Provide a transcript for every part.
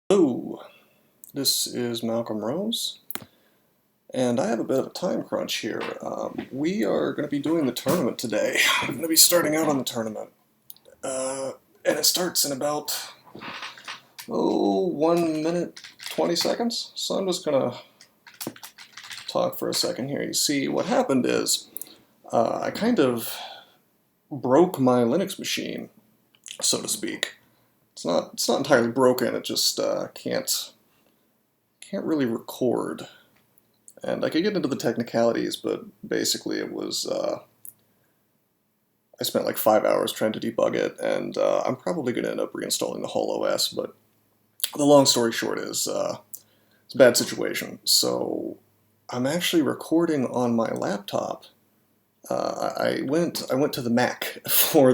Hello, this is Malcolm Rose, and I have a bit of a time crunch here. We are going to be doing the tournament today. I'm going to be starting out on the tournament, and it starts in about, 1 minute, 20 seconds. So I'm just going to talk for a second here. You see, what happened is I kind of broke my Linux machine, so to speak. It's not entirely broken. It just can't really record. And I could get into the technicalities, but basically it was I spent like 5 hours trying to debug it, and I'm probably going to end up reinstalling the whole OS. But the long story short is it's a bad situation. So I'm actually recording on my laptop. I went to the Mac for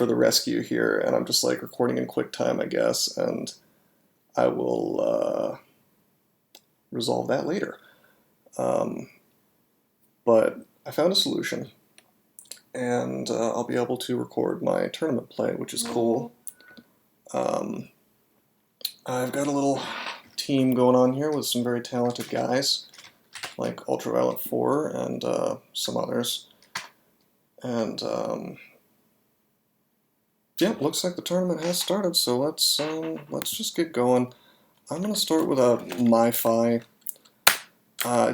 the rescue here, and I'm just like recording in QuickTime, I guess, and I will resolve that later. But I found a solution, and I'll be able to record my tournament play, which is cool. I've got a little team going on here with some very talented guys, like Ultraviolet 4 and some others. And yeah, looks like the tournament has started, so let's just get going. I'm gonna start with a MiFi.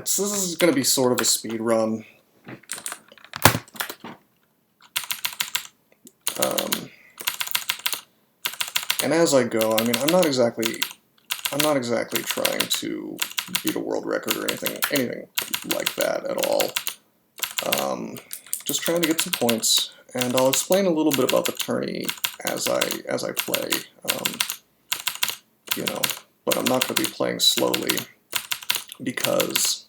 This is gonna be sort of a speed run. And as I go, I mean, I'm not exactly trying to beat a world record or anything like that at all. Just trying to get some points, and I'll explain a little bit about the tourney as I play. You know, but I'm not going to be playing slowly because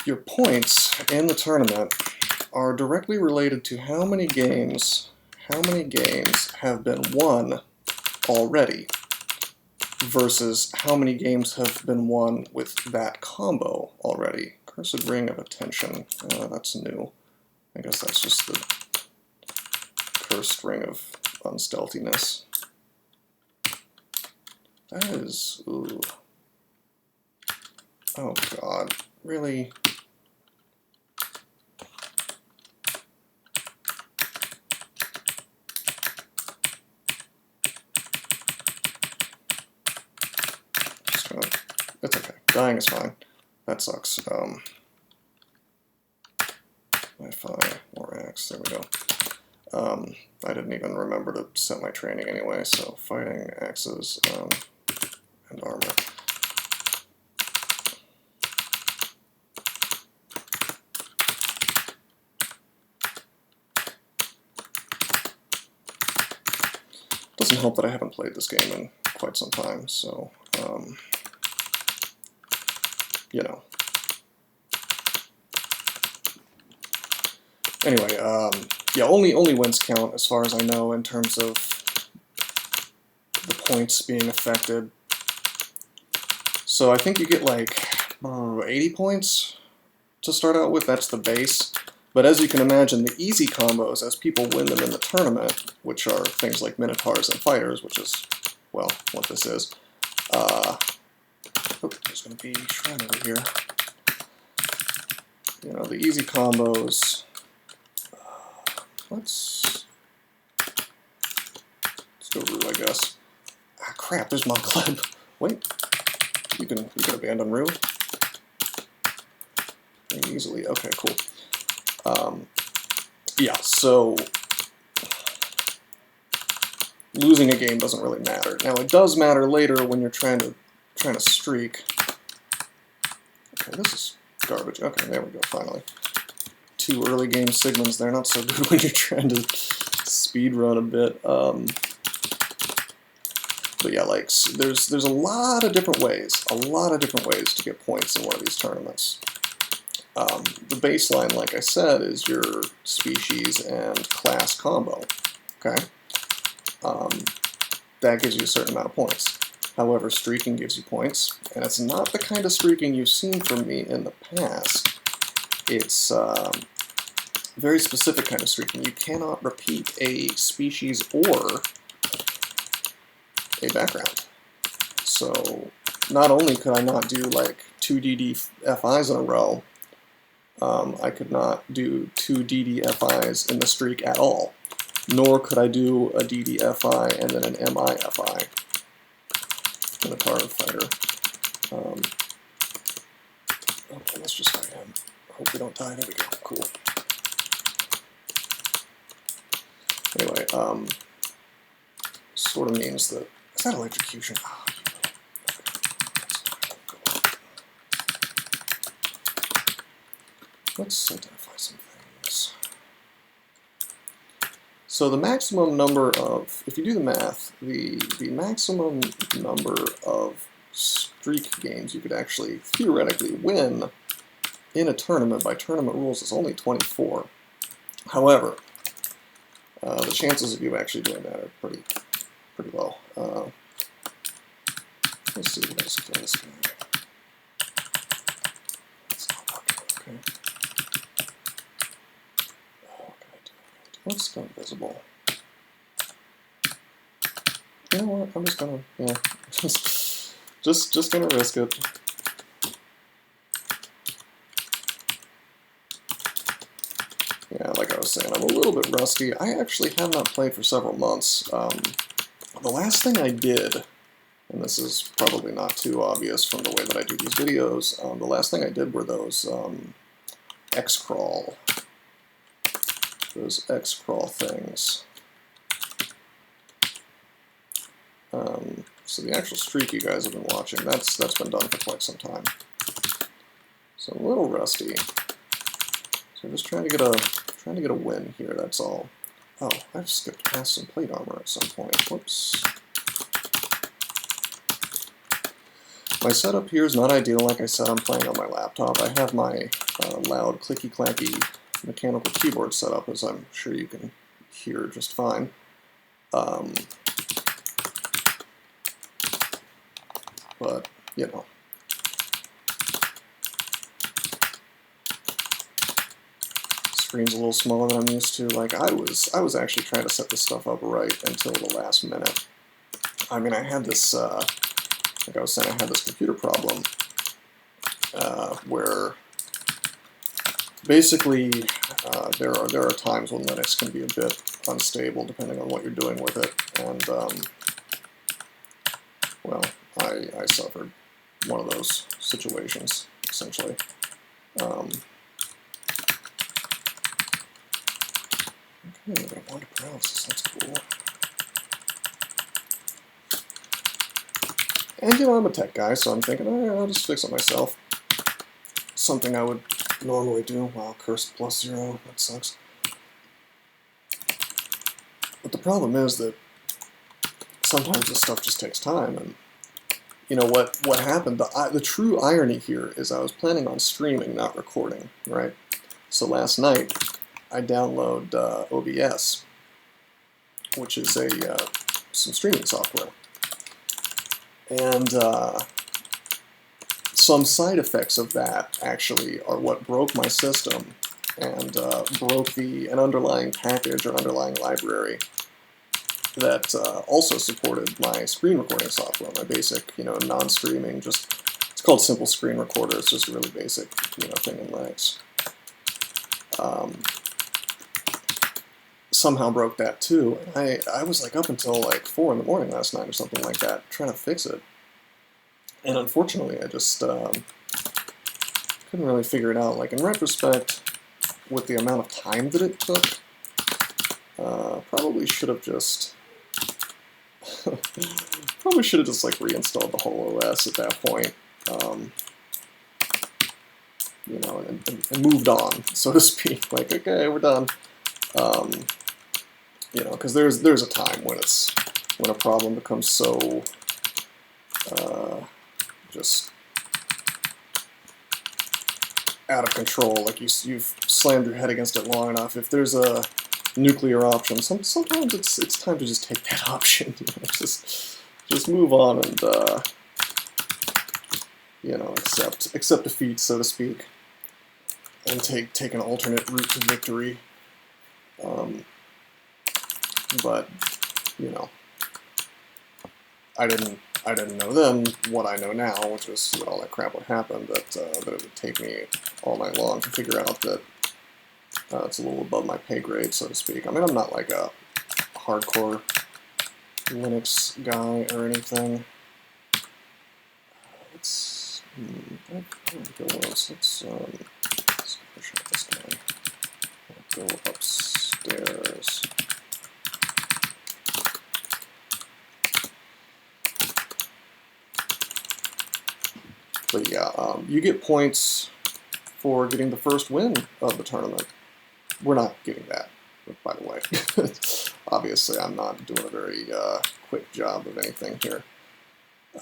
your points in the tournament are directly related to how many games have been won already versus how many games have been won with that combo already. Cursed Ring of Attention, that's new. I guess that's just the Cursed Ring of Unstealthiness. That is, ooh. Oh god, really? It's okay. Dying is fine. That sucks. MiFi, more X, there we go. I didn't even remember to set my training anyway, so fighting, axes, and armor. Doesn't help that I haven't played this game in quite some time, so, you know. Anyway, yeah, only wins count as far as I know in terms of the points being affected. So I think you get like 80 points to start out with. That's the base. But as you can imagine, the easy combos, as people win them in the tournament, which are things like Minotaurs and Fighters, which is, well, what this is. Oh, there's going to be a shrine over here. You know, the easy combos. Let's go Rue, I guess. Ah, crap, there's Makhleb. Wait, you can abandon Rue very easily. Okay, cool. Yeah, so losing a game doesn't really matter. Now it does matter later when you're trying to streak. Okay, this is garbage. Okay, there we go. Finally. 2 early game Sigmunds. They're not so good when you're trying to speed run a bit. But yeah, like there's a lot of different ways to get points in one of these tournaments. The baseline, like I said, is your species and class combo. Okay, that gives you a certain amount of points. However, streaking gives you points, and it's not the kind of streaking you've seen from me in the past. It's very specific kind of streaking. You cannot repeat a species or a background. So not only could I not do like 2 DDFIs in a row, I could not do 2 DDFIs in the streak at all, nor could I do a DDFI and then an MIFI. Minotaur fighter. Okay, let's just fight him. Hope we don't die. There we go. Cool. Anyway, sort of means that... Is that electrocution? Oh, let's identify some things. So the maximum number of... If you do the math, the maximum number of streak games you could actually theoretically win in a tournament by tournament rules is only 24. However, the chances of you actually doing that are pretty low. Let's see, let's kill this guy. It's not working, okay. Oh, what can I do? Let's go invisible. You know what? I'm just gonna, yeah, just gonna risk it. Yeah, like I was saying, I'm a little bit rusty. I actually have not played for several months. The last thing I did, and this is probably not too obvious from the way that I do these videos, the last thing I did were those X-crawl. Those X-crawl things. So the actual streak you guys have been watching, that's been done for quite some time. So I'm a little rusty. So I'm just trying to get a win here, that's all. Oh, I've skipped past some plate armor at some point. Whoops. My setup here is not ideal. Like I said, I'm playing on my laptop. I have my loud clicky-clacky mechanical keyboard set up, as I'm sure you can hear just fine. But, you know. Screen's a little smaller than I'm used to. Like, I was actually trying to set this stuff up right until the last minute. I mean, I had this, like I was saying, I had this computer problem where basically there are times when Linux can be a bit unstable depending on what you're doing with it, and well, I suffered one of those situations essentially. Okay, I want to paralysis, that's cool. And you know, I'm a tech guy, so I'm thinking, oh, I'll just fix it myself. Something I would normally do. Wow, cursed +0, that sucks. But the problem is that sometimes this stuff just takes time, and you know what happened? The true irony here is I was planning on streaming, not recording, right? So last night, I downloaded OBS, which is some streaming software. And some side effects of that actually are what broke my system and broke an underlying package or underlying library that also supported my screen recording software, my basic, you know, non-streaming, it's called Simple Screen Recorder. It's just a really basic, you know, thing in Linux. Somehow broke that too. I was like up until like 4 in the morning last night or something like that trying to fix it. And unfortunately I just couldn't really figure it out. Like in retrospect, with the amount of time that it took, probably should have just like reinstalled the whole OS at that point. You know, and moved on, so to speak. Like, okay, we're done. You know, because there's a time when a problem becomes so just out of control. Like you've slammed your head against it long enough. If there's a nuclear option, sometimes it's time to just take that option. You know, just move on and you know, accept defeat, so to speak, and take an alternate route to victory. But, you know, I didn't know then what I know now, which is that all that crap would happen, that it would take me all night long to figure out that it's a little above my pay grade, so to speak. I mean, I'm not like a hardcore Linux guy or anything. Let's push out this guy. Go upstairs. But yeah, you get points for getting the first win of the tournament. We're not getting that, by the way. Obviously, I'm not doing a very quick job of anything here. I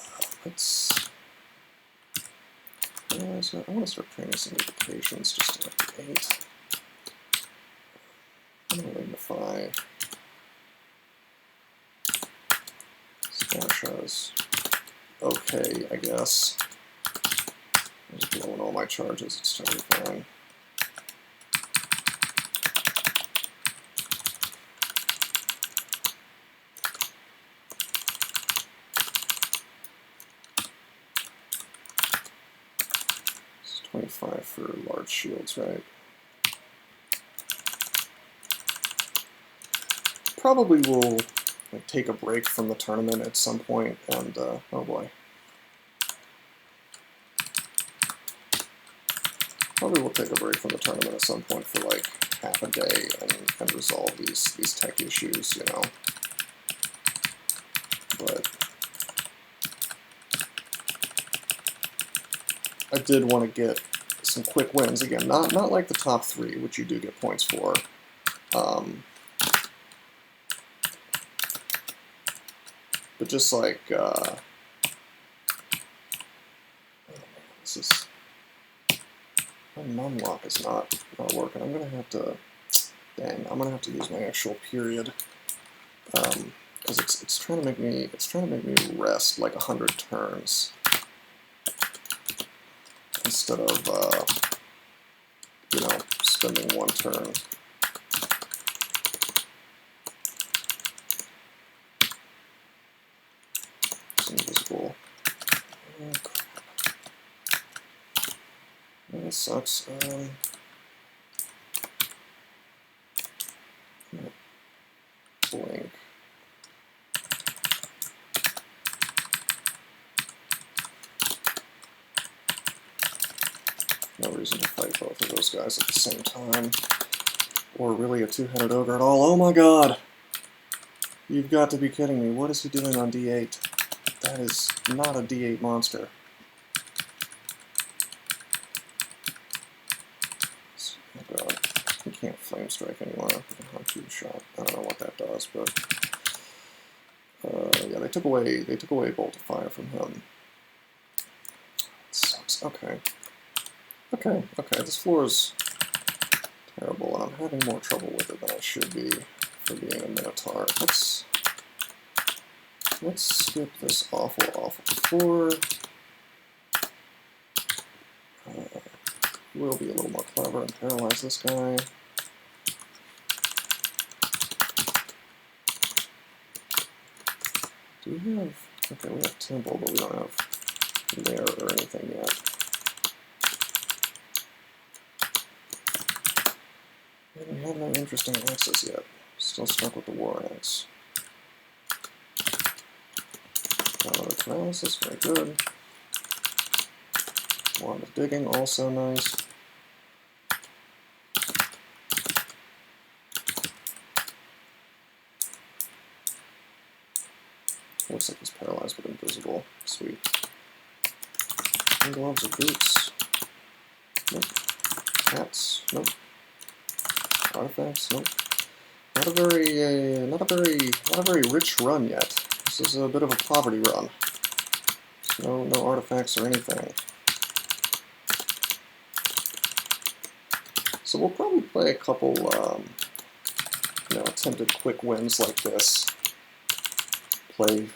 want to start training some indications just to like 8. I'm going to MiFi. Smash us. Okay, I guess. I'm just blowing all my charges, it's totally fine. It's 25 for large shields, right? Probably will like, take a break from the tournament at some point, and oh boy. Probably will take a break from the tournament at some point for like half a day and resolve these tech issues, you know. But I did want to get some quick wins again, not like the top 3, which you do get points for. But just like this is. My mum lock is not working. I'm gonna have to, dang, I'm gonna have to use my actual period, because it's trying to make me rest like 100 turns instead of you know, spending 1 turn. It's invisible. Oh, crap. That sucks. Blink. No reason to fight both of those guys at the same time. Or really a 2-headed ogre at all. Oh my god! You've got to be kidding me. What is he doing on D8? That is not a D8 monster. Oh god. He can't flame strike anymore. How to shot. I don't know what that does, but yeah, they took away bolt of fire from him. It sucks. Okay. Okay, this floor is terrible, and I'm having more trouble with it than I should be for being a Minotaur. Let's skip this awful floor. We'll be a little more clever and paralyze this guy. Do we have... Okay, we have Temple, but we don't have Lair or anything yet. And we have no interesting axes yet. Still stuck with the War Axe. Paralysis, very good. Wand of Digging, also nice. Looks like he's paralyzed but invisible. Sweet. And gloves or boots. Nope. Hats. Nope. Artifacts. Nope. Not a very rich run yet. This is a bit of a poverty run. No artifacts or anything. So we'll probably play a couple, attempted quick wins like this. Play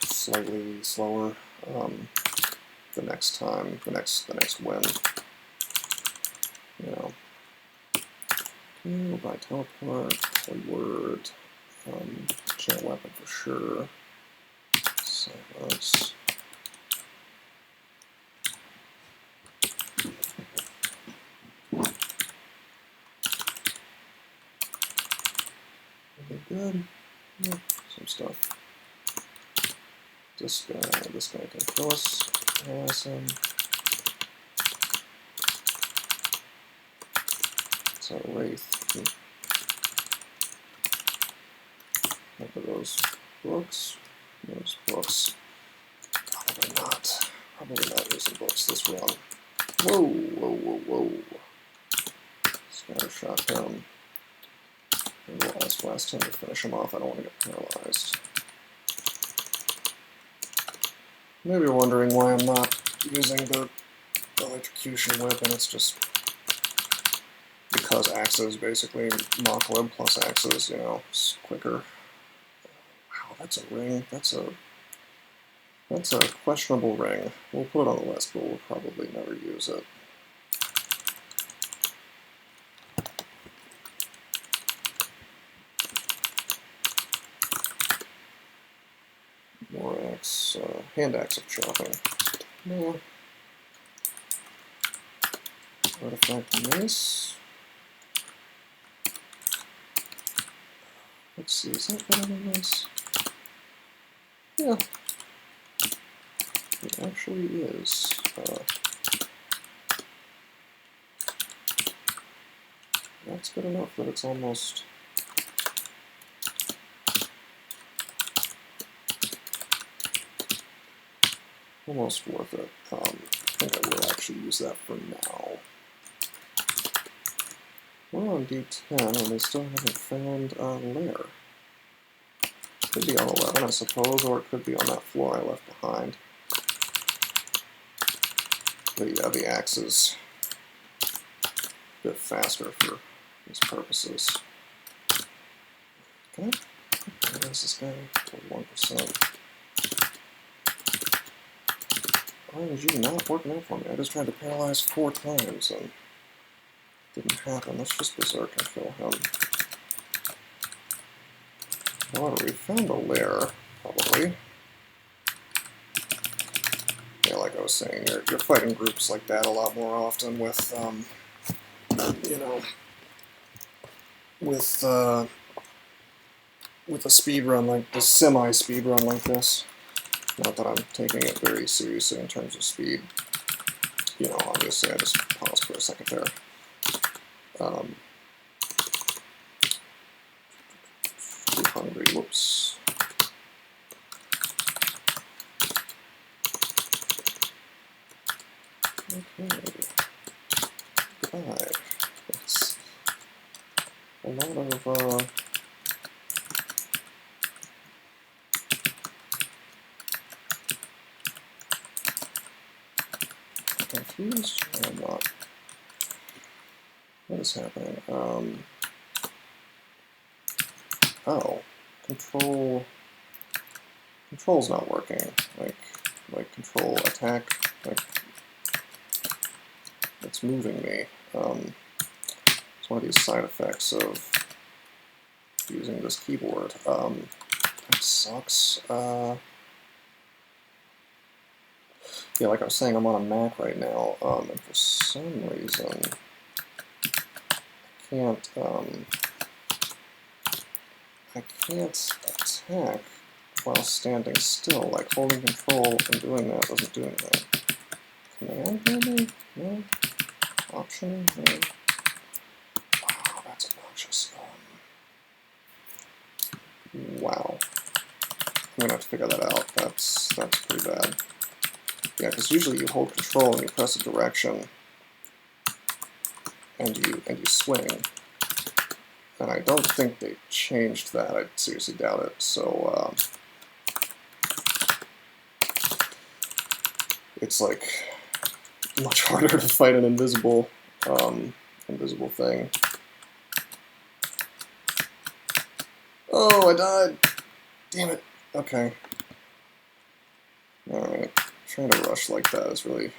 slightly slower the next time, the next win. You know. We'll buy teleport, a word, channel weapon for sure. So that's really good. Yeah, some stuff. This guy can kill us. Awesome. It's a wraith. Look at those books. Those books. Probably not. Probably not using books this run. Whoa, whoa, whoa, whoa. Scattershot him. And we'll ice blast him to finish him off. I don't want to get paralyzed. Maybe you're wondering why I'm not using the electrocution whip, and it's just because axes, basically. Makhleb plus axes, you know, it's quicker. Wow, that's a ring. That's a questionable ring. We'll put it on the list, but we'll probably never use it. More axe, hand axe of chopping. No. Artifact mace. Let's see, is that better than this? Yeah. It actually is. That's good enough that it's almost... almost worth it. I think I will actually use that for now. We're on D10 and we still haven't found a lair. Could be on 11, I suppose, or it could be on that floor I left behind. But yeah, the axe is a bit faster for these purposes. Can I paralyze this guy for 1%? Why is you not working out for me? I just tried to paralyze 4 times and it didn't happen. Let's just berserk and kill him. However, we found a lair, probably. Yeah, like I was saying, you're fighting groups like that a lot more often with, you know, with a speed run like the semi-speed run like this. Not that I'm taking it very seriously in terms of speed. You know, obviously I just paused for a second there. Too hungry, whoops. Okay. Goodbye. That's a lot of, confused? I'm not. What is happening? Oh, control's not working. Like control attack, like it's moving me. It's one of these side effects of using this keyboard. That sucks. Yeah, like I was saying, I'm on a Mac right now, and for some reason, I can't attack while standing still. Like, holding control and doing that doesn't do anything. Command, maybe? No? Option? No? Wow, that's obnoxious. Wow. I'm gonna have to figure that out. That's pretty bad. Yeah, because usually you hold control and you press a direction, and you swing. And I don't think they changed that. I seriously doubt it. So it's like much harder to fight an invisible thing. Oh, I died. Damn it. Okay. All right. Trying to rush like that is really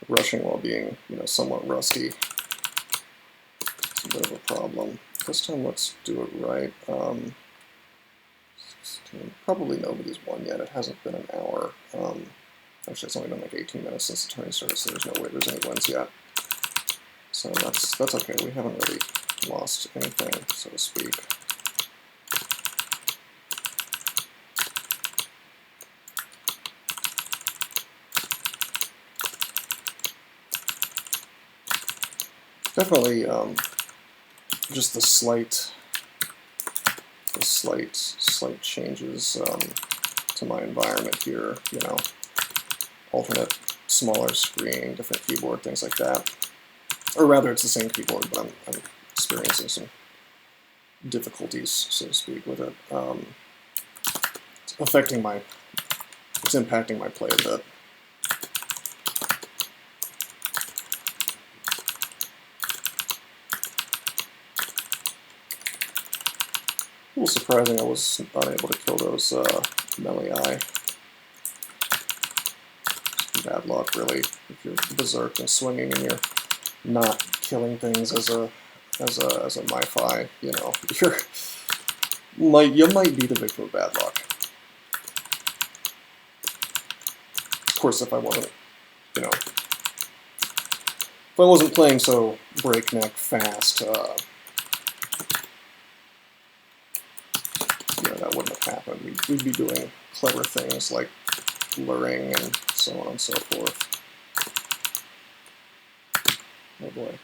rushing while being, you know, somewhat rusty. It's a bit of a problem. This time, let's do it right. Probably nobody's won yet. It hasn't been an hour. Actually, it's only been like 18 minutes since the turn started, so there's no way there's any wins yet. So that's okay. We haven't really lost anything, so to speak. Definitely just the slight changes to my environment here. You know, alternate smaller screen, different keyboard, things like that. Or rather, it's the same keyboard, but I'm experiencing some difficulties, so to speak, with it. It's impacting my play a bit. A little surprising I was unable to kill those melee. Bad luck, really. If you're berserk and swinging and you're not killing things as a MiFi, you know, you might be the victim of bad luck. Of course, if I wasn't, you know, if I wasn't playing so breakneck fast, yeah, that wouldn't have happened. We'd be doing clever things like luring and so on and so forth. Oh boy.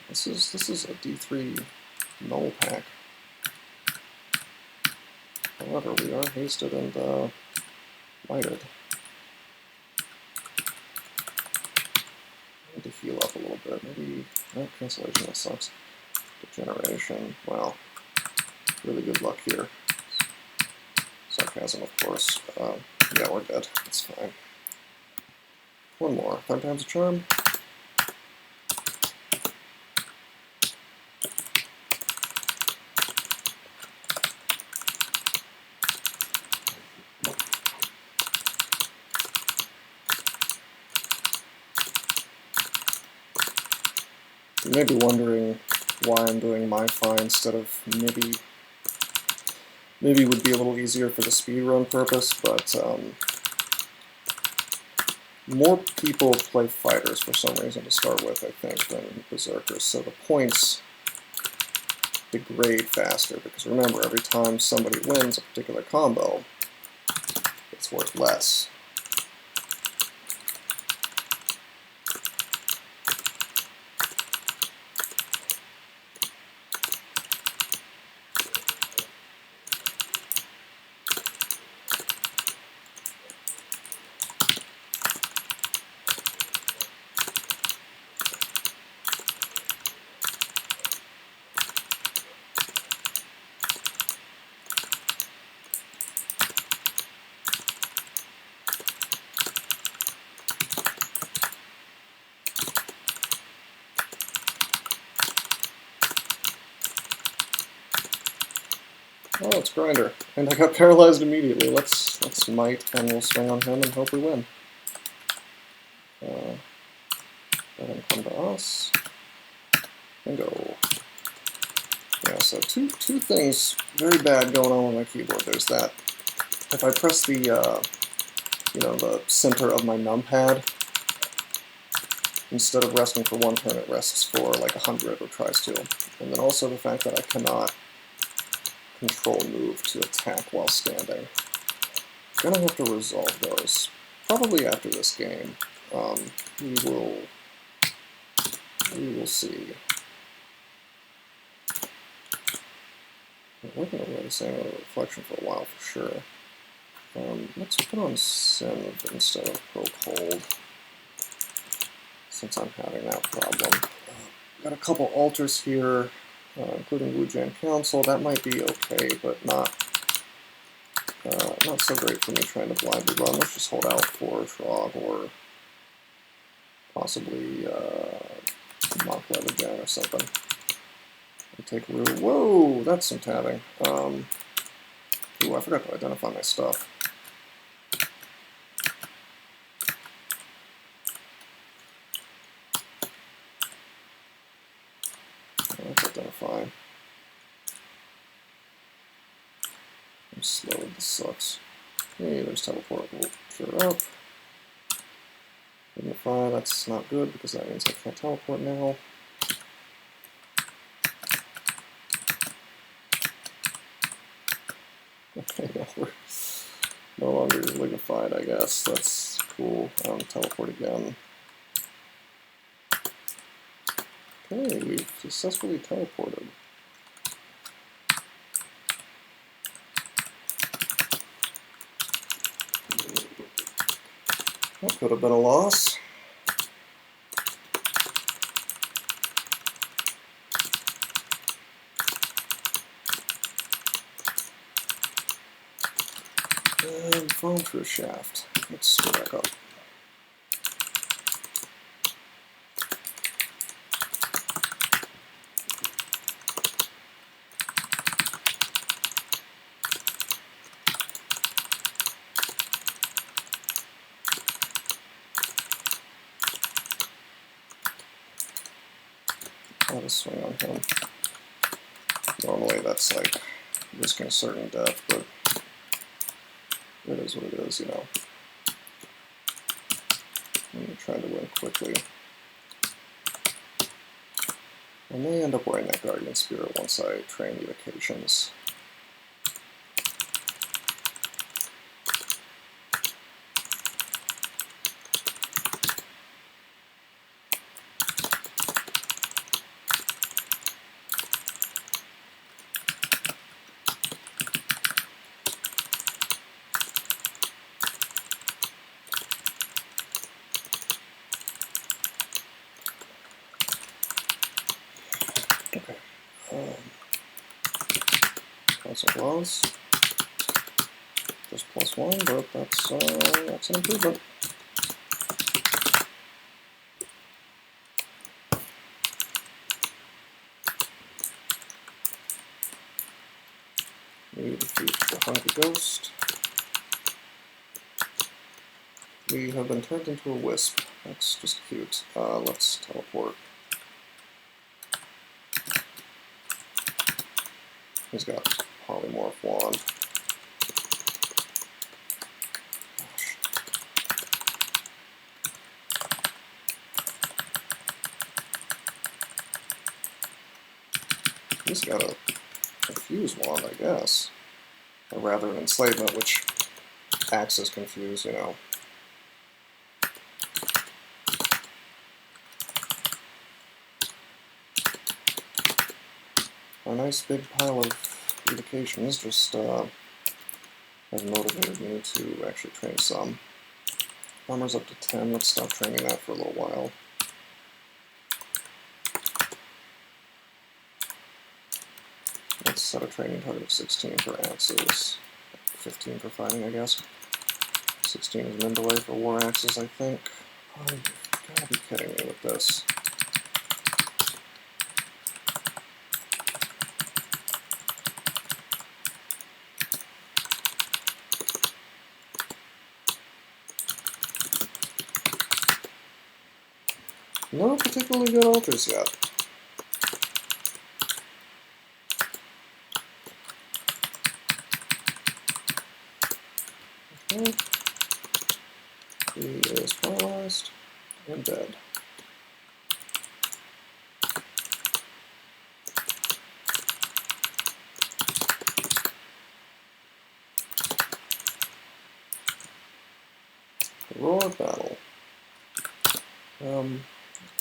This is a D3 null pack. However, we are hasted and lighted. I need to heal up a little bit. Maybe cancellation, that sucks. Degeneration. Wow. Really good luck here. Sarcasm, of course. Yeah, we're dead. That's fine. One more. 5 times a charm. You may be wondering why I'm doing MiFi instead of maybe would be a little easier for the speedrun purpose, but more people play fighters for some reason to start with, I think, than berserkers, so the points degrade faster, because remember, every time somebody wins a particular combo, it's worth less. Oh, it's Grinder. And I got paralyzed immediately. Let's might, and we'll swing on him and hope we win. Let him come to us. Bingo. Yeah, so two things very bad going on with my keyboard. There's that. If I press the, you know, the center of my numpad, instead of resting for one turn, it rests for like 100, or tries to. And then also the fact that I cannot control move to attack while standing. I'm gonna have to resolve those. Probably after this game. We will see. We're gonna play the same reflection for a while for sure. Let's put on Synth instead of Poke Hold, since I'm having that problem. Got a couple altars here, including Wujian Council. That might be okay, but not so great for me trying to blindly run. Let's just hold out for Shrog or possibly Makhleb again or something. And take Rue. Whoa, that's some tabbing. Ooh, I forgot to identify my stuff. Let's identify. I'm slow, this sucks. Hey, there's teleport. We'll clear up. Identify, that's not good because that means I can't teleport now. Okay, now we're no longer lignified, I guess. That's cool. Teleport again. Okay, we've successfully teleported. That could have been a loss. And falling through a shaft. Let's go back up. I'll just swing on him. Normally that's like risking certain death, but it is what it is, you know. I'm trying to win quickly. I may end up wearing that Guardian Spirit once I train the occasions. Okay. Constant Woes. Just +1, but that's an improvement. We defeat the Hungry Ghost. We have been turned into a wisp. That's just cute. Let's teleport. He's got Polymorph Wand. Gosh. He's got a Confuse Wand, I guess. Or rather an Enslavement, which acts as Confuse, you know. A nice big pile of evocations just has motivated me to actually train some. Armor's up to 10, let's stop training that for a little while. Let's set a training target of 16 for axes, 15 for fighting, I guess. 16 is min delay for war axes, I think. Oh, you've gotta be kidding me with this. No particularly good altars yet. Okay. He is paralyzed and dead. Heroic battle.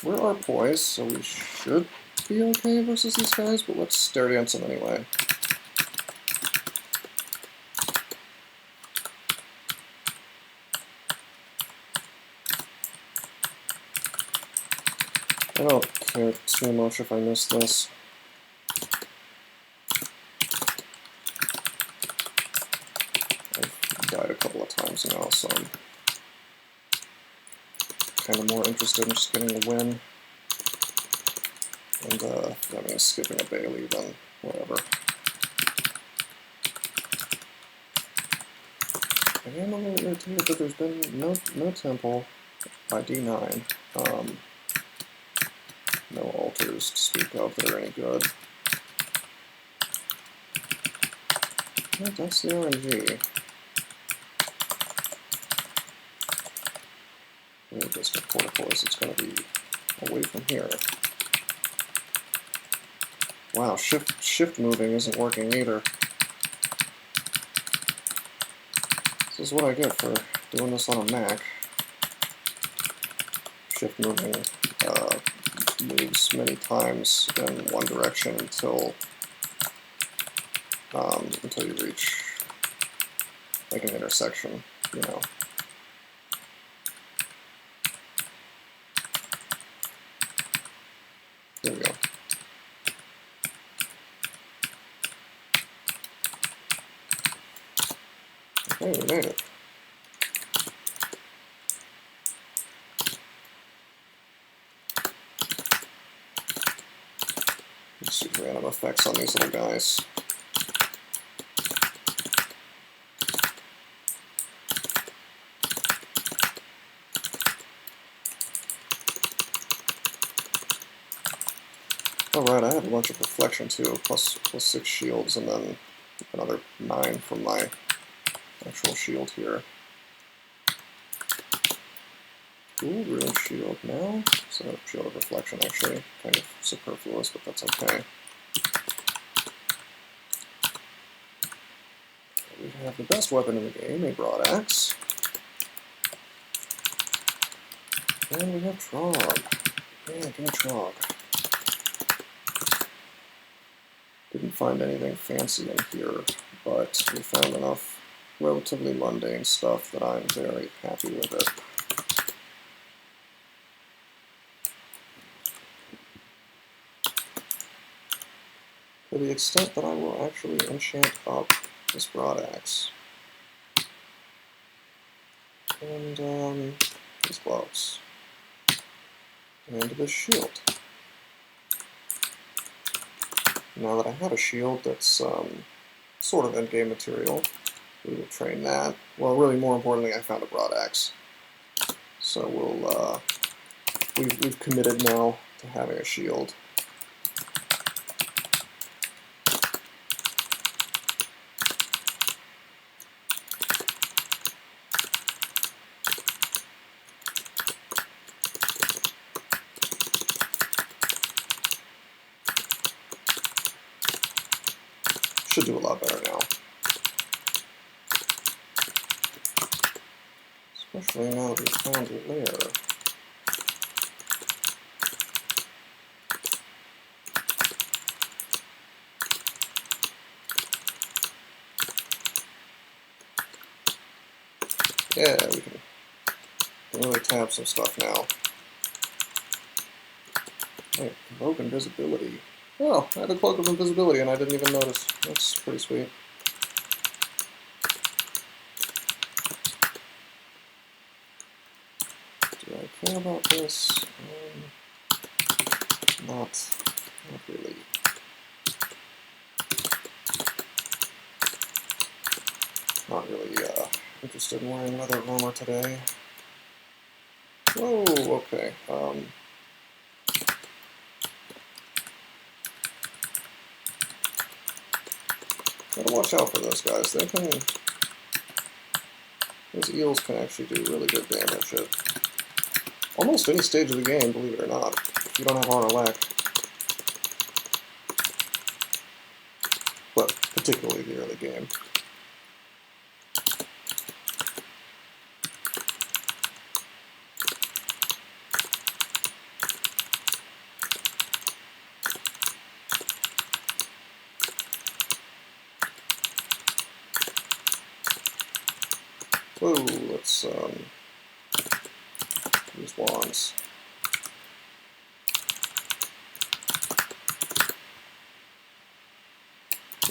We're our poise, so we should be okay versus these guys, but let's stare dance them anyway. I don't care too much if I miss this. I've died a couple of times now, so I'm kind of more interested in just getting a win. And that means skipping a Bailey, then whatever. I am a little irritated that there's been no temple by D9. No filters to speak of that are any good. Well, that's the RNG. Maybe just for portables, it's going to be away from here. Wow, shift moving isn't working either. This is what I get for doing this on a Mac. Shift moving moves many times in one direction until you reach like an intersection, you know. There we go. Okay, we made it. Let's see random effects on these little guys. Alright, I had a bunch of reflection too, plus 6 shields, and then another 9 from my actual shield here. Ooh, ruined shield now. So shield of reflection actually kind of superfluous, but that's okay. We have the best weapon in the game, a broadaxe. And we have Trog. Yeah, give me Trog. Didn't find anything fancy in here, but we found enough relatively mundane stuff that I'm very happy with it. To the extent that I will actually enchant up this broadaxe. And these gloves. And this shield. Now that I have a shield that's sort of endgame material, we will train that. Well, really, more importantly, I found a broadaxe. So we've committed now to having a shield. Should do a lot better now. Especially now that we found a lair. Yeah, we can really tab some stuff now. Hey, Cloak Invisibility. Oh, I have a Cloak of Invisibility and I didn't even notice. That's pretty sweet. Do I care about this? Not really. Not really interested in wearing leather armor today. Whoa, okay. Gotta watch out for those guys. Those eels can actually do really good damage at almost any stage of the game, believe it or not, if you don't have Arnalak. But particularly the early game. Whoa, let's use wands.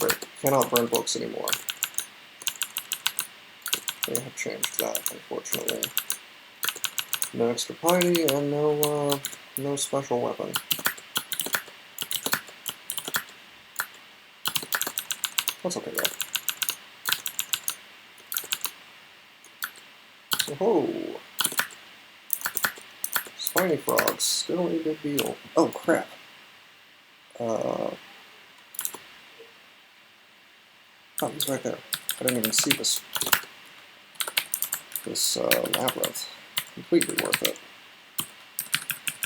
Right, cannot burn books anymore. They have changed that, unfortunately. No extra piety and no special weapon. That's okay though. Oh, spiny frogs, still a big deal. Oh crap! Oh, he's right there. I didn't even see this labyrinth. Completely worth it.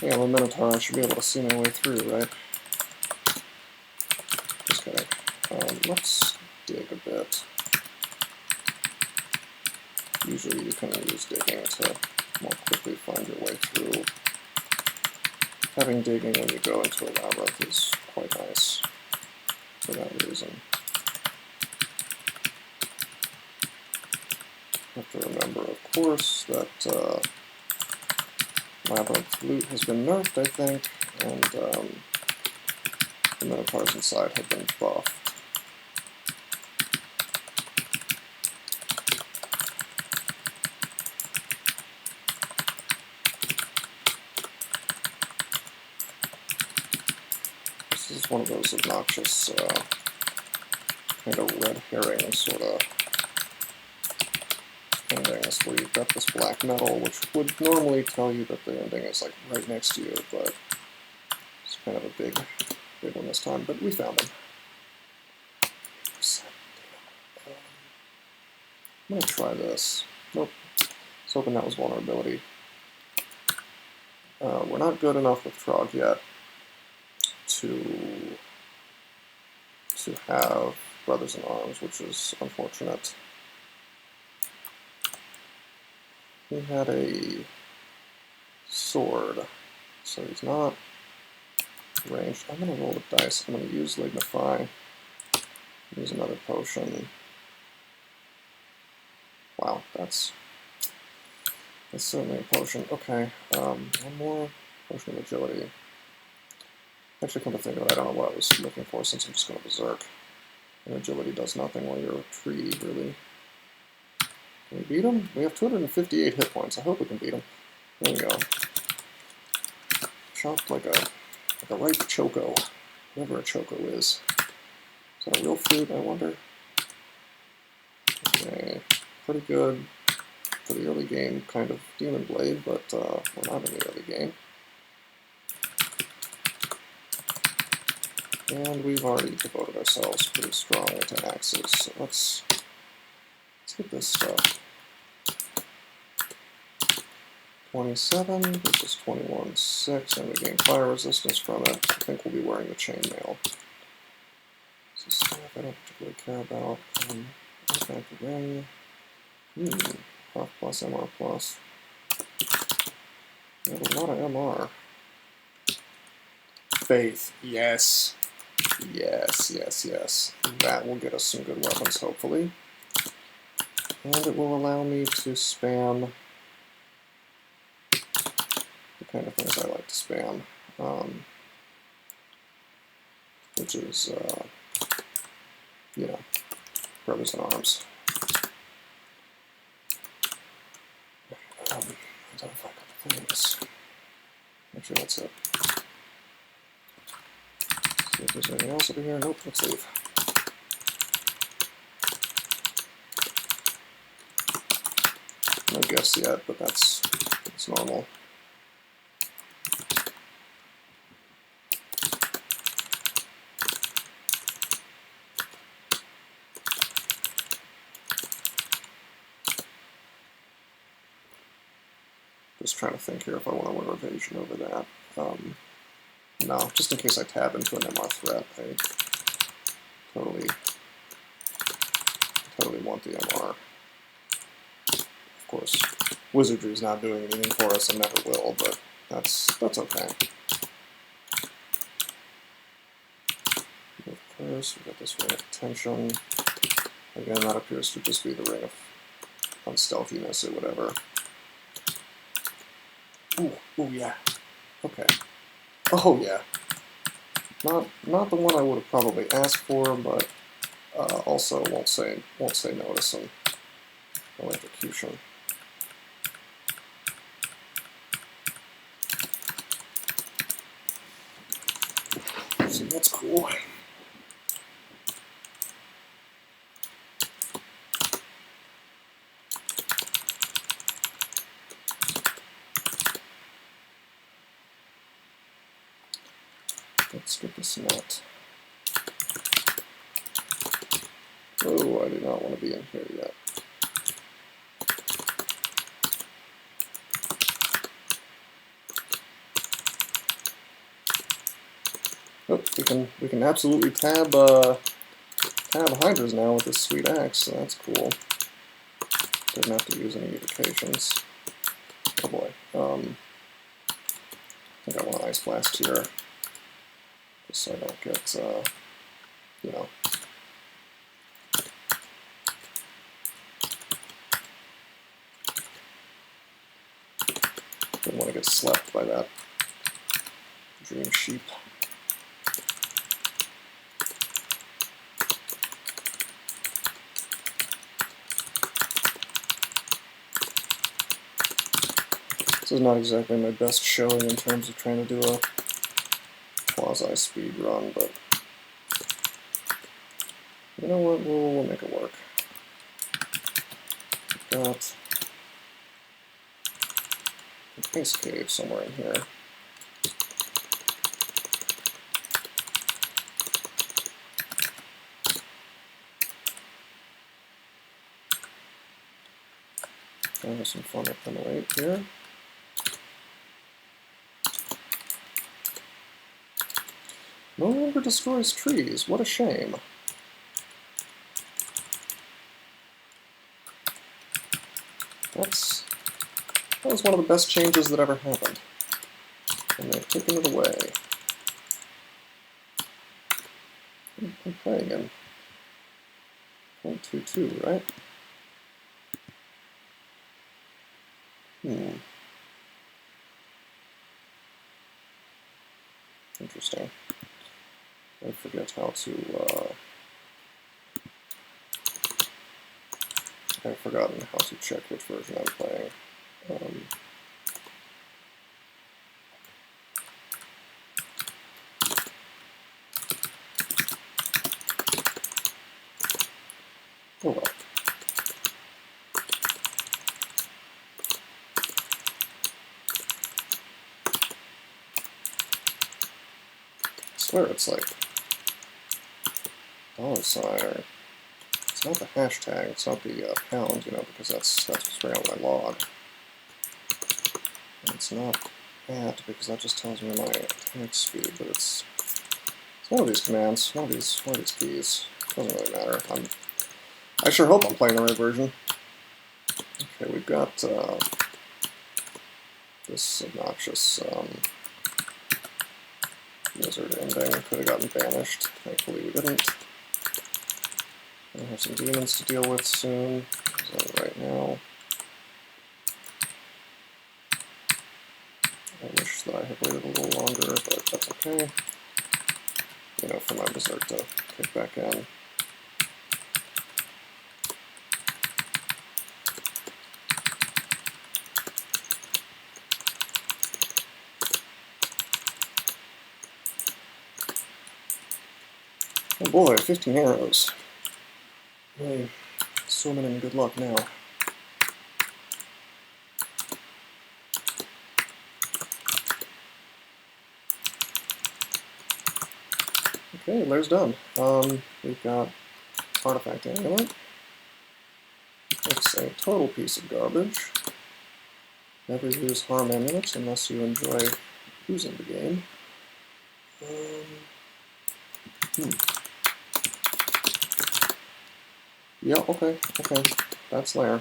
Hey, I'm a Minotaur. I should be able to see my way through, right? Just kidding. Let's dig a bit. Usually you can use digging to more quickly find your way through. Having digging when you go into a labyrinth is quite nice for that reason. You have to remember, of course, that labyrinth loot has been nerfed, I think, and the Minotaurs inside have been buffed. This is one of those obnoxious kind of red herring sort of endings where you've got this black metal, which would normally tell you that the ending is like right next to you, but it's kind of a big one this time. But we found them. I'm gonna try this. Nope. I was hoping that was vulnerability. We're not good enough with Trog yet to have Brothers in Arms, which is unfortunate. He had a sword, so he's not ranged. I'm going to roll the dice. I'm going to use Lignify. Use another potion. Wow, that's certainly a potion. Okay, one more potion of agility. Actually, come to think of it, I don't know what I was looking for since I'm just going to berserk. And agility does nothing while you're a tree, really. Can we beat him? We have 258 hit points. I hope we can beat him. There we go. Chopped like a ripe choco. Whatever a choco is. Is that a real fruit, I wonder? Okay. Pretty good for the early game kind of Demon Blade, but we're not in the early game. And we've already devoted ourselves pretty strongly to axes, so let's get this stuff. 27 versus 21.6, and we gain fire resistance from it. I think we'll be wearing the chainmail. This is stuff I don't particularly care about. Artifact ring. Puff plus MR plus. We have a lot of MR. Faith, yes. Yes. That will get us some good weapons, hopefully. And it will allow me to spam the kind of things I like to spam, which is, you know, Brothers in Arms. Identify a couple things. Actually, that's it. See if there's anything else over here. Nope, let's leave. No gifts yet, but that's normal. Just trying to think here if I want to win evasion over that. No, just in case I tab into an MR threat, I totally want the MR. Of course, wizardry's not doing anything for us and never will, but that's okay. Of course, we got this ring of attention. Again, that appears to just be the ring of unstealthiness or whatever. Ooh, yeah. Okay. Oh, yeah. Not the one I would have probably asked for, but also won't say no to some electrocution. So that's cool. Let's get this knot. Oh, I do not want to be in here yet. Oh, we can absolutely tab hydras now with this sweet axe, so that's cool. Didn't have to use any evocations. Oh boy. I think I want to Ice Blast here, just so I don't get, you know. Didn't want to get slept by that dream sheep. This is not exactly my best showing in terms of trying to do a quasi-speed run, but you know what, we'll make it work. We've got an ice cave somewhere in here. Gonna have some fun with number 8 here. No longer destroys trees. What a shame. That was one of the best changes that ever happened. And they've taken it away. I'm playing in 0.22, right? Interesting. I forget how to, I've forgotten how to check which version I'm playing. Oh well. I swear it's like $, it's not the hashtag, it's not the pound, you know, because that's what's right on my log. And it's not at, because that just tells me my attack speed, but it's one of these commands, one of these keys. Doesn't really matter. I sure hope I'm playing the right version. Okay, we've got this obnoxious wizard ending. Could have gotten banished. Thankfully we didn't. I have some demons to deal with soon. So right now, I wish that I had waited a little longer, but that's okay. You know, for my wizard to kick back in. Oh boy, 15 arrows. Really swimming in good luck now. Okay, Lair's done. We've got Artifact Amulet. It's a total piece of garbage. Never use harm amulets unless you enjoy using the game. Yeah, okay. That's Lair.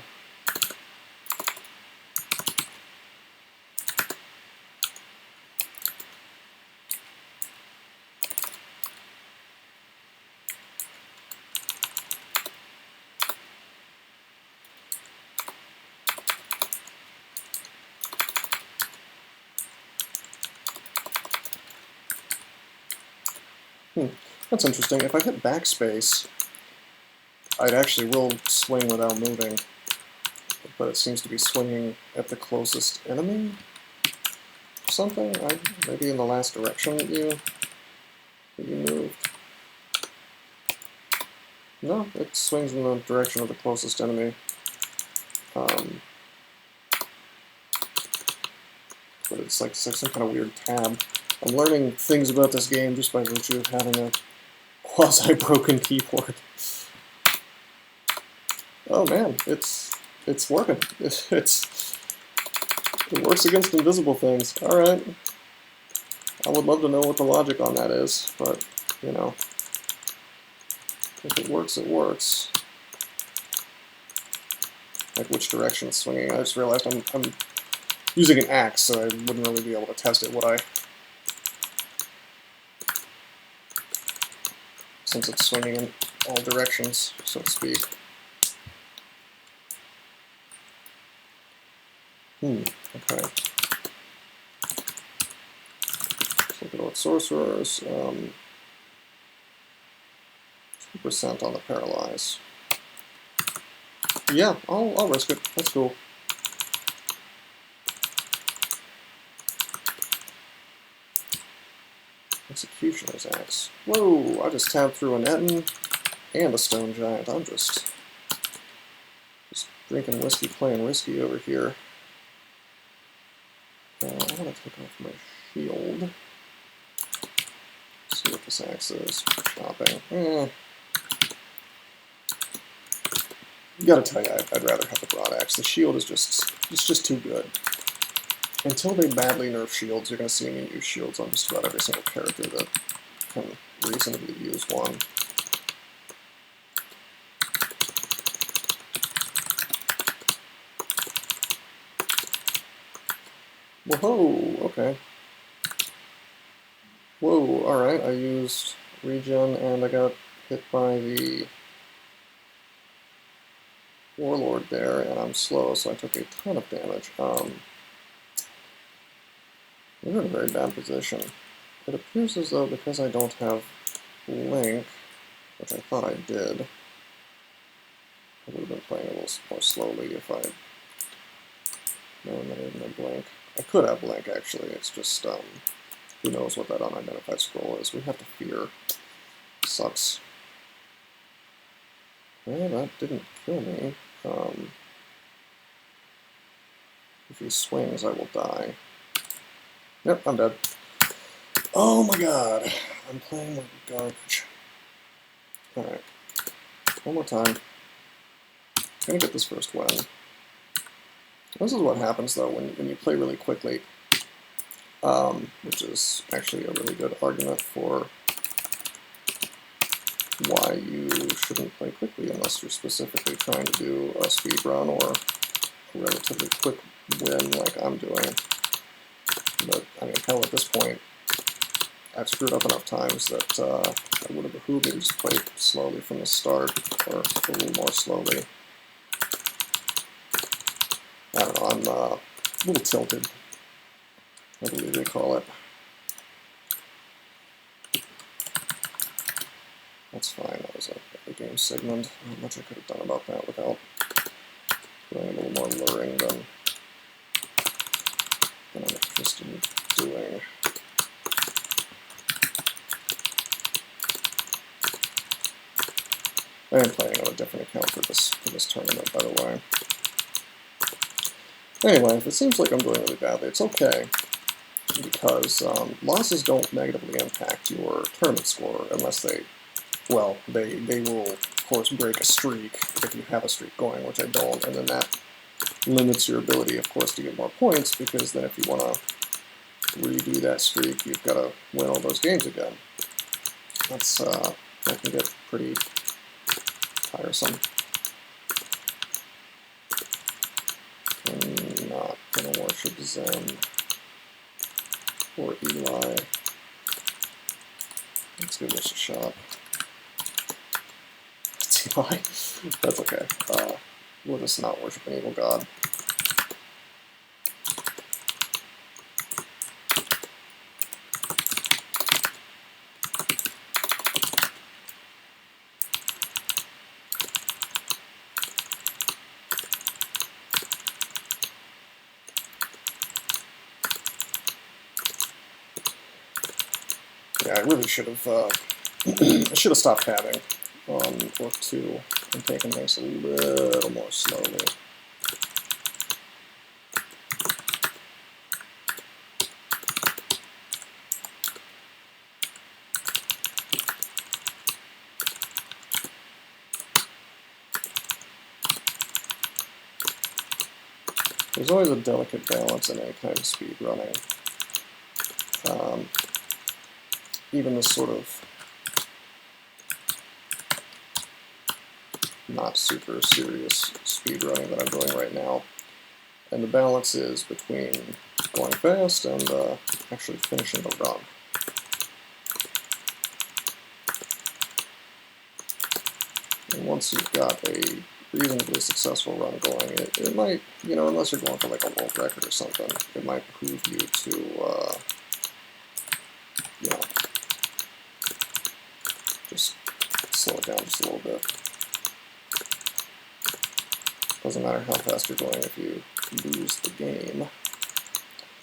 That's interesting. If I hit backspace, I'd actually will swing without moving, but it seems to be swinging at the closest enemy or something. Maybe in the last direction that you moved. No, it swings in the direction of the closest enemy. But it's like some kind of weird tab I'm learning things about this game just by virtue of having a quasi-broken keyboard. Oh man, it's working. It works against invisible things. Alright. I would love to know what the logic on that is, but, you know, if it works, it works. Like which direction it's swinging. I just realized I'm using an axe, so I wouldn't really be able to test it, would I? Since it's swinging in all directions, so to speak. Okay. Let's look at what sorcerers. 2% on the paralyze. Yeah, I'll risk it. That's cool. Executioner's axe. Whoa! I just tabbed through an Etten and a stone giant. I'm just drinking whiskey, playing risky over here. I want to take off my shield. See what this axe is. Chopping. Gotta tell you, I'd rather have the broad axe. The shield is just too good. Until they badly nerf shields, you're gonna see me use shields on just about every single character that can reasonably use one. Whoa, okay. Whoa, alright, I used regen and I got hit by the Warlord there, and I'm slow, so I took a ton of damage. We're in a very bad position. It appears as though because I don't have Blink, which I thought I did, I would have been playing a little more slowly if I known that I didn't have Blink. I could have Blink, actually. It's just, who knows what that unidentified scroll is. We have to fear. Sucks. Well, that didn't kill me. If he swings, I will die. Yep, I'm dead. Oh my god. I'm playing like garbage. Alright. One more time. Gonna get this first win. This is what happens, though, when you play really quickly. Which is actually a really good argument for why you shouldn't play quickly unless you're specifically trying to do a speed run or a relatively quick win like I'm doing. But, I mean, hell, at this point, I've screwed up enough times that it would have behooved me to just play slowly from the start, or a little more slowly. I don't know, I'm a little tilted, I believe they call it. That's fine, that was a game segment. Not much I could have done about that without doing a little more luring than I'm interested in doing. I am playing on a different account for this tournament, by the way. Anyway, if it seems like I'm doing really badly, it's okay, because losses don't negatively impact your tournament score unless they, well, they will, of course, break a streak if you have a streak going, which I don't, and then that limits your ability, of course, to get more points, because then if you want to redo that streak, you've got to win all those games again. That can get pretty tiresome. I'm not going to worship Zen or Eli. Let's give this a shot. It's Eli. That's okay. We'll just not worship an evil god. Yeah, I really should have. I should have stopped tabbing on Book 2 and taken things a little more slowly. There's always a delicate balance in any kind of speed running. Even this sort of not super serious speed running that I'm doing right now. And the balance is between going fast and actually finishing the run. And once you've got a reasonably successful run going, it might, you know, unless you're going for like a world record or something, it might behoove you to, you know, just slow it down just a little bit. Doesn't matter how fast you're going if you lose the game.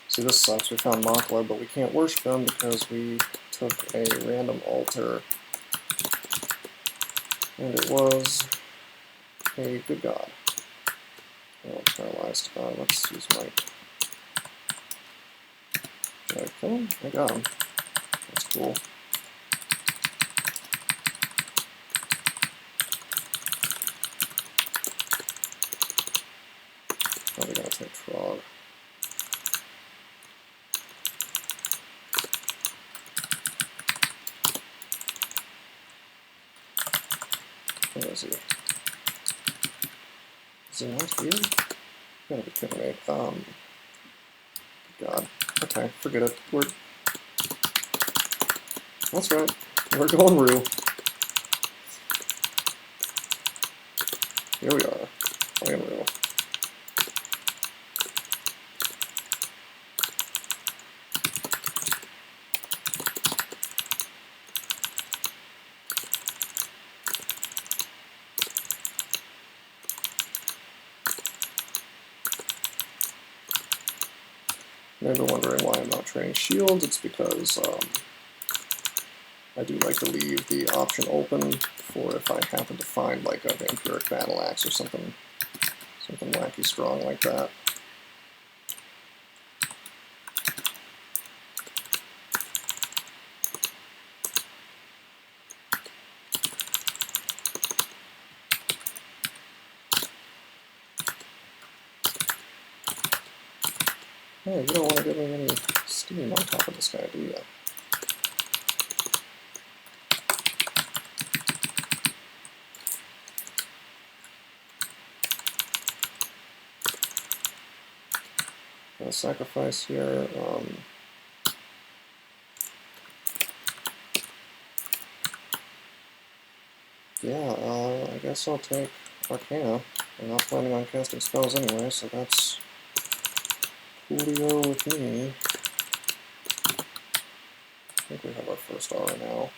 See, this sucks. We found Makhleb, but we can't worship him because we took a random altar, and it was a good god. Oh, paralyzed. Let's use my... Did I kill him? I got him. That's cool. Probably gonna take Frog. Where is he? Is he not here? You gotta be kidding me. God. Okay, forget it. That's right. We're going Rue. Here we are. Playing Rue. Maybe wondering why I'm not training shields. It's because I do like to leave the option open for if I happen to find like a vampiric battle axe or something wacky strong like that. Hey, you don't want to give me any steam on top of this guy, do you? Gonna sacrifice here. Yeah, I guess I'll take Arcana. I'm not planning on casting spells anyway, so that's coolio with me. I think we have our first aura now.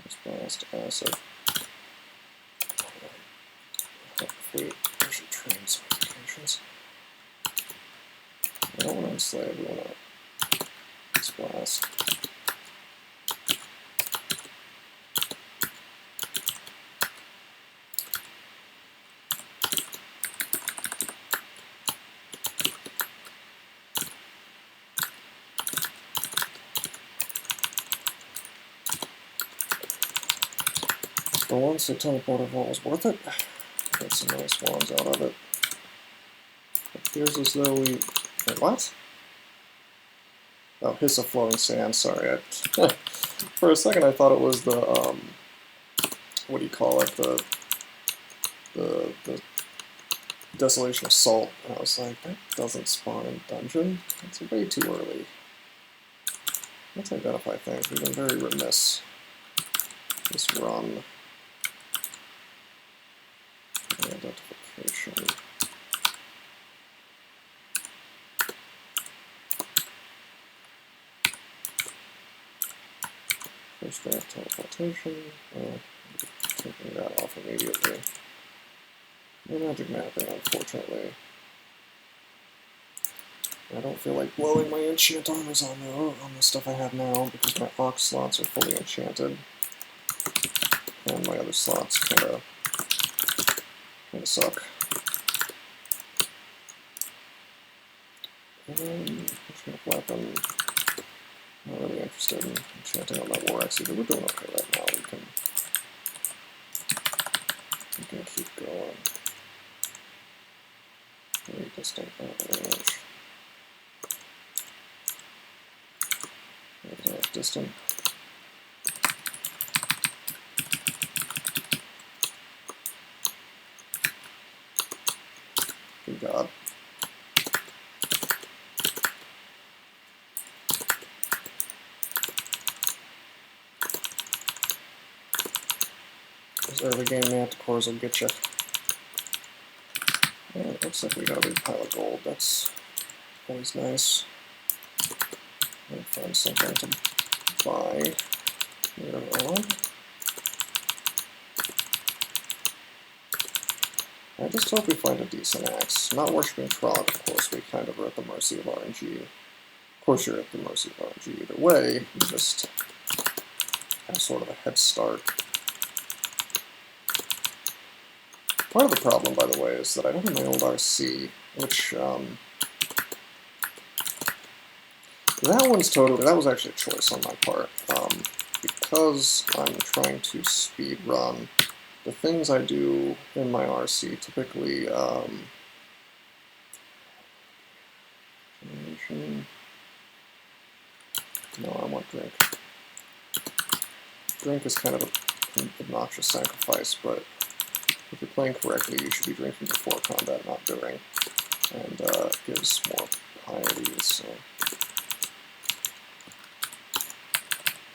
Let's blast acid. Hopefully, I should train some applications. I don't want to enslave, we want to blast. For once, the teleporter vault was worth it. Got some nice ones out of it. It appears as though we... Wait, what? Oh, hiss of flowing sand, sorry. For a second I thought it was the, what do you call it? The Desolation of Salt. And I was like, that doesn't spawn in dungeon. It's way too early. Let's identify things. We've been very remiss this run. Identification. First draft teleportation. Taking that off immediately. No magic mapping, unfortunately. I don't feel like blowing my enchant armors on the stuff I have now because my ox slots are fully enchanted. And my other slots kinda suck. Weapon. Not really interested in enchanting on that war axe either. We're doing okay right now. We can keep going. Very distant range. Distant. Good God. Those early game Manticores will get you. And it looks like we got a big pile of gold. That's always nice. I'll find something to buy later on. I just hope we find a decent axe. Not worshipping Trog, of course, we kind of are at the mercy of RNG. Of course you're at the mercy of RNG either way, you just have sort of a head start. Part of the problem, by the way, is that I don't have my old RC, which, that was actually a choice on my part. Because I'm trying to speed run, the things I do in my RC typically, no, I want drink. Drink is kind of an obnoxious sacrifice, but if you're playing correctly, you should be drinking before combat, not during, and it gives more piety, so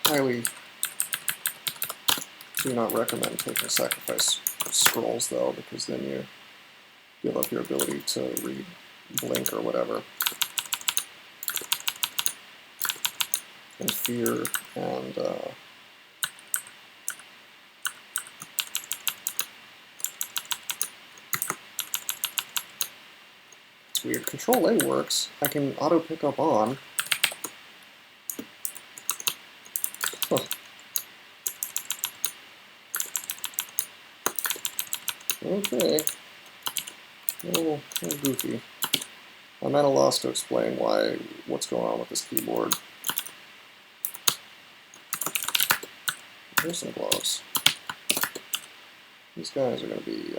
highly do not recommend taking sacrifice scrolls, though, because then you give up your ability to read blink or whatever. And fear, and it's weird. Control A works. I can auto pick up on. Huh. Okay. A little goofy. I'm at a loss to explain what's going on with this keyboard. Here's some gloves. These guys are going to be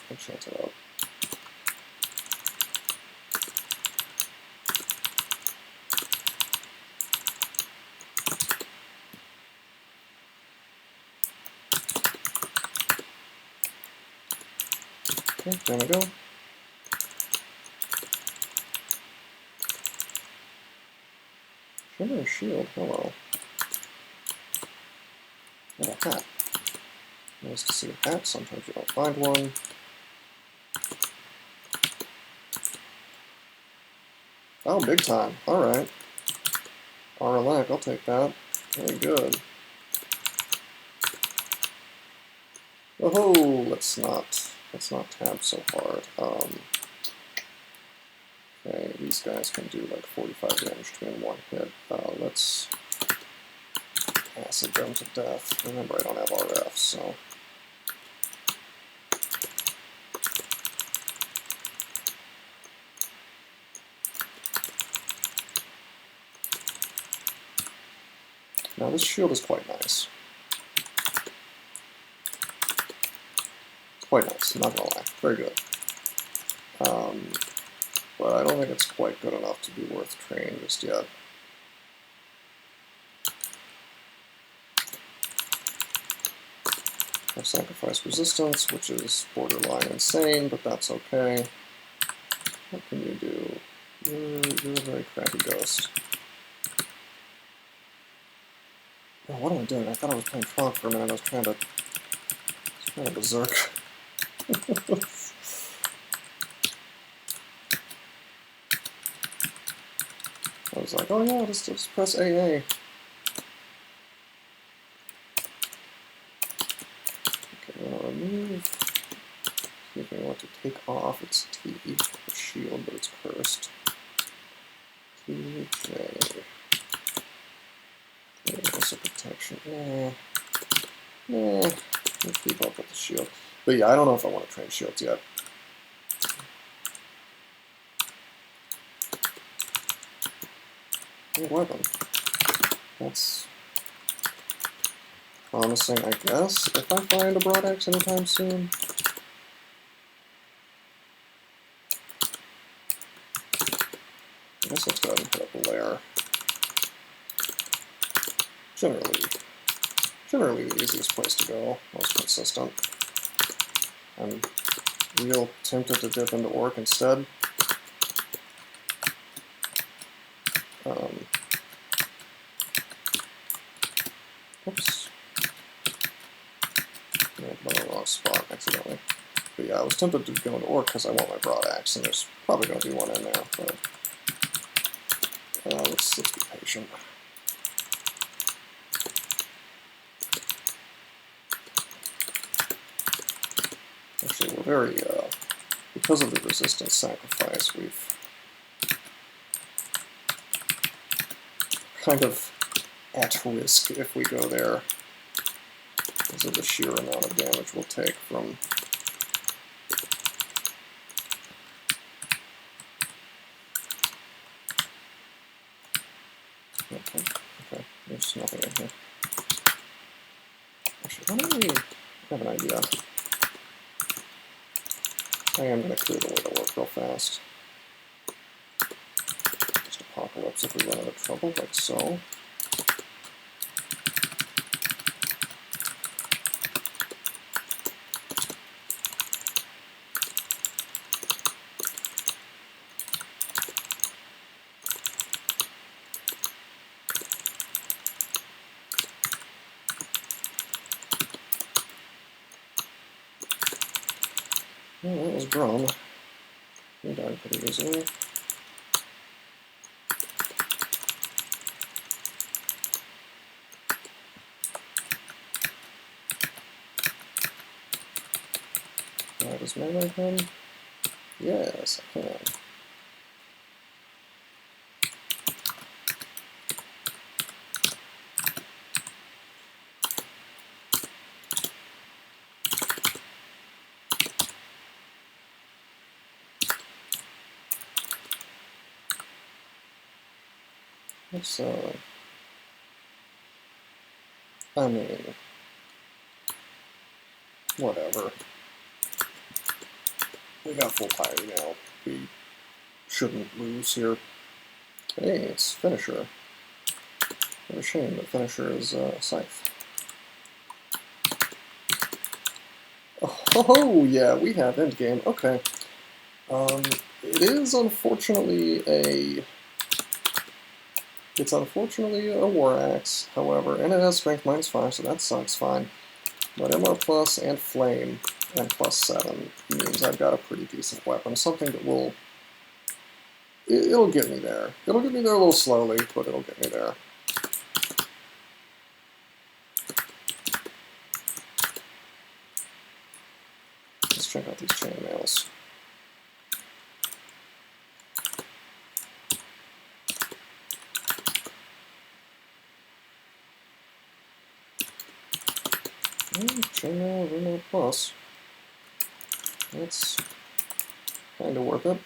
enchanted up. Okay, there we go. Shimmer shield, hello. And a hat. Nice to see a hat, sometimes you don't find one. Oh, big time. Alright. Aralak, I'll take that. Very good. Oh, let's not tab so hard. Okay, these guys can do like 45 damage to me in one hit. Let's acid them to death. Remember, I don't have RF, so. Now this shield is quite nice. Quite nice, I'm not gonna lie. Very good. But I don't think it's quite good enough to be worth training just yet. Have sacrifice resistance, which is borderline insane, but that's okay. What can you do? You're a very crappy ghost. Oh, what am I doing? I thought I was playing Trog for a minute. I was trying to berserk. I was like, oh yeah, just press AA. Okay, we're gonna remove. See if we want to take off. It's T, the shield, but it's cursed. TJ. Also protection. Nah. Let's keep up with the shield. But yeah, I don't know if I want to train shields yet. Weapon. That's promising, I guess, if I find a broad axe anytime soon. I guess let's go ahead and put up a layer. Generally the easiest place to go, most consistent. I'm real tempted to dip into orc instead. Oops. I went in the wrong spot accidentally. But yeah, I was tempted to go into orc because I want my broad axe, and there's probably going to be one in there, but let's be patient. Actually, we're very, because of the resistance sacrifice, we've kind of at risk if we go there because of the sheer amount of damage we'll take from okay, there's nothing in here. Actually, why don't we have an idea? I am going to clear the way to work real fast. Just apocalypse if we run out of trouble, like so. Well, that was Brum. He died pretty easily. Can I just melee him? Yes, I can. Let's, I mean, whatever. We got full pyre now. We shouldn't lose here. Hey, it's Finisher. What a shame that Finisher is Scythe. Oh, yeah, we have endgame. Okay. It is unfortunately a... It's unfortunately a War Axe, however, and it has strength -5, so that sucks fine. But MR plus and Flame and +7 means I've got a pretty decent weapon, something that will... It'll get me there. It'll get me there a little slowly, but it'll get me there. Let's check out these chainmails. Chainmail, remote plus. That's kind of worth it.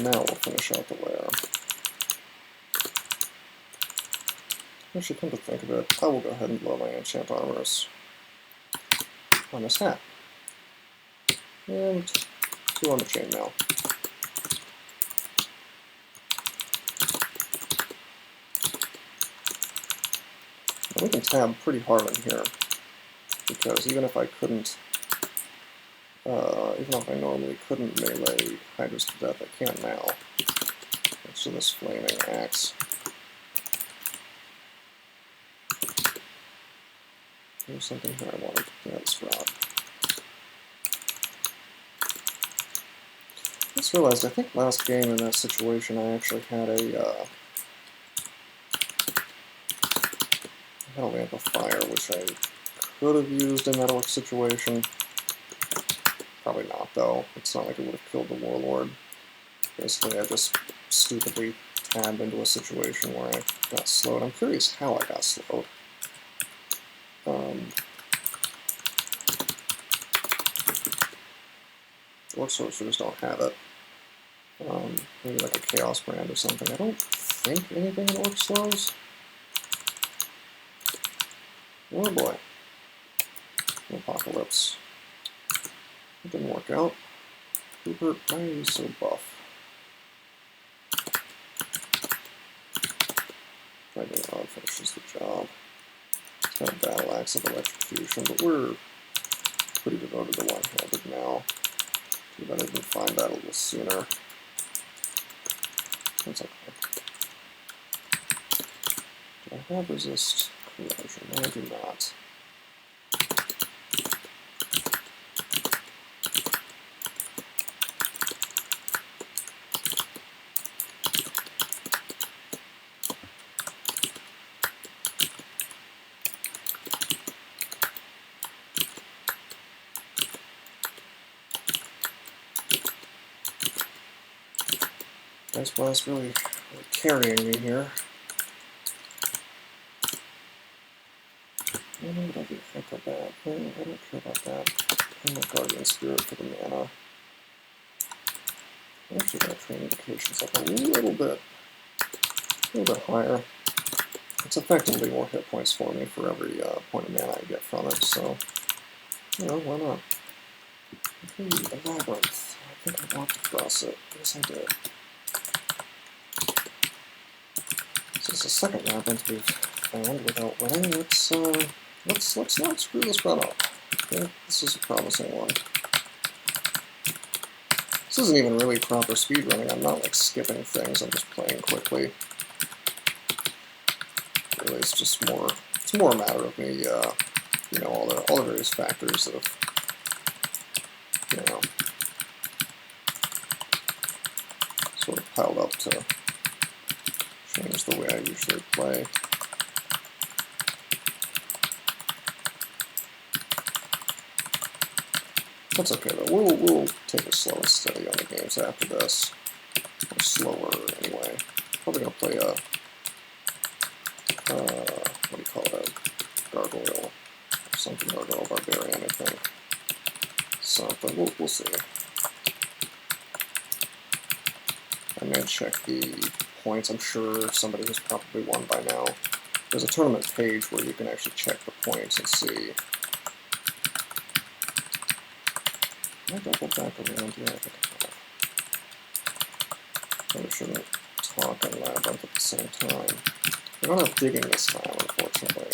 Now we'll finish out the layer. Actually, come to think of it, I will go ahead and blow my enchant armors on this hat. And 2 on the chainmail. And we can tab pretty hard in here, because even if I couldn't, even if I normally couldn't melee Hydras to death, I can now. Thanks to this flaming axe. There's something here I wanted. Yeah, this rod. I just realized, I think last game in that situation I actually had a lamp of fire, which I could have used in that situation. Probably not, though. It's not like it would have killed the Warlord. Basically, I just stupidly tabbed into a situation where I got slowed. I'm curious how I got slowed. Orc sorcerers don't have it. Maybe like a chaos brand or something. I don't think anything in orc slows. Oh boy. Apocalypse. It didn't work out. Rupert, why are you so buff? Dragon Rod finishes the job. It's got a battle axe of electrocution, but we're pretty devoted to one-handed now. Too bad I didn't find that a little sooner. That's okay. Do I have resist corrosion? No, I do not. Ice Blast really carrying me here. I don't know what I'll do Acrobat. I don't care about that. I'm a Guardian Spirit for the mana. I'm actually going to train indications up a little bit higher. It's effectively more hit points for me for every point of mana I get from it, so, you know, why not? Okay, a Labyrinth. I think I walked across it. Yes, I did. This is the second Labyrinth we've found without running. Let's not screw this run up. Okay, this is a promising one. This isn't even really proper speedrunning. I'm not like skipping things. I'm just playing quickly. Really, it's just more. It's more a matter of me, you know, all the various factors that have, you know, sort of piled up to change the way I usually play. That's okay though. We'll take it slow and steady on the games after this. Or slower anyway. Probably gonna play a what do you call it? A gargoyle or something. Gargoyle barbarian, I think. Something. We'll see. I may check the points. I'm sure somebody has probably won by now. There's a tournament page where you can actually check the points and see. Can I double back around here? I think I have. Probably shouldn't talk and Labyrinth at the same time. We don't have digging this time, unfortunately.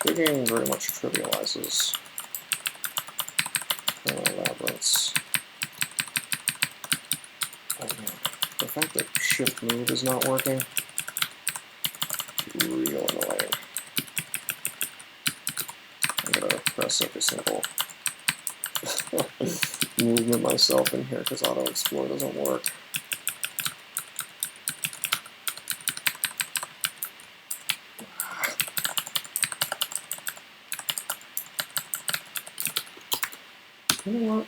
Digging very much trivializes Labyrinths. Oh man. The fact that shift move is not working, real annoying. I'm gonna press every single movement myself in here because auto explore doesn't work. You know what?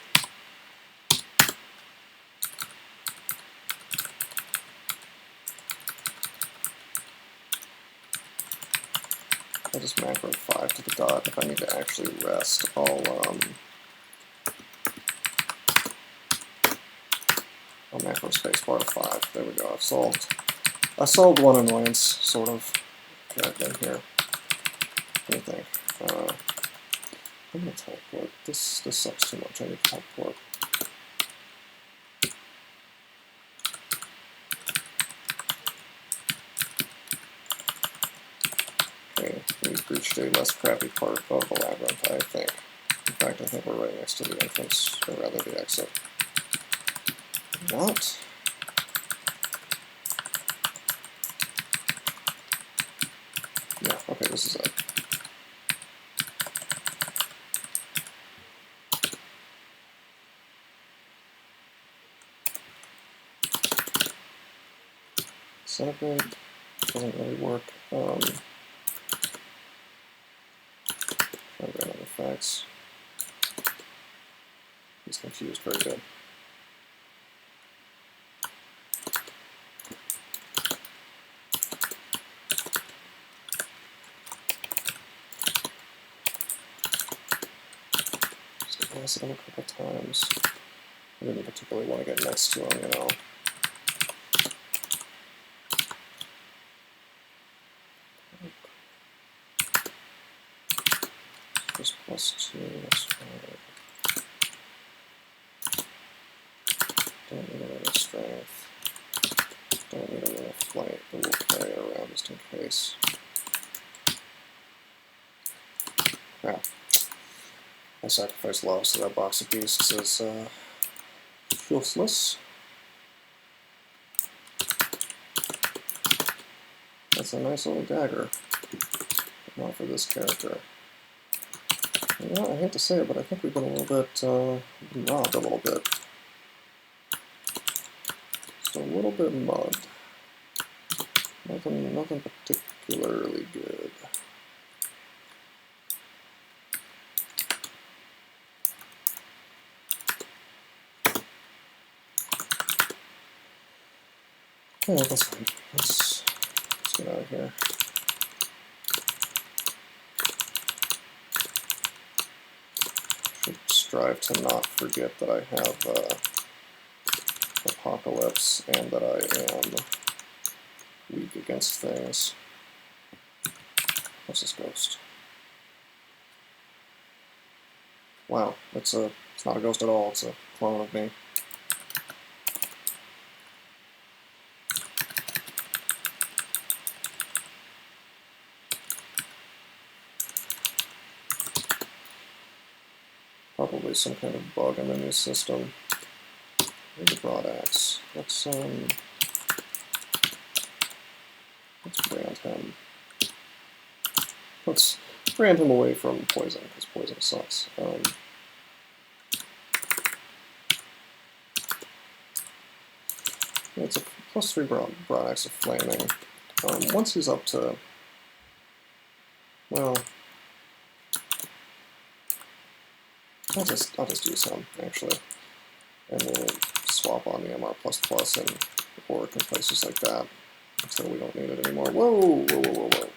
I'll just macro 5 to the dot. If I need to actually rest, I'll macro spacebar to 5. There we go. I solved one annoyance, sort of. Okay, in here. What do you think? I'm gonna teleport. This sucks too much. I need to teleport. Okay, we've reached a less crappy part of the labyrinth, I think. In fact, I think we're right next to the entrance, or rather the exit. Not. Yeah, okay, this is it. Centigrade doesn't really work. Random effects. He's confused. Very good. blasted him a couple times. I didn't particularly want to get next to him, you know. Just +2, that's fine. Don't need a lot of strength. Don't need a lot of flight, but we'll carry it around just in case. Crap. I sacrificed loves, so that box of beasts is useless. That's a nice little dagger, but not for this character. You know, I hate to say it, but I think we've been a little bit robbed a little bit. Just a little bit mugged. Nothing particularly good. Yeah, that's fine. Let's get out of here. Should strive to not forget that I have Apocalypse and that I am weak against things. What's this ghost? Wow, it's not a ghost at all, it's a clone of me. Probably some kind of bug in the new system. Here's a broad axe. Let's brand him. Let's brand him away from poison, because poison sucks. It's a +3 broad axe of flaming. Once he's up to, well, I'll just use him actually, and we'll swap on the MR++ and Orc and places like that until we don't need it anymore. Whoa, whoa, whoa, whoa, whoa.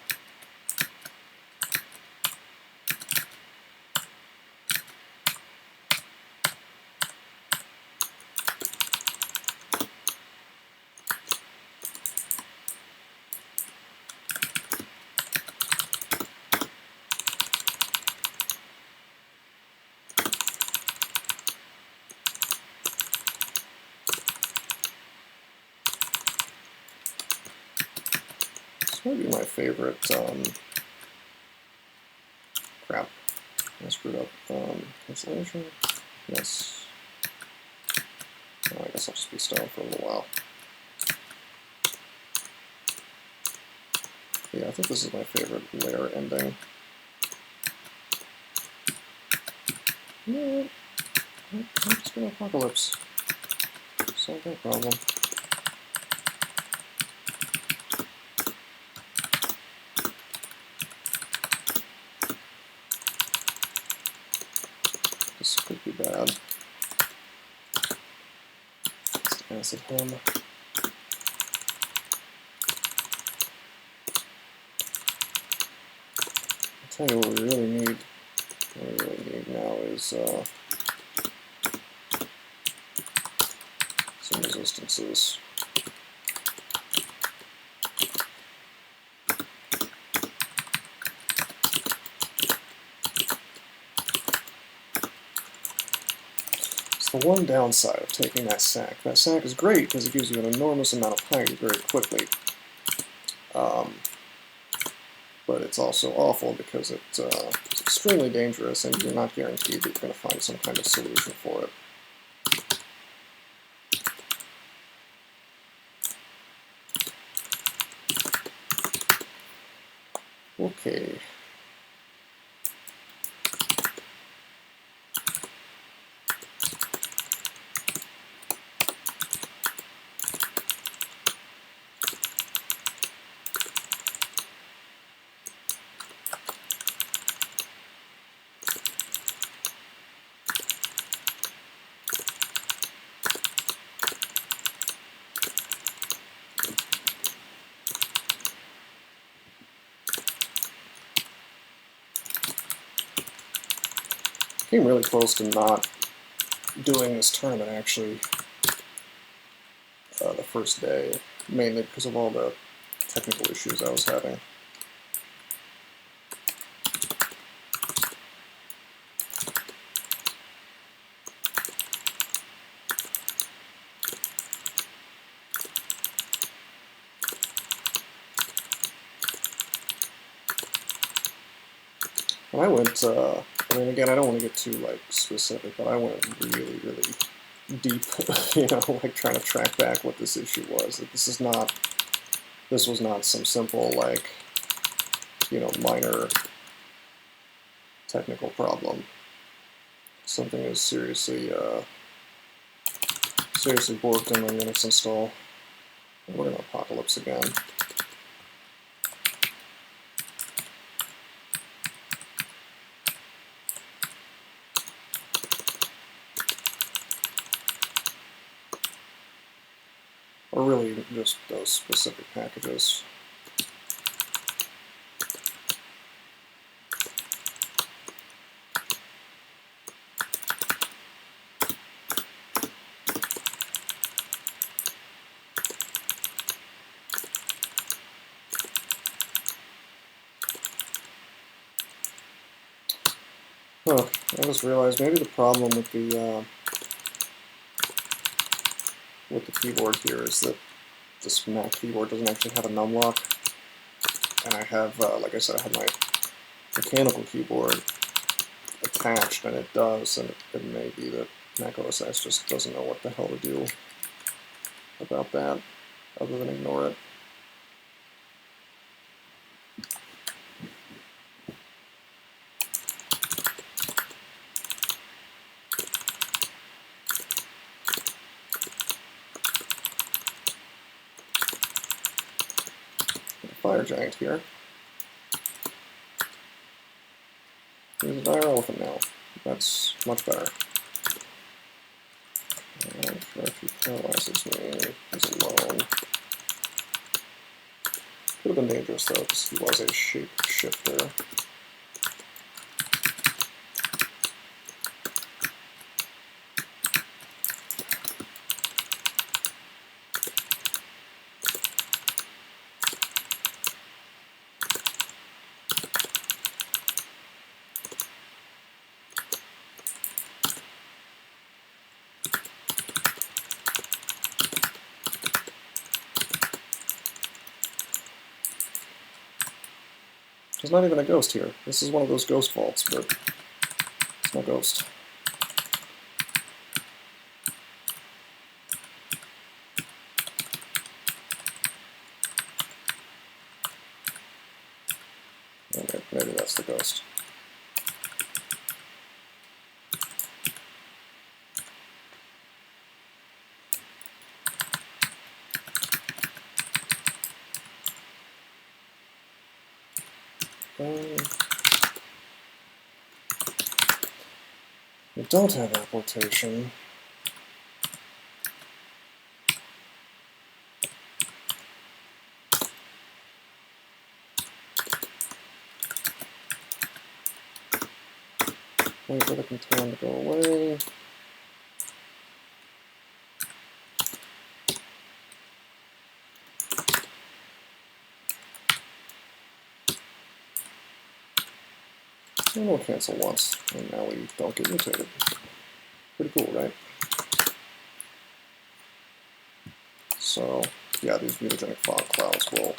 This might be my favorite, crap, I screwed up, cancellation, yes, oh, I guess I'll just be stoned for a little while. Yeah, I think this is my favorite layer ending. No, I'm just gonna Apocalypse, solve that problem. This could be bad. Let's acid him. I'll tell you what we really need. What we really need now is some resistances. The one downside of taking that sack. That sack is great because it gives you an enormous amount of piety very quickly. But it's also awful because it's extremely dangerous and you're not guaranteed that you're going to find some kind of solution for it. Okay. Came really close to not doing this tournament, actually, the first day, mainly because of all the technical issues I was having. And I went, I mean, again, I don't want to get too, like, specific, but I went really, really deep, you know, like, trying to track back what this issue was. Like, this was not some simple, like, you know, minor technical problem. Something is seriously borked in my Linux install. And we're going to apocalypse again. Or really just those specific packages. Huh, I just realized maybe the problem with the keyboard here is that this Mac keyboard doesn't actually have a numlock, and I have, like I said, I have my mechanical keyboard attached, and it does, and it may be that Mac OS X just doesn't know what the hell to do about that, other than ignore it. Fire giant here. Here's a dire elephant now. That's much better. And if he paralyzes me, he's alone. Could have been dangerous though, because he was a shapeshifter. There's not even a ghost here. This is one of those ghost vaults, but it's no ghost. Okay, maybe that's the ghost. We don't have apportation. Wait for the contain to go away. And we'll cancel once, and now we don't get mutated. Pretty cool, right? So, yeah, these mutagenic fog clouds will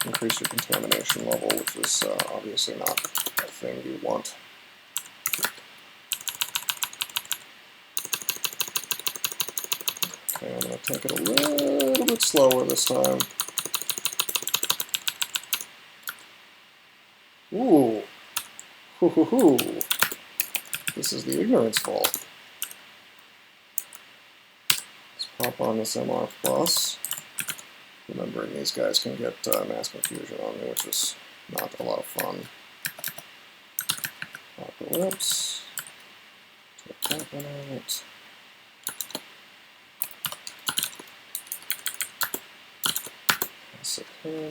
increase your contamination level, which is obviously not a thing you want. Okay, I'm going to take it a little bit slower this time. Ooh! Hoo hoo hoo! This is the ignorance fault. Let's pop on this MR Plus. Remembering these guys can get mass confusion on me, which is not a lot of fun. Apocalypse. Take that one out. Pass it in.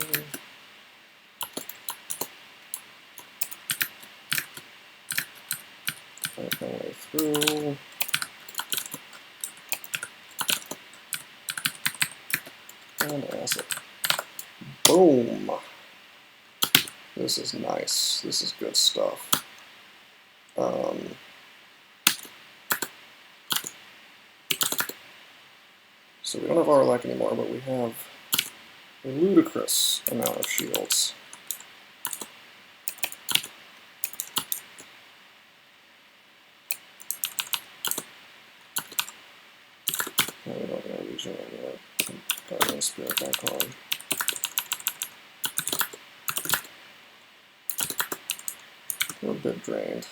my way through. And acid. Boom! This is nice. This is good stuff. So we don't have Arlec anymore, but we have a ludicrous amount of shields. No, we don't have Legion anymore. Guardian Spirit back on. We're a bit drained.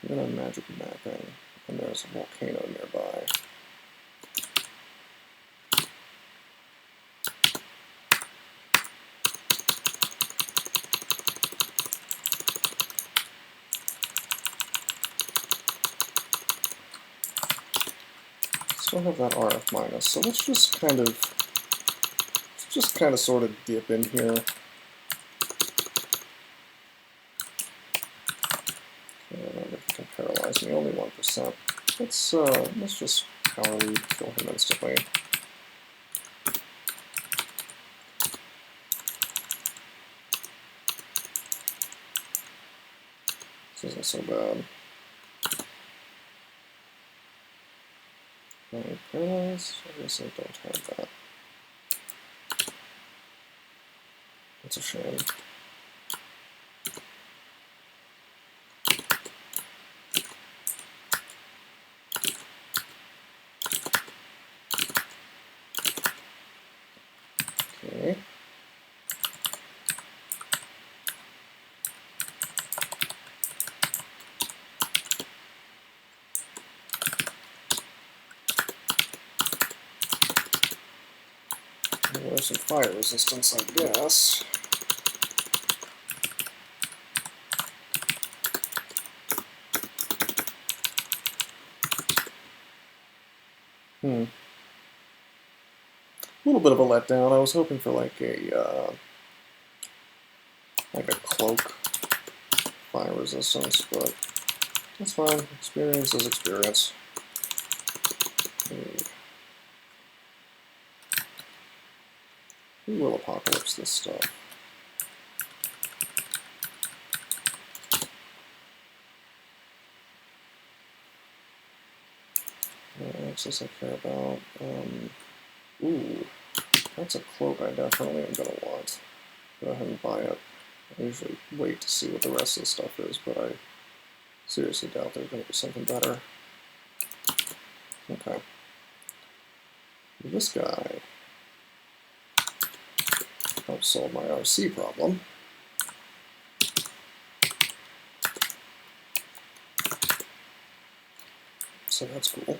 We're gonna have magic mapping, and there's a volcano nearby. Still have that RF minus, so let's just kind of sort of dip in here. And if he can paralyze me, only 1%. Let's just power lead, kill him instantly. This isn't so bad. Paralyzed? I guess I don't have that. That's a shame. Okay. There's some fire resistance, I guess. A little bit of a letdown. I was hoping for like a cloak fire resistance, but that's fine. Experience is experience. We will apocalypse this stuff. Access I care about. Ooh, that's a cloak I definitely am going to want. Go ahead and buy it. I usually wait to see what the rest of the stuff is, but I seriously doubt there's going to be something better. Okay. This guy helps solve my RC problem. So that's cool.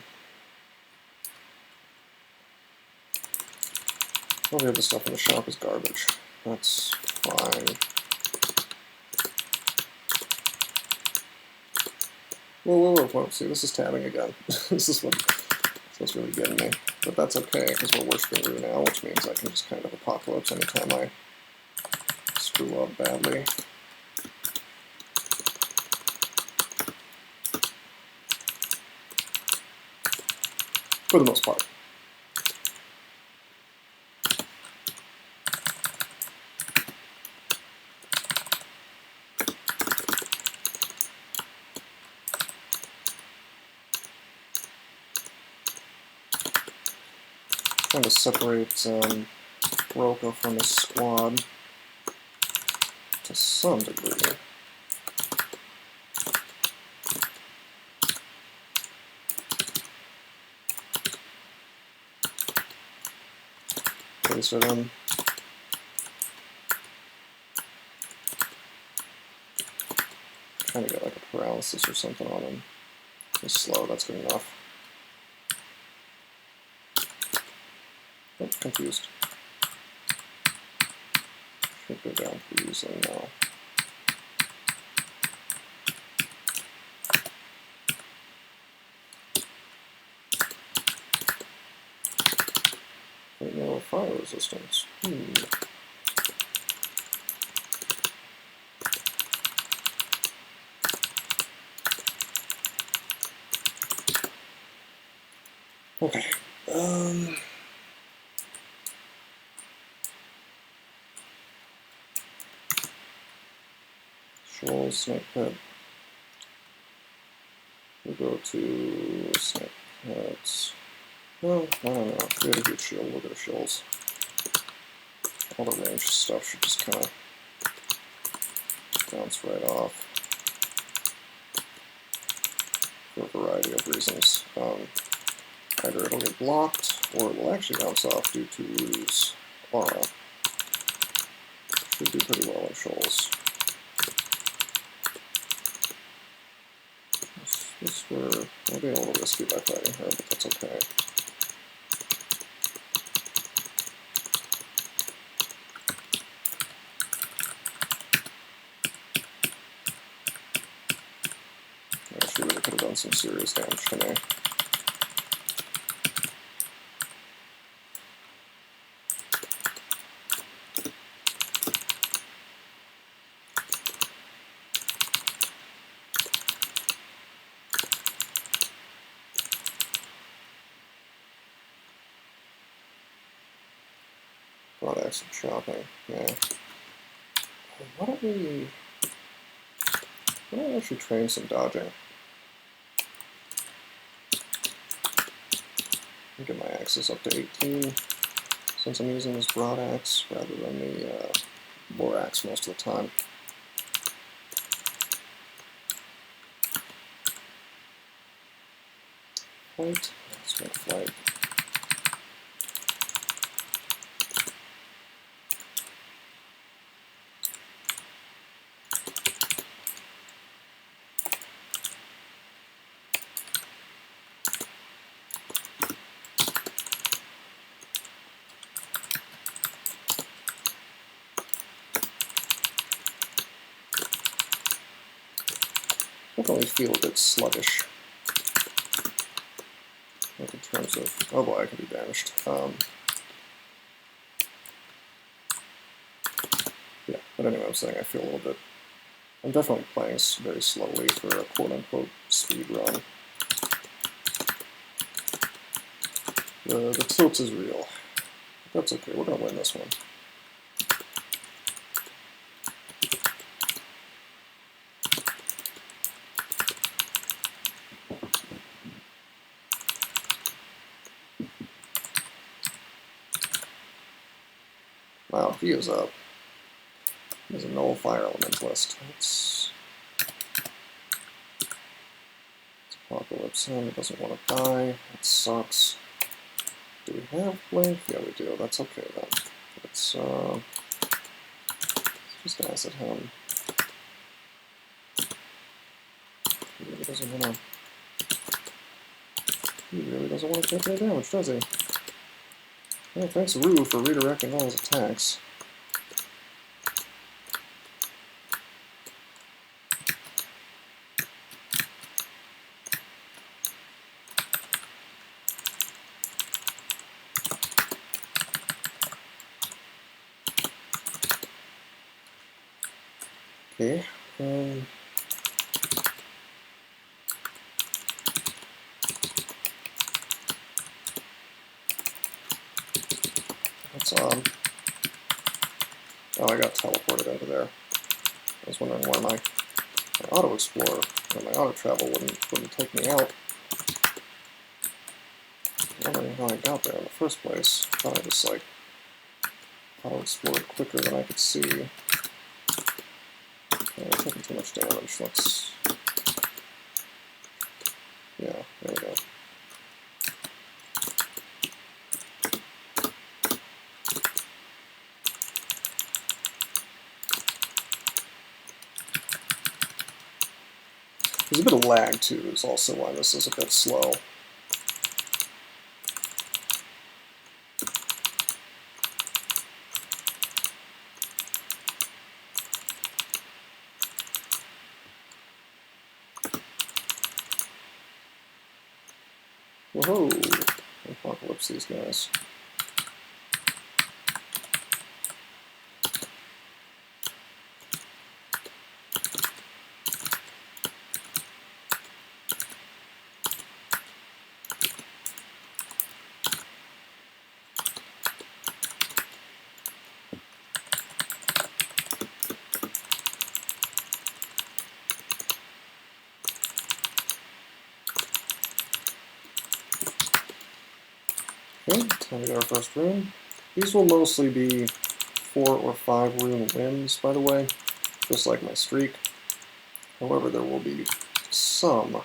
All the other stuff in the shop is garbage. That's fine. Whoa. See, this is tabbing again. This is what's really getting me. But that's okay, because we're worshipping Rue now, which means I can just kind of apocalypse anytime I screw up badly. For the most part. Trying to separate Rocco from his squad to some degree. Place it in. Trying to get like a paralysis or something on him. He's slow, that's good enough. Oh, confused. Should go down pretty easily now. Wait, no, fire resistance. Okay. Shoals, snake pit. We'll go to snake pits. No, I don't know. We had a good shield. We'll go to shoals. All the range stuff should just kind of bounce right off for a variety of reasons. Either it'll get blocked, or it will actually bounce off due to Rue's aura. Should do pretty well in shoals. We'll be a little risky by fighting her, but that's okay. Yeah, she really could have done some serious damage to me. Broad axe and chopping, yeah. Why don't I actually train some dodging? Get my axes up to 18, since I'm using this broad axe rather than the bore axe most of the time. Flight, let's make flight. Definitely feel a bit sluggish. Like in terms of, oh boy, I can be banished. Yeah, but anyway, I'm saying I feel a little bit. I'm definitely playing very slowly for a quote-unquote speed run. The tilt is real. That's okay, we're gonna win this one. Wow, he is up. There's a null fire elementalist. It's Apocalypse him, he doesn't want to die. That sucks. Do we have blink? Yeah, we do. That's okay then. Let's just acid him. He really doesn't want to. He really doesn't want to take any damage, does he? Yeah, thanks Rue for redirecting all his attacks. Okay, that's on. Oh, I got teleported into there. I was wondering why my auto explorer or my auto travel wouldn't take me out. Wondering how I got there in the first place. I thought I just like auto explored quicker than I could see. I'm taking too much damage. Let's. Yeah, there we go. There's a bit of lag too, is also why this is a bit slow. Whoa! Apocalypse these guys. Okay, time to get our first rune. These will mostly be 4 or 5 rune wins, by the way, just like my streak. However, there will be some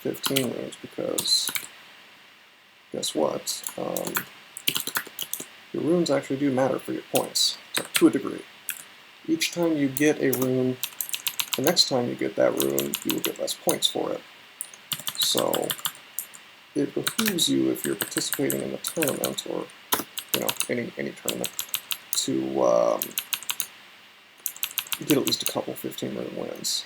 15 runes because, guess what? Your runes actually do matter for your points, to a degree. Each time you get a rune, the next time you get that rune, you will get less points for it. So it behooves you, if you're participating in the tournament, or any tournament, to get at least a couple 15 rune wins.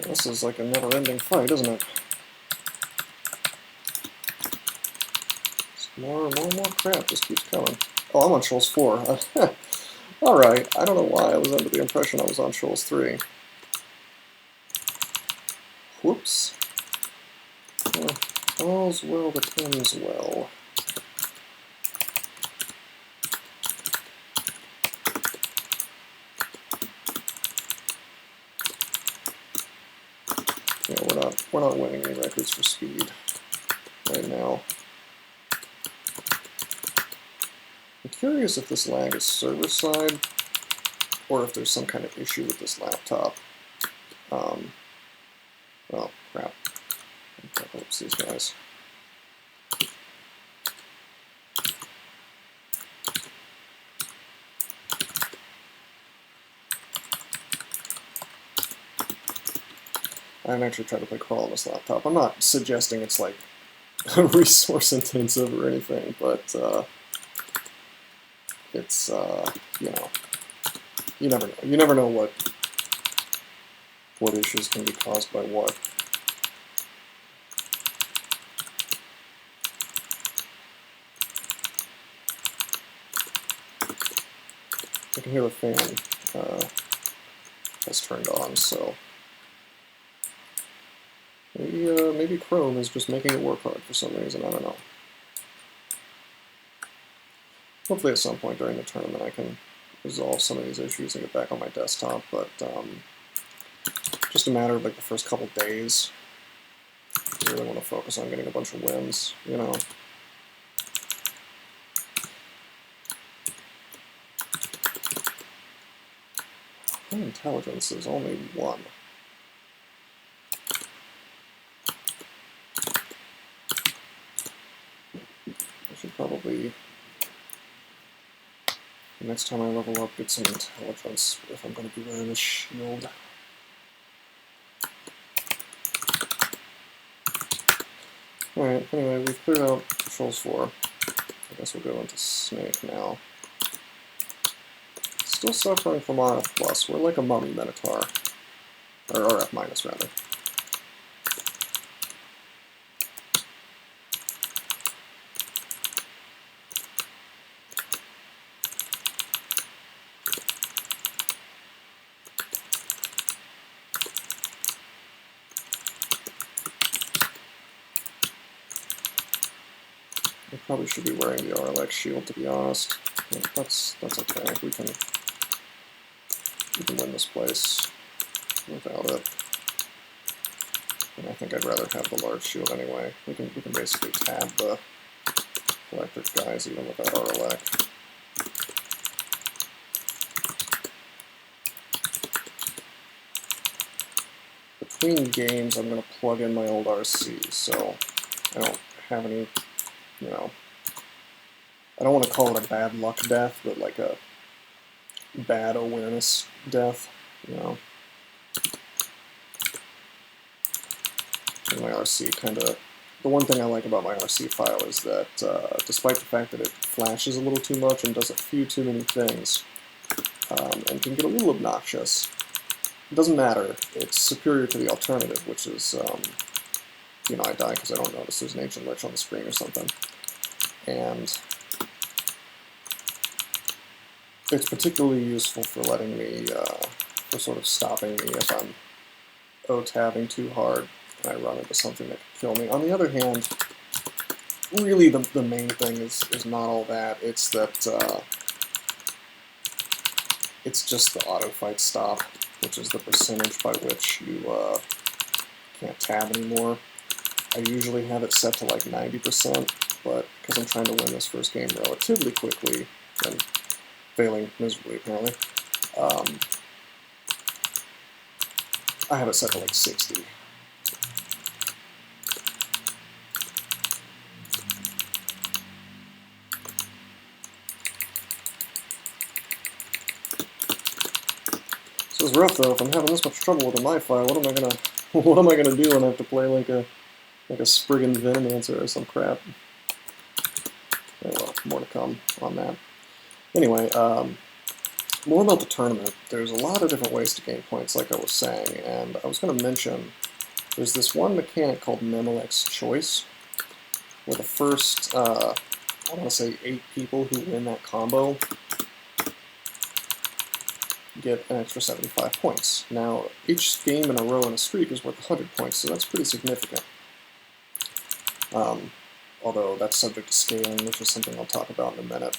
This is like a never-ending fight, isn't it? More crap just keeps coming. Oh, I'm on Shoals 4. Alright, I don't know why I was under the impression I was on Shoals 3. Whoops. All's well that ends well. Yeah, we're not winning any records for speed right now. I'm curious if this lag is server side or if there's some kind of issue with this laptop. Well, crap. Oops, these guys. I haven't actually tried to play crawl on this laptop. I'm not suggesting it's like resource intensive or anything, but it's you never know. You never know what issues can be caused by what. I can hear the fan has turned on, so maybe Chrome is just making it work hard for some reason. I don't know. Hopefully at some point during the tournament I can resolve some of these issues and get back on my desktop, but just a matter of like the first couple days. I really want to focus on getting a bunch of wins, you know. My intelligence is only 1. I should probably, the next time I level up, get some intelligence if I'm going to be wearing a shield. Alright, anyway, we've cleared out Shoals 4. I guess we'll go into Snake now. Still suffering from RF+. We're like a mummy Minotaur. Or RF-, rather. I probably should be wearing the RLX shield, to be honest. But that's okay. We can win this place without it. And I think I'd rather have the large shield anyway. We can basically tab the electric guys even without RLX. Between games, I'm going to plug in my old RC, so I don't have any, you know, I don't want to call it a bad luck death, but like a bad awareness death, you know. in my RC. The one thing I like about my RC file is that despite the fact that it flashes a little too much and does a few too many things, and can get a little obnoxious, it doesn't matter. It's superior to the alternative, which is, you know, I die because I don't notice there's an ancient lich on the screen or something. And it's particularly useful for letting me, for sort of stopping me if I'm O-tabbing too hard and I run into something that could kill me. On the other hand, really the main thing is not all that. It's that it's just the auto-fight stop, which is the percentage by which you can't tab anymore. I usually have it set to like 90%, but because I'm trying to win this first game relatively quickly, and failing miserably apparently, I have it set to like 60. So it's rough though. If I'm having this much trouble with a MiFi, what am I gonna do when I have to play like a Spriggan Venomancer or some crap? Yeah, well, more to come on that. Anyway, more about the tournament. There's a lot of different ways to gain points, like I was saying, and I was going to mention there's this one mechanic called Memelec's Choice, where the first, I want to say 8 people who win that combo get an extra 75 points. Now, each game in a row in a streak is worth 100 points, so that's pretty significant. Although that's subject to scaling, which is something I'll talk about in a minute.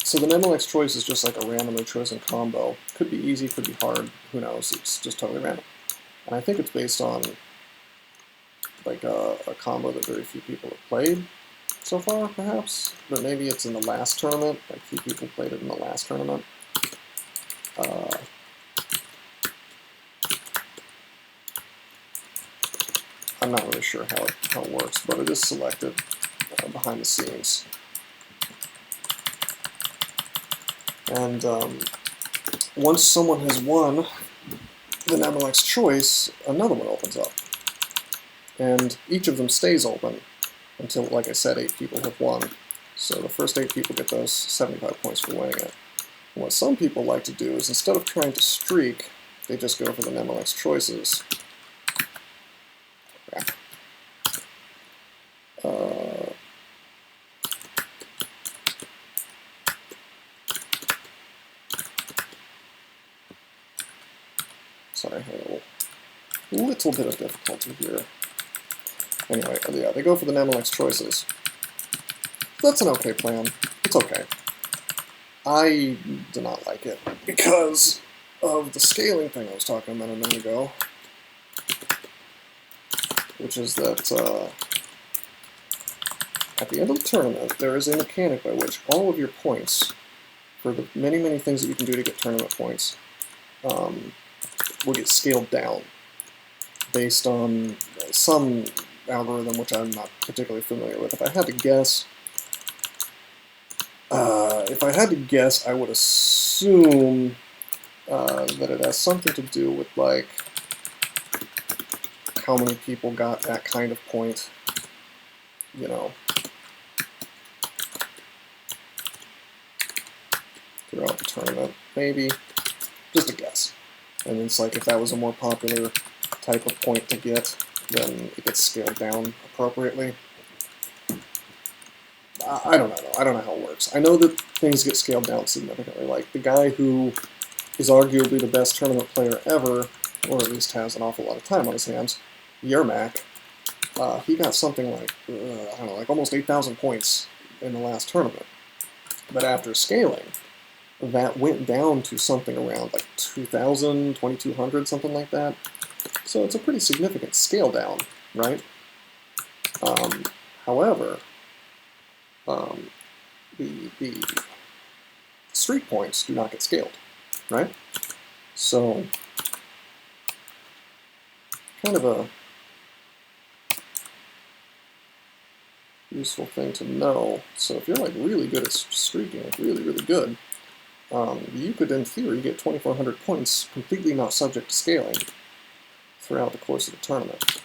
So the Memelec's Choice is just like a randomly chosen combo. Could be easy, could be hard, who knows, it's just totally random. And I think it's based on like a combo that very few people have played so far, perhaps, but maybe it's in the last tournament, like few people played it in the last tournament. I'm not really sure how it works, but it is selected behind the scenes. And once someone has won the Memelec's Choice, another one opens up. And each of them stays open until, like I said, 8 people have won. So the first 8 people get those 75 points for winning it. And what some people like to do is, instead of trying to streak, they just go for the Memelec's Choices. Sorry, I had a little bit of difficulty here. Anyway, yeah, they go for the Memelec's Choices. That's an okay plan. It's okay. I do not like it because of the scaling thing I was talking about a minute ago, which is that at the end of the tournament, there is a mechanic by which all of your points, for the many, many things that you can do to get tournament points, will get scaled down based on some algorithm which I'm not particularly familiar with. If I had to guess, I would assume that it has something to do with like how many people got that kind of point, you know, throughout the tournament. Maybe, just a guess. And it's like if that was a more popular type of point to get, then it gets scaled down appropriately. I don't know though. I don't know how it works. I know that things get scaled down significantly. Like the guy who is arguably the best tournament player ever, or at least has an awful lot of time on his hands, Yermak, he got something like, I don't know, like almost 8,000 points in the last tournament. But after scaling, that went down to something around like 2,000, 2,200, something like that. So it's a pretty significant scale down, right? However, the streak points do not get scaled, right? So, kind of a useful thing to know. So if you're like really good at streaking, like really, really good, you could in theory get 2,400 points completely not subject to scaling throughout the course of the tournament.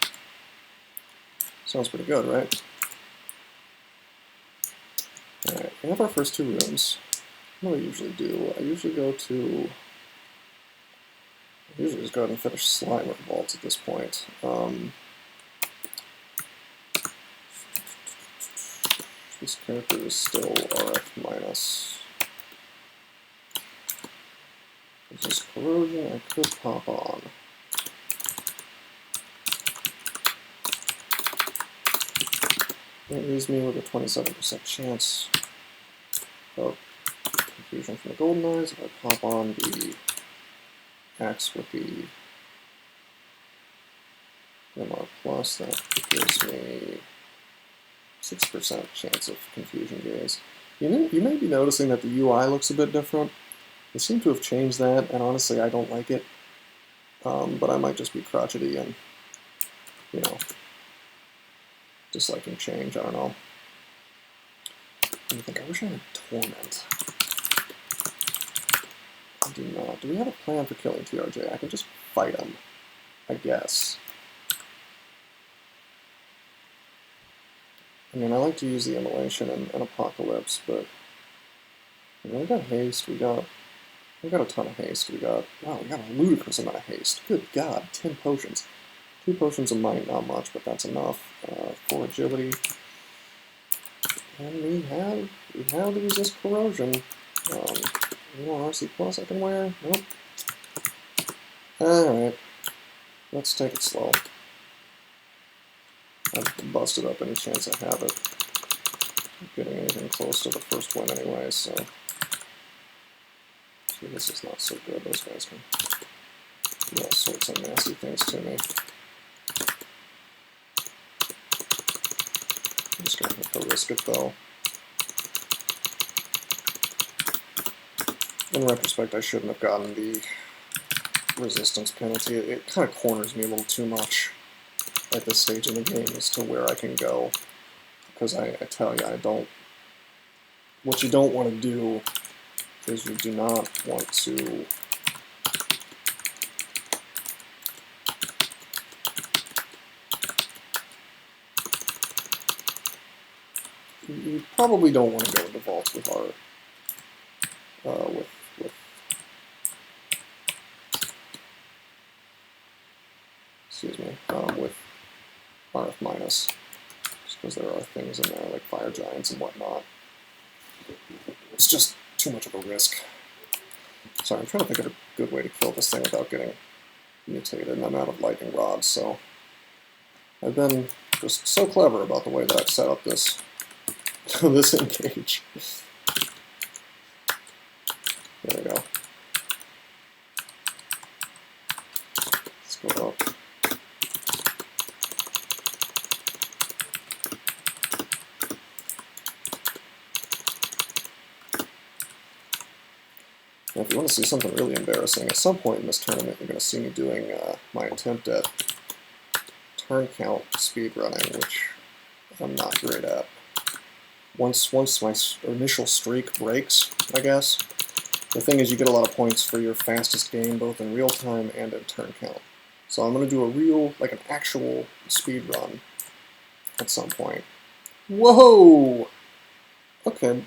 Sounds pretty good, right? Alright, we have our first 2 rooms. What do I usually do? I usually just go ahead and finish Slimer Vaults at this point. This character is still RF minus. There's this corrosion I could pop on. That leaves me with a 27% chance of confusion from the golden eyes. If I pop on the axe with the MR plus, that gives me 6% chance of confusion gaze. You may be noticing that the UI looks a bit different. They seem to have changed that, and honestly I don't like it. But I might just be crotchety and, you know, disliking change, I don't know. I think I wish I had Torment. I do not. Do we have a plan for killing TRJ? I can just fight him, I guess. I mean, I like to use the Immolation and Apocalypse, but we got haste, we got a ton of haste, we got a ludicrous amount of haste. Good God, 10 potions. 2 potions of might, not much, but that's enough. 4 agility. And we have the resist corrosion. You want RC plus I can wear? Nope. Alright. Let's take it slow. I've busted up any chance I have it getting anything close to the first one anyway, so. See, this is not so good. Those guys can do all sorts of nasty things to me. I'm just gonna have to risk it though. In retrospect, I shouldn't have gotten the resistance penalty. It kind of corners me a little too much at this stage in the game as to where I can go. Because I tell you, what you don't want to do is you do not want to you probably don't want to go into vaults with our with RF minus, just because there are things in there like fire giants and whatnot. It's just too much of a risk. Sorry, I'm trying to think of a good way to kill this thing without getting mutated, and I'm out of lightning rods, so I've been just so clever about the way that I've set up this this engage. There we go. Let's go up. Now, if you want to see something really embarrassing, at some point in this tournament you're going to see me doing my attempt at turn count speedrunning, which I'm not great at. Once my initial streak breaks, I guess, the thing is you get a lot of points for your fastest game, both in real time and in turn count. So I'm going to do a real, like an actual speed run at some point. Whoa! Okay.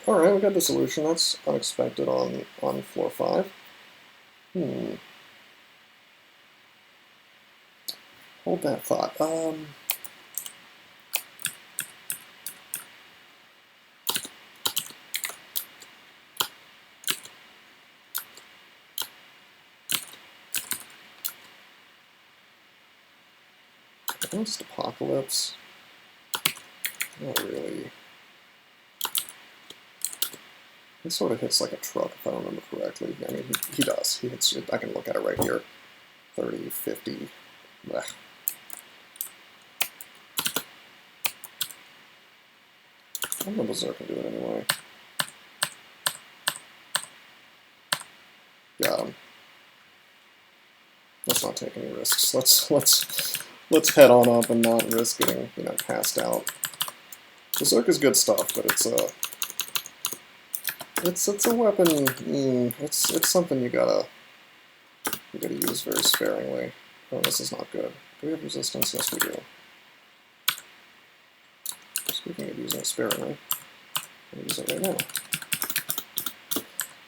Alright, we got the solution. That's unexpected on floor 5. Hold that thought. Just Apocalypse. Not really. He sort of hits like a truck, if I remember correctly. I mean, he does. He hits. I can look at it right here. 30, 50. Blech. I'm gonna Berserk and do it anyway. Got him. Let's not take any risks. Let's head on up and not risk getting, passed out. Berserk is good stuff, but it's a weapon. It's something you gotta use very sparingly. Oh, this is not good. Do we have resistance? Yes, we do. Speaking of using it sparingly, I'll use it right now.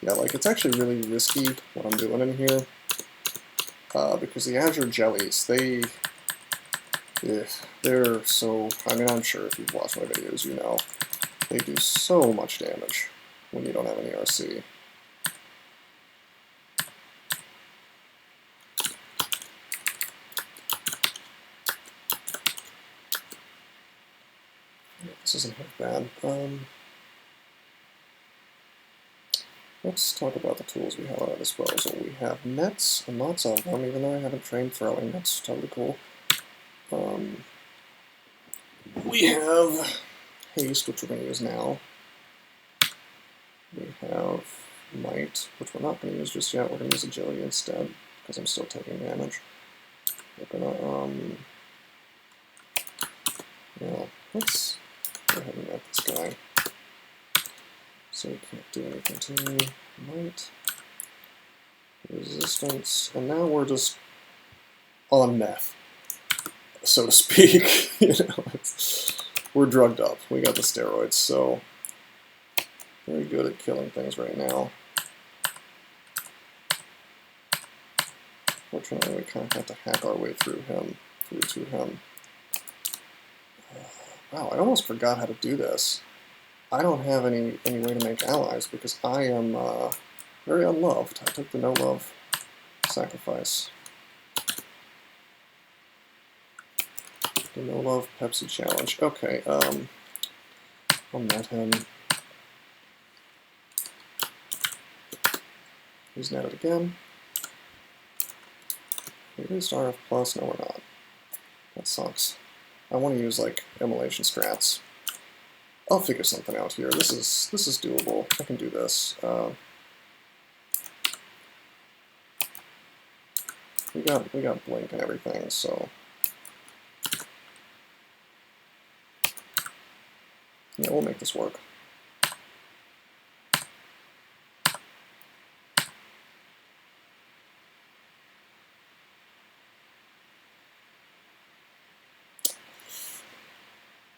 Yeah, like, it's actually really risky what I'm doing in here, because the Azure jellies, they're so, I mean, I'm sure if you've watched my videos, you know, they do so much damage when you don't have any RC. This isn't half bad. Let's talk about the tools we have at our disposal. We have nets, and lots of them, even though I haven't trained throwing. That's totally cool. We have haste, which we're going to use now. We have might, which we're not going to use just yet. We're going to use agility instead, because I'm still taking damage. We're going to, yeah, let's go ahead and net this guy. So we can't do anything to me. Might. Resistance. And now we're just on meth, so to speak. You know, we're drugged up. We got the steroids, so very good at killing things right now. Fortunately, we kind of have to hack our way through to him. Wow, I almost forgot how to do this. I don't have any way to make allies because I am very unloved. I took the no-love sacrifice. The no-love Pepsi challenge. Okay, I'll net him. He's netted again. We used RF plus. No, we're not. That sucks. I want to use like immolation strats. I'll figure something out here. This is doable. I can do this. We got blink and everything, so yeah, we'll make this work.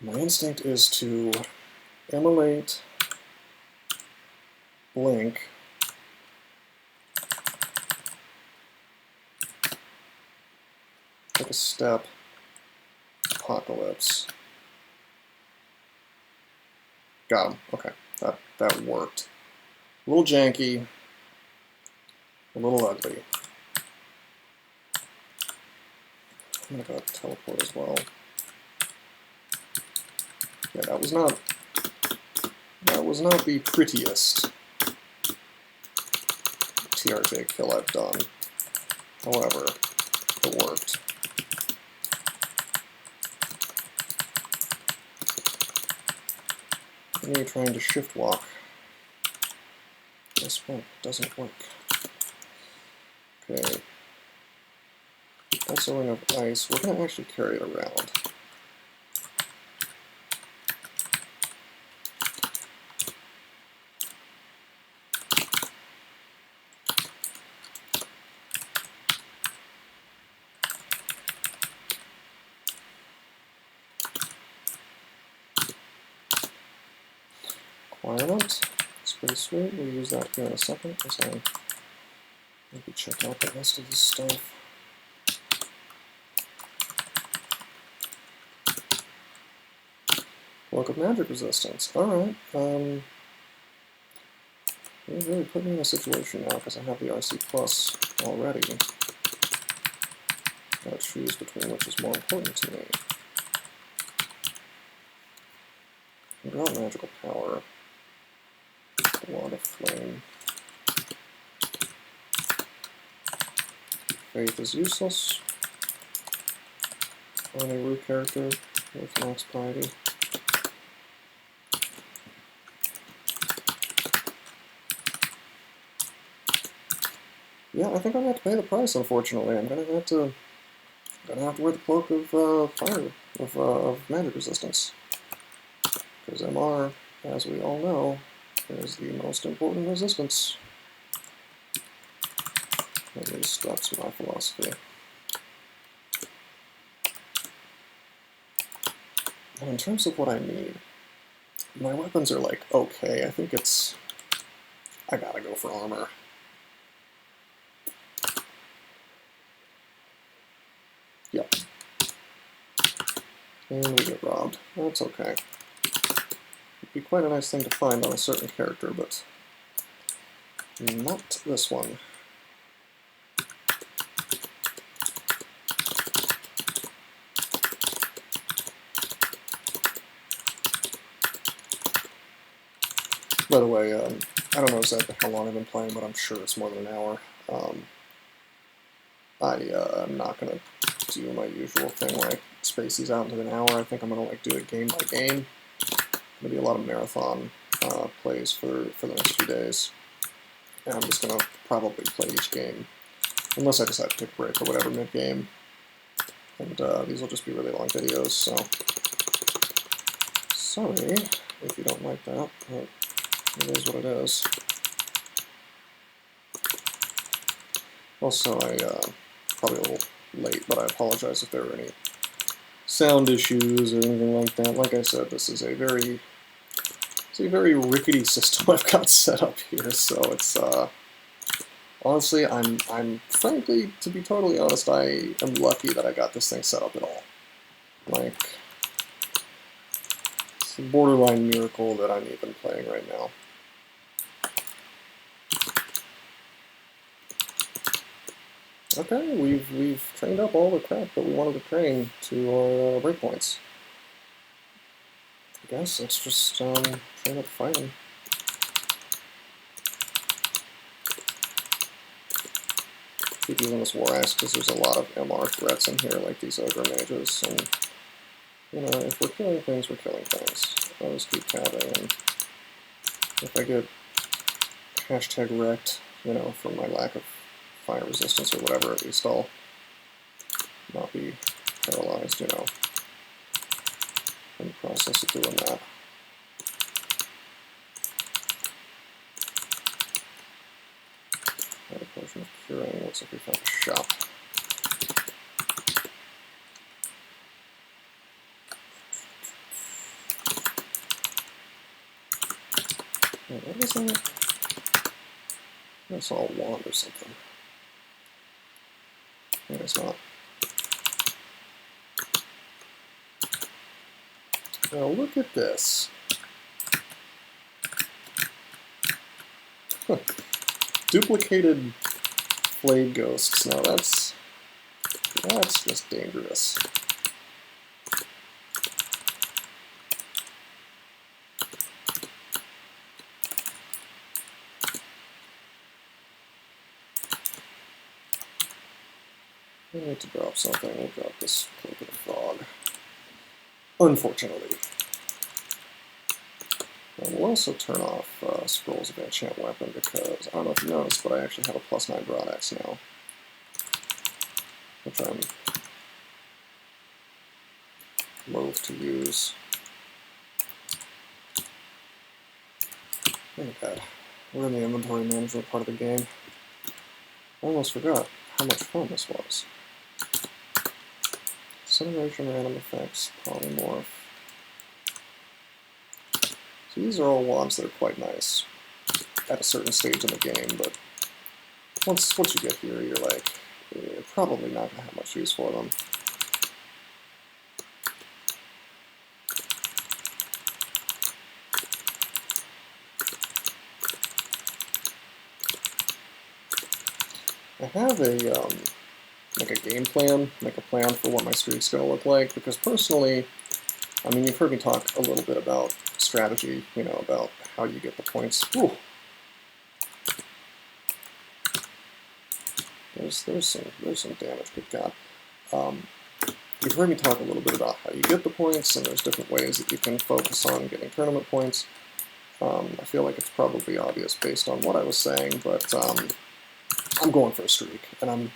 My instinct is to immolate, blink, take a step, apocalypse. Got him. Okay, that worked. A little janky, a little ugly. I'm gonna go teleport as well. Yeah, that was not the prettiest TRJ kill I've done. However, it worked. And you're trying to shift walk. This one doesn't work. Okay. That's a ring of ice. We're gonna actually carry it around. Requirement. It's pretty sweet. We'll use that here in a second as I maybe check out the rest of this stuff. Block of magic resistance. Alright. You really put me in a situation now because I have the RC plus already. Gotta choose between which is more important to me. Without magical power. A lot of flame. Faith is useless. On a root character with max piety. Yeah, I think I'm gonna have to pay the price. Unfortunately, I'm gonna have to wear the cloak of fire of magic resistance because MR, as we all know, is the most important resistance. At least that's my philosophy. And in terms of what I need, my weapons are like, okay, I think it's... I gotta go for armor. Yep. And we get robbed. That's okay. It'd be quite a nice thing to find on a certain character, but not this one. By the way, I don't know exactly how long I've been playing, but I'm sure it's more than an hour. I'm not going to do my usual thing where I space these out into an hour. I think I'm going to like do it game by game. Going to be a lot of marathon plays for the next few days. And I'm just going to probably play each game, unless I decide to take a break or whatever mid-game. And these will just be really long videos, so sorry if you don't like that, but it is what it is. Also, I probably a little late, but I apologize if there are any sound issues or anything like that. Like I said, this is a very rickety system I've got set up here, so it's honestly, I'm frankly, to be totally honest, I am lucky that I got this thing set up at all. Like, it's a borderline miracle that I'm even playing right now. Okay, we've trained up all the crap that we wanted to train to our breakpoints. I guess let's just train up fighting. Keep using this war axe because there's a lot of MR threats in here, like these ogre mages, and you know, if we're killing things, we're killing things. I'll just keep tabbing, and if I get hashtag wrecked, you know, from my lack of fire resistance or whatever, at least I'll not be paralyzed, you know, in the process of doing that. Add a potion of curing. Looks like we found a shop. Wait, what is that? That's all wand or something. No, it's not. Now look at this. Duplicated flayed ghosts. Now that's just dangerous. I need to drop something. We'll drop this Cloak of the Frog. Unfortunately. And we'll also turn off Scrolls of Enchant Weapon because, I don't know if you noticed, but I actually have a +9 Broadaxe now. Which I'm loath to use. Oh god. We're in the inventory management part of the game. I almost forgot how much fun this was. Incineration, random effects, polymorph. So these are all wands that are quite nice at a certain stage in the game, but once you get here, you're like, you're probably not going to have much use for them. I have a like a game plan, like a plan for what my streak's going to look like, because personally, I mean, you've heard me talk a little bit about strategy, you know, about how you get the points. Ooh. There's some damage, good God. You've heard me talk a little bit about how you get the points, and there's different ways that you can focus on getting tournament points. I feel like it's probably obvious based on what I was saying, but I'm going for a streak, and I'm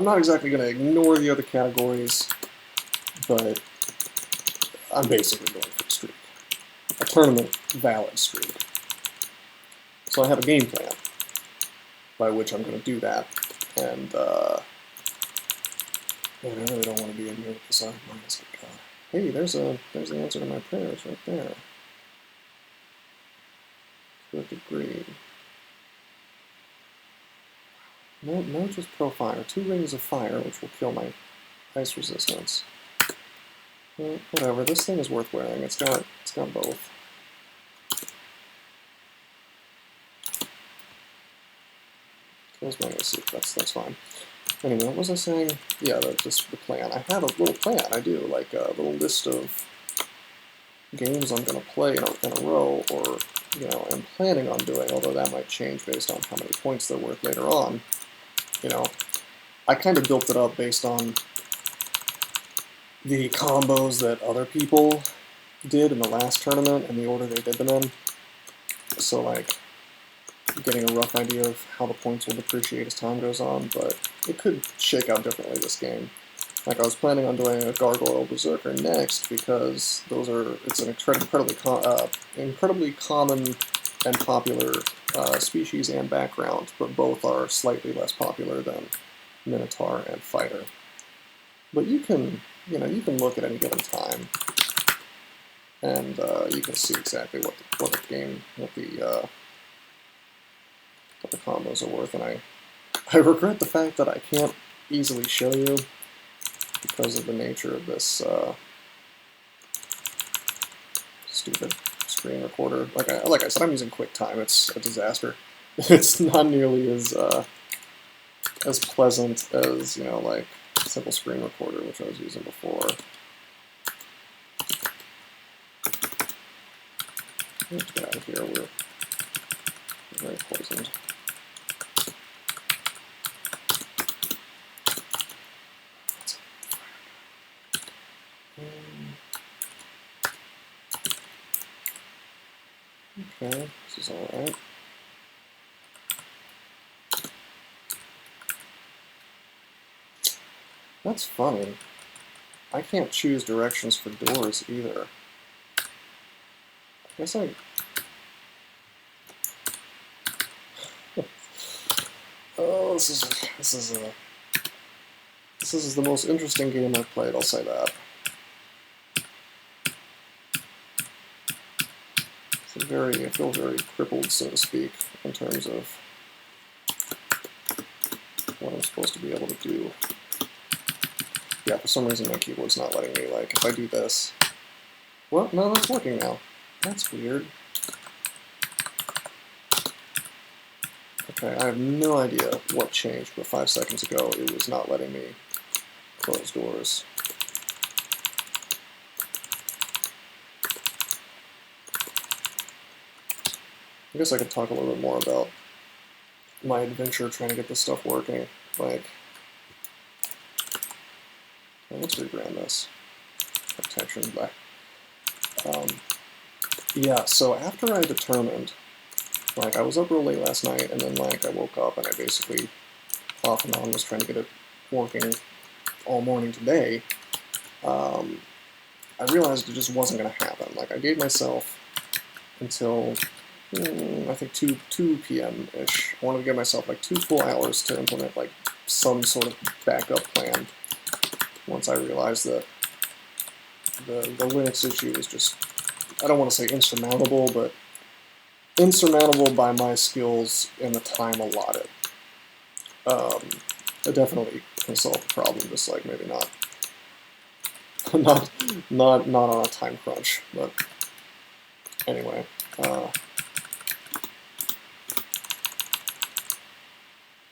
not exactly going to ignore the other categories, but I'm basically going for a streak. A tournament valid streak. So I have a game plan by which I'm going to do that, and man, I really don't want to be in here with this minus, God. Hey, there's the answer to my prayers right there. To a degree. No, just pro fire. 2 rings of fire, which will kill my ice resistance. Well, whatever. This thing is worth wearing. It's got both. Kills my AC. That's fine. Anyway, what was I saying? Yeah, just the plan. I have a little plan. I do, like a little list of games I'm going to play in a row, or, you know, am planning on doing, although that might change based on how many points they're worth later on. You know, I kind of built it up based on the combos that other people did in the last tournament and the order they did them in. So, like, getting a rough idea of how the points will depreciate as time goes on, but it could shake out differently this game. Like, I was planning on doing a Gargoyle Berserker next because it's an incredibly common and popular species and background, but both are slightly less popular than Minotaur and Fighter. But you can look at any given time, and you can see exactly what the combos are worth, and I regret the fact that I can't easily show you because of the nature of this stupid screen recorder. Like I said, I'm using QuickTime. It's a disaster. It's not nearly as pleasant as, you know, like simple screen recorder, which I was using before. Let's get out of here. We're very poisoned. Okay, this is alright. That's funny. I can't choose directions for doors either. I guess oh, this is the most interesting game I've played, I'll say that. I feel very crippled, so to speak, in terms of what I'm supposed to be able to do. Yeah, for some reason my keyboard's not letting me, like, if I do this... Well, no, that's working now. That's weird. Okay, I have no idea what changed, but 5 seconds ago it was not letting me close doors. I guess I could talk a little bit more about my adventure trying to get this stuff working. Like, well, let's rebrand this. Protection back. Yeah, so after I determined, like, I was up real late last night, and then, like, I woke up and I basically, off and on, was trying to get it working all morning today. I realized it just wasn't going to happen. Like, I gave myself until, I think 2 p.m.-ish. I wanted to give myself, like, 2 full hours to implement, like, some sort of backup plan. Once I realized that the Linux issue is just, I don't want to say insurmountable, but insurmountable by my skills in the time allotted. I definitely can solve the problem, just like maybe not on a time crunch. But anyway,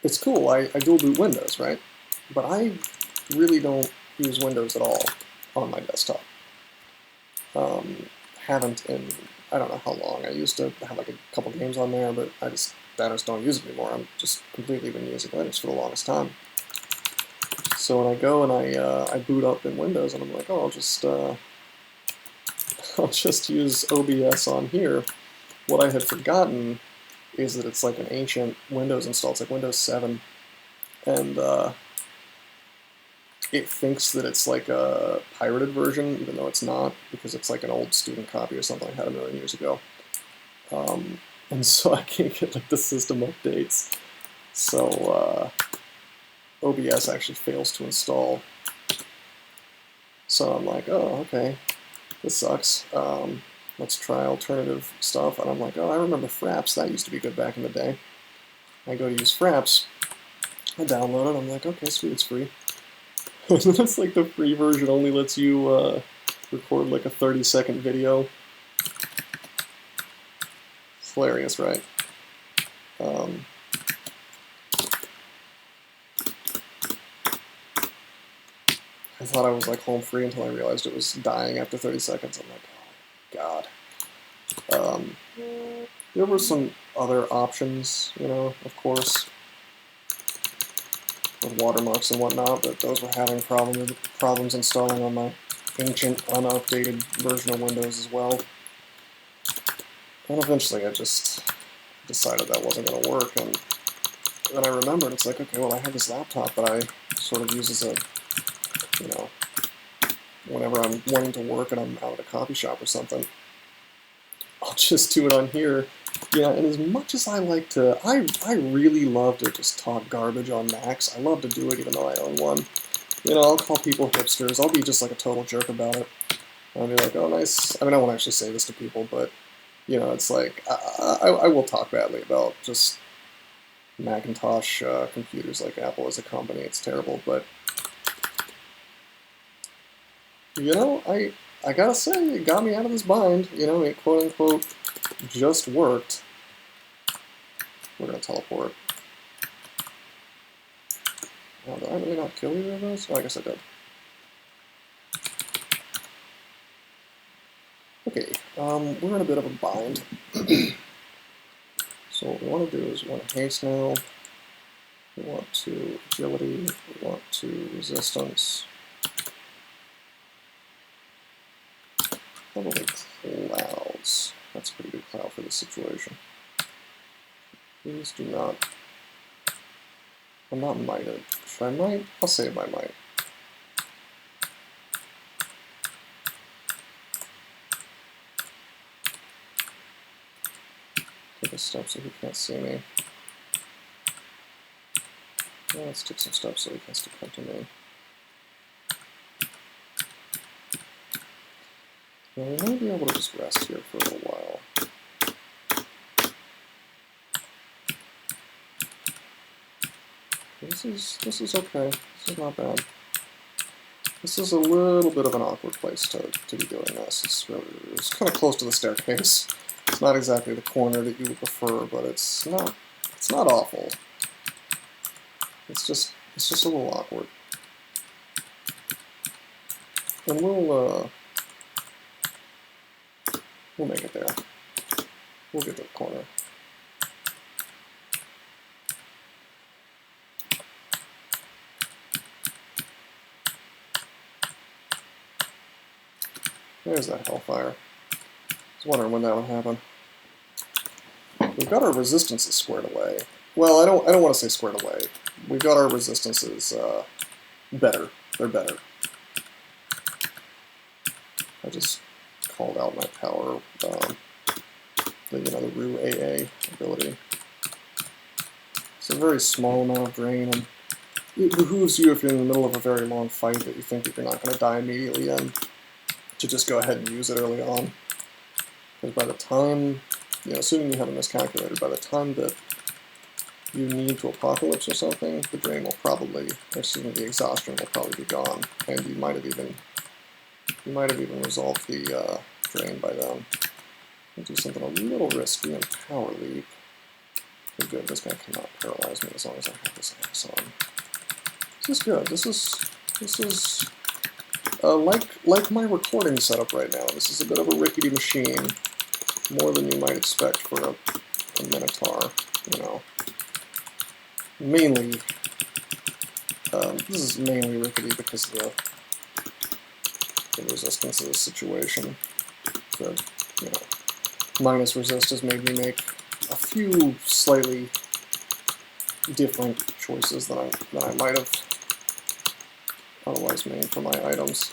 it's cool. I dual boot Windows, right? But I really don't use Windows at all on my desktop. Haven't in, I don't know how long. I used to have like a couple games on there, but I just don't use it anymore. I'm just completely been using Linux for the longest time. So when I go and I boot up in Windows, and I'm like, oh, I'll just use OBS on here. What I had forgotten is that it's like an ancient Windows install. It's like Windows 7, and it thinks that it's like a pirated version, even though it's not, because it's like an old student copy or something I had a million years ago. And so I can't get like the system updates. So OBS actually fails to install. So I'm like, oh, okay, this sucks. Let's try alternative stuff. And I'm like, oh, I remember Fraps. That used to be good back in the day. I go to use Fraps. I download it. I'm like, okay, sweet, it's free. And then it's like the free version only lets you record like a 30-second video. It's hilarious, right? I thought I was like home free until I realized it was dying after 30 seconds. I'm like, oh, God. There were some other options, you know, of course, with watermarks and whatnot, but those were having problems installing on my ancient, unupdated version of Windows as well. And eventually I just decided that wasn't going to work, and then I remembered, it's like, okay, well, I have this laptop that I sort of use as a, you know, whenever I'm wanting to work and I'm out at a coffee shop or something, I'll just do it on here. Yeah, and as much as I like to, I really love to just talk garbage on Macs. I love to do it even though I own one. You know, I'll call people hipsters. I'll be just like a total jerk about it. I'll be like, oh, nice. I mean, I won't actually say this to people, but, you know, it's like, I will talk badly about just Macintosh computers like Apple as a company. It's terrible, but, you know, I gotta say, it got me out of this bind. You know, it quote-unquote just worked. We're gonna teleport. Oh, did I really not kill either of those? Oh, I guess I did. Okay, we're in a bit of a bind. So what we want to do is we want to haste now. We want to agility. We want to resistance. Probably clouds. That's a pretty good cloud for this situation. Please do not. I'm not mighted. Should I might? I'll save my might. Take a step so he can't see me. Yeah, let's take some steps so he can still come to me. Now we might be able to just rest here for a little while. This is okay. This is not bad. This is a little bit of an awkward place to be doing this. It's kind of close to the staircase. It's not exactly the corner that you would prefer, but it's not awful. It's just a little awkward. And we'll make it there. We'll get to the corner. There's that hellfire. I was wondering when that would happen. We've got our resistances squared away. Well, I don't want to say squared away. We've got our resistances better. They're better. I just called out my power, the Rue AA ability. It's a very small amount of drain, and it behooves you if you're in the middle of a very long fight that you think that you're not going to die immediately in, to just go ahead and use it early on. Because by the time, assuming you haven't miscalculated, by the time that you need to apocalypse or something, the drain will probably, the exhaustion will probably be gone, and you might have even resolved the drain by then. I'll do something a little risky and power leap. Okay, good, this guy cannot paralyze me as long as I have this axe on. This is good. This is like my recording setup right now. This is a bit of a rickety machine, more than you might expect for a Minotaur, Mainly, this is mainly rickety because of the resistance of the situation. The, minus resist has made me make a few slightly different choices than I might have otherwise made for my items.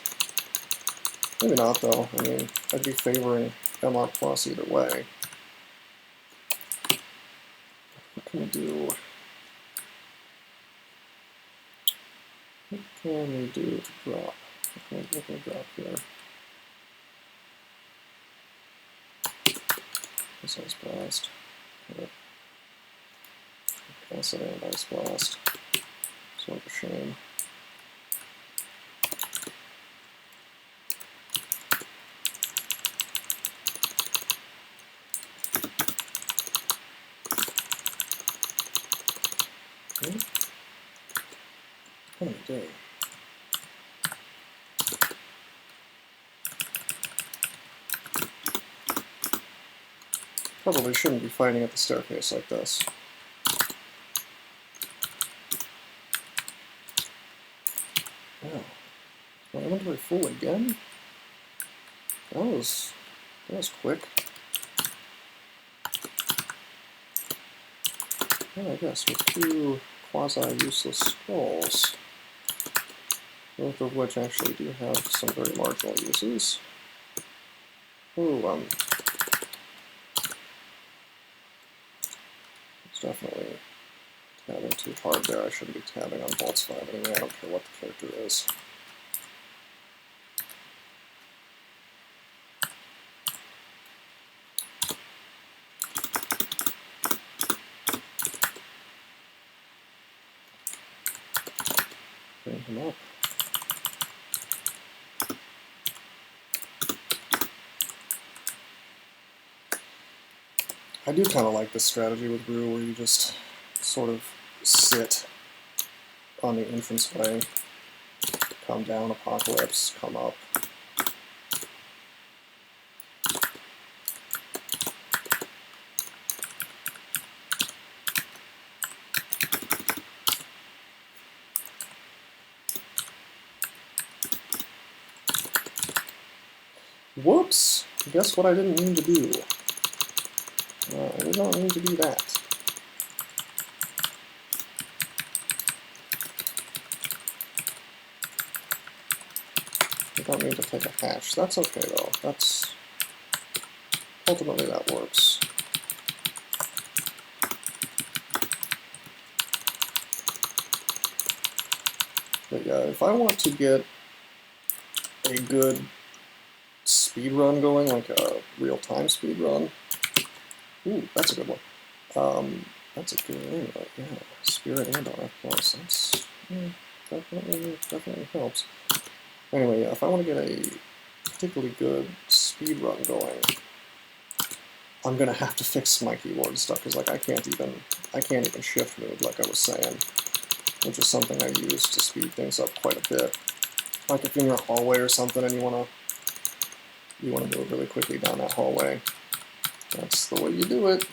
Maybe not, though. I mean, I'd be favoring MR Plus either way. What can we do? What can we do to drop? What can we drop here? This Ice Blast. Acid and Ice Blast. Sort of a shame. Okay. What a day. Probably shouldn't be fighting at the staircase like this. Wow. My inventory full again? That was quick. Well, I guess with 2 quasi-useless scrolls, both of which actually do have some very marginal uses. Ooh, it's definitely tabbing too hard there. I shouldn't be tabbing on Vaults 5 anyway. I don't care what the character is. Bring him up. I do kind of like this strategy with Brew where you just sort of sit on the entranceway, come down Apocalypse, come up. Whoops! Guess what I didn't mean to do? I did not mean to do that. I don't mean to take a hatch. That's okay though. That's... ultimately that works. But yeah, if I want to get a good speed run going, like a real-time speed run, ooh, that's a good one. That's a good, yeah, Spirit and RF Plus. That's definitely helps. Anyway, yeah, if I want to get a particularly good speed run going, I'm gonna have to fix my keyboard and stuff because like I can't even shift move like I was saying, which is something I use to speed things up quite a bit. Like if you're in your hallway or something and you wanna move really quickly down that hallway, that's the way you do it.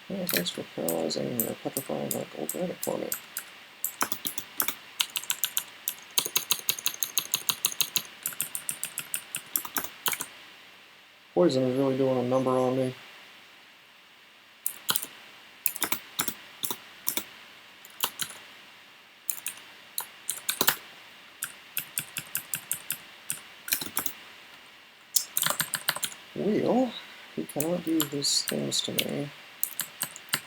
Yeah, thanks for paralyzing or petrifying that gold dragon for me. Poison is really doing a number on me. Wheel, he cannot do his things to me.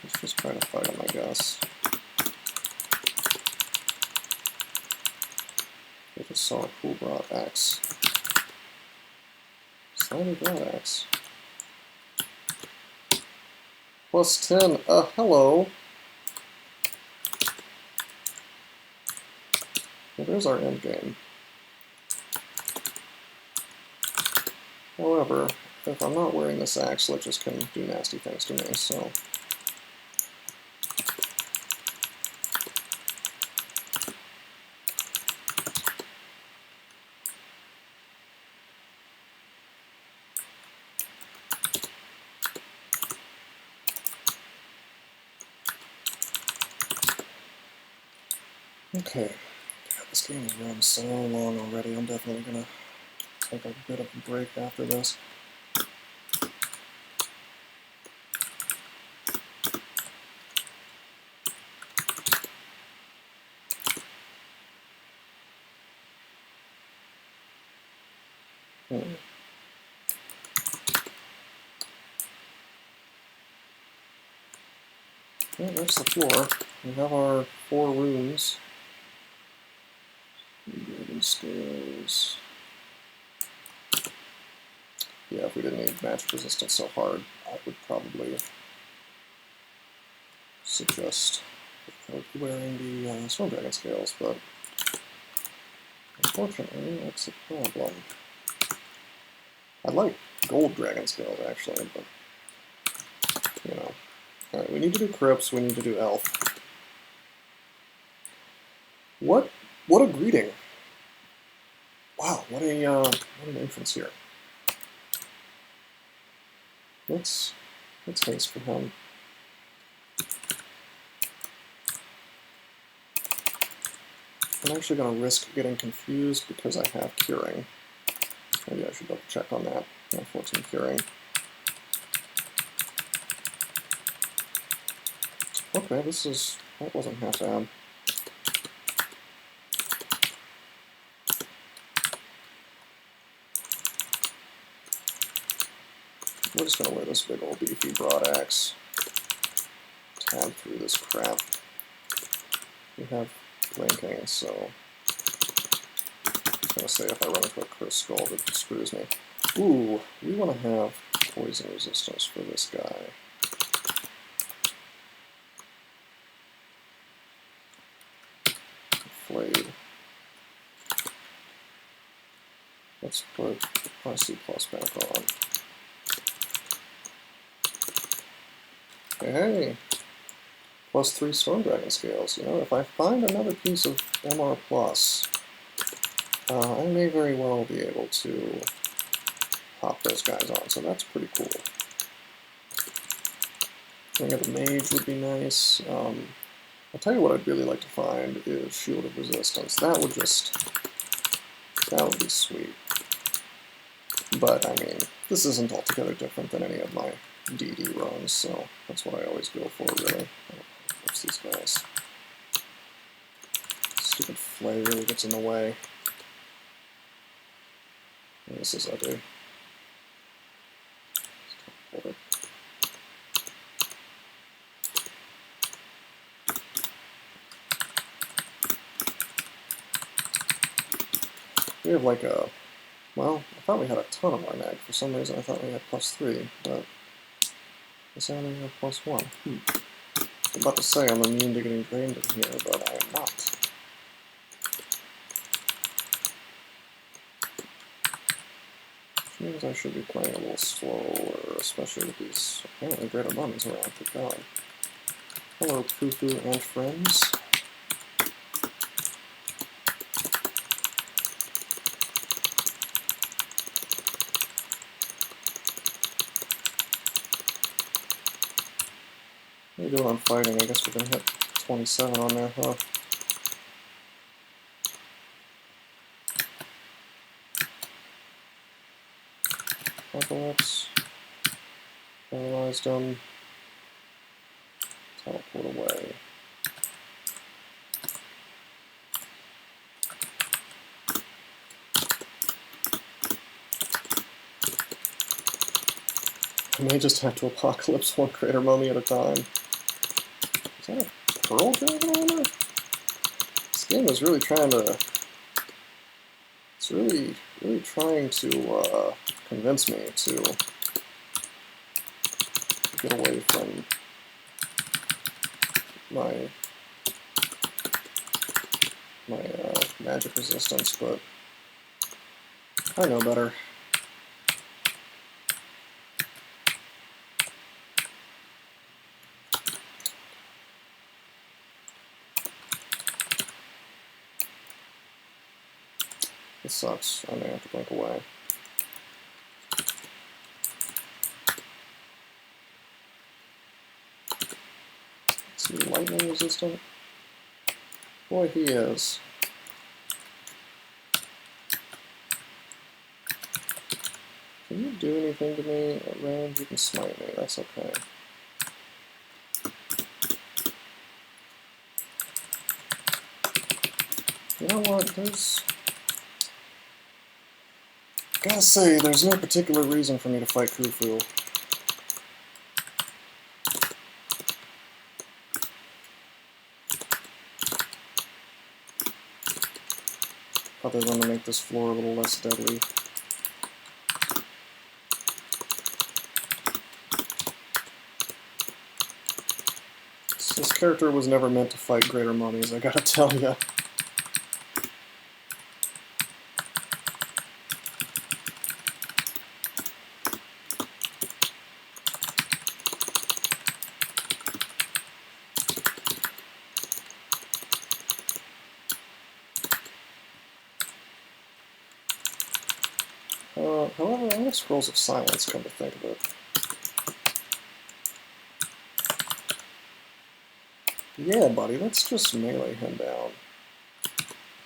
Let's just try to fight him, I guess. I just saw a cool Broad Axe. Slimy Broad Axe. Plus 10, hello. Well, there's our end game. However, if I'm not wearing this axe, Liches can do nasty things to me, so... Okay. God, this game has run so long already. I'm definitely gonna take a bit of a break after this. Yeah, there's the floor. We have our 4 rooms. Dragon scales. Yeah, if we didn't need magic resistance so hard, I would probably suggest wearing the Storm Dragon scales, but unfortunately, that's a problem. I like gold dragon scales, actually, but, you know. Alright, we need to do crypts, we need to do elf. What a greeting! Wow, what an entrance here. Let's haste for him. I'm actually going to risk getting confused because I have curing. Maybe I should double check on that. I have 14 curing. Okay, that wasn't half bad. We're just going to wear this big old beefy broad axe. Tab through this crap. We have linking, so I was going to say if I run into a cursed skull, it screws me. Ooh, we want to have poison resistance for this guy. Flayed. Let's put RC plus back on. Hey, plus 3 Storm Dragon scales. You know, if I find another piece of MR plus, I may very well be able to pop those guys on, so that's pretty cool. Ring of the Mage would be nice. I'll tell you what I'd really like to find is Shield of Resistance. That would be sweet. But, I mean, this isn't altogether different than any of my DD runs, so that's what I always go for, really. What's these guys? Stupid flay really gets in the way. Oh, this is ugly. We have like a... Well, I thought we had a ton of our mag. For some reason I thought we had plus 3, but I guess I only have plus 1. I'm about to say I'm immune to getting drained in here, but I am not. Which means I should be playing a little slower, especially with these apparently greater buttons around. Good God. Hello, Cuckoo and friends. What are we doing on fighting? I guess we're going to hit 27 on there, huh? Apocalypse. Paralyzed them. Teleport away. I may just have to Apocalypse one Crater Mummy at a time. Is that a Pearl Dragon Armor? This game is really trying to... It's really trying to convince me to get away from my magic resistance, but I know better. This sucks. I may have to blink away. Is he lightning resistant? Boy, he is. Can you do anything to me at range? You can smite me, that's okay. You know what, gotta say, there's no particular reason for me to fight Khufu. other than to make this floor a little less deadly. This character was never meant to fight greater mummies, I gotta tell ya. However, I have Scrolls of Silence, come to think of it. Yeah, buddy, let's just melee him down.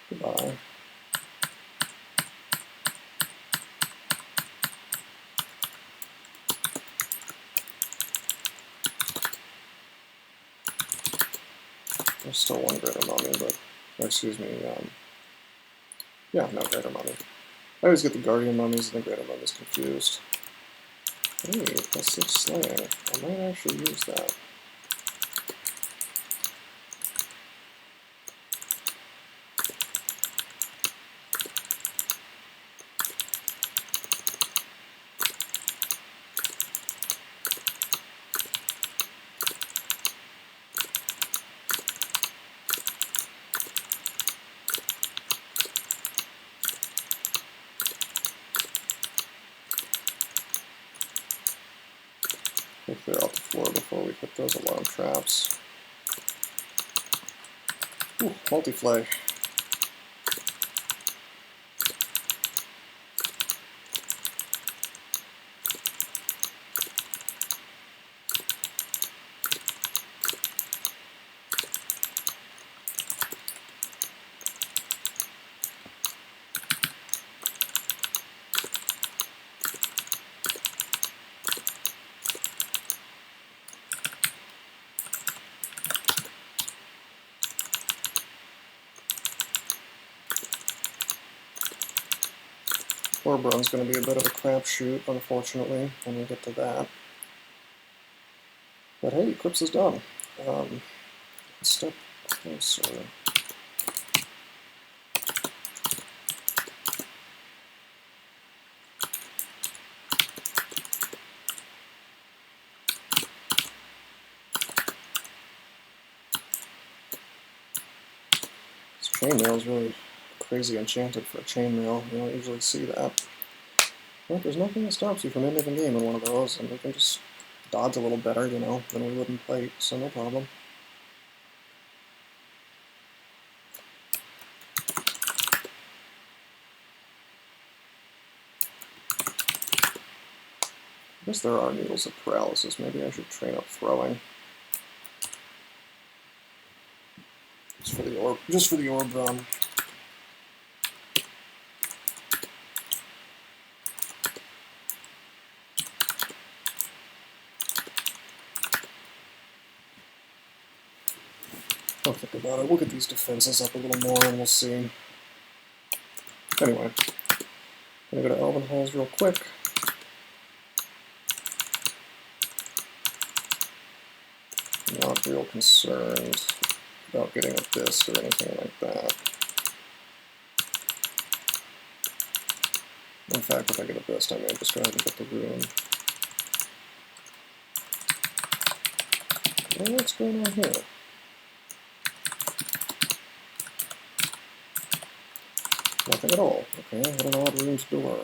Goodbye. There's still one greater mummy, but... Or, excuse me, yeah, no, greater mummy. I always get the guardian mummies and the greater mummies confused. Hey, that's 6 slaying. I might actually use that. We'll clear out the floor before we hit those alarm traps. Ooh, multi-flay. Orb run's going to be a bit of a crapshoot, unfortunately, when we get to that. But hey, Eclipse is done. Step closer. This chainmail is really crazy enchanted for a chainmail. You don't usually see that. But there's nothing that stops you from ending the game in one of those, and we can just dodge a little better, you know, than we would in plate, so no problem. I guess there are needles of paralysis. Maybe I should train up throwing. Just for the orb run. Don't think about it. We'll get these defenses up a little more and we'll see. Anyway, I'm gonna go to Elven Halls real quick. I'm not real concerned about getting a Bist or anything like that. In fact, if I get a Bist, I may just go ahead and get the rune. Well, what's going on here? Nothing at all. Okay, what an odd room's door.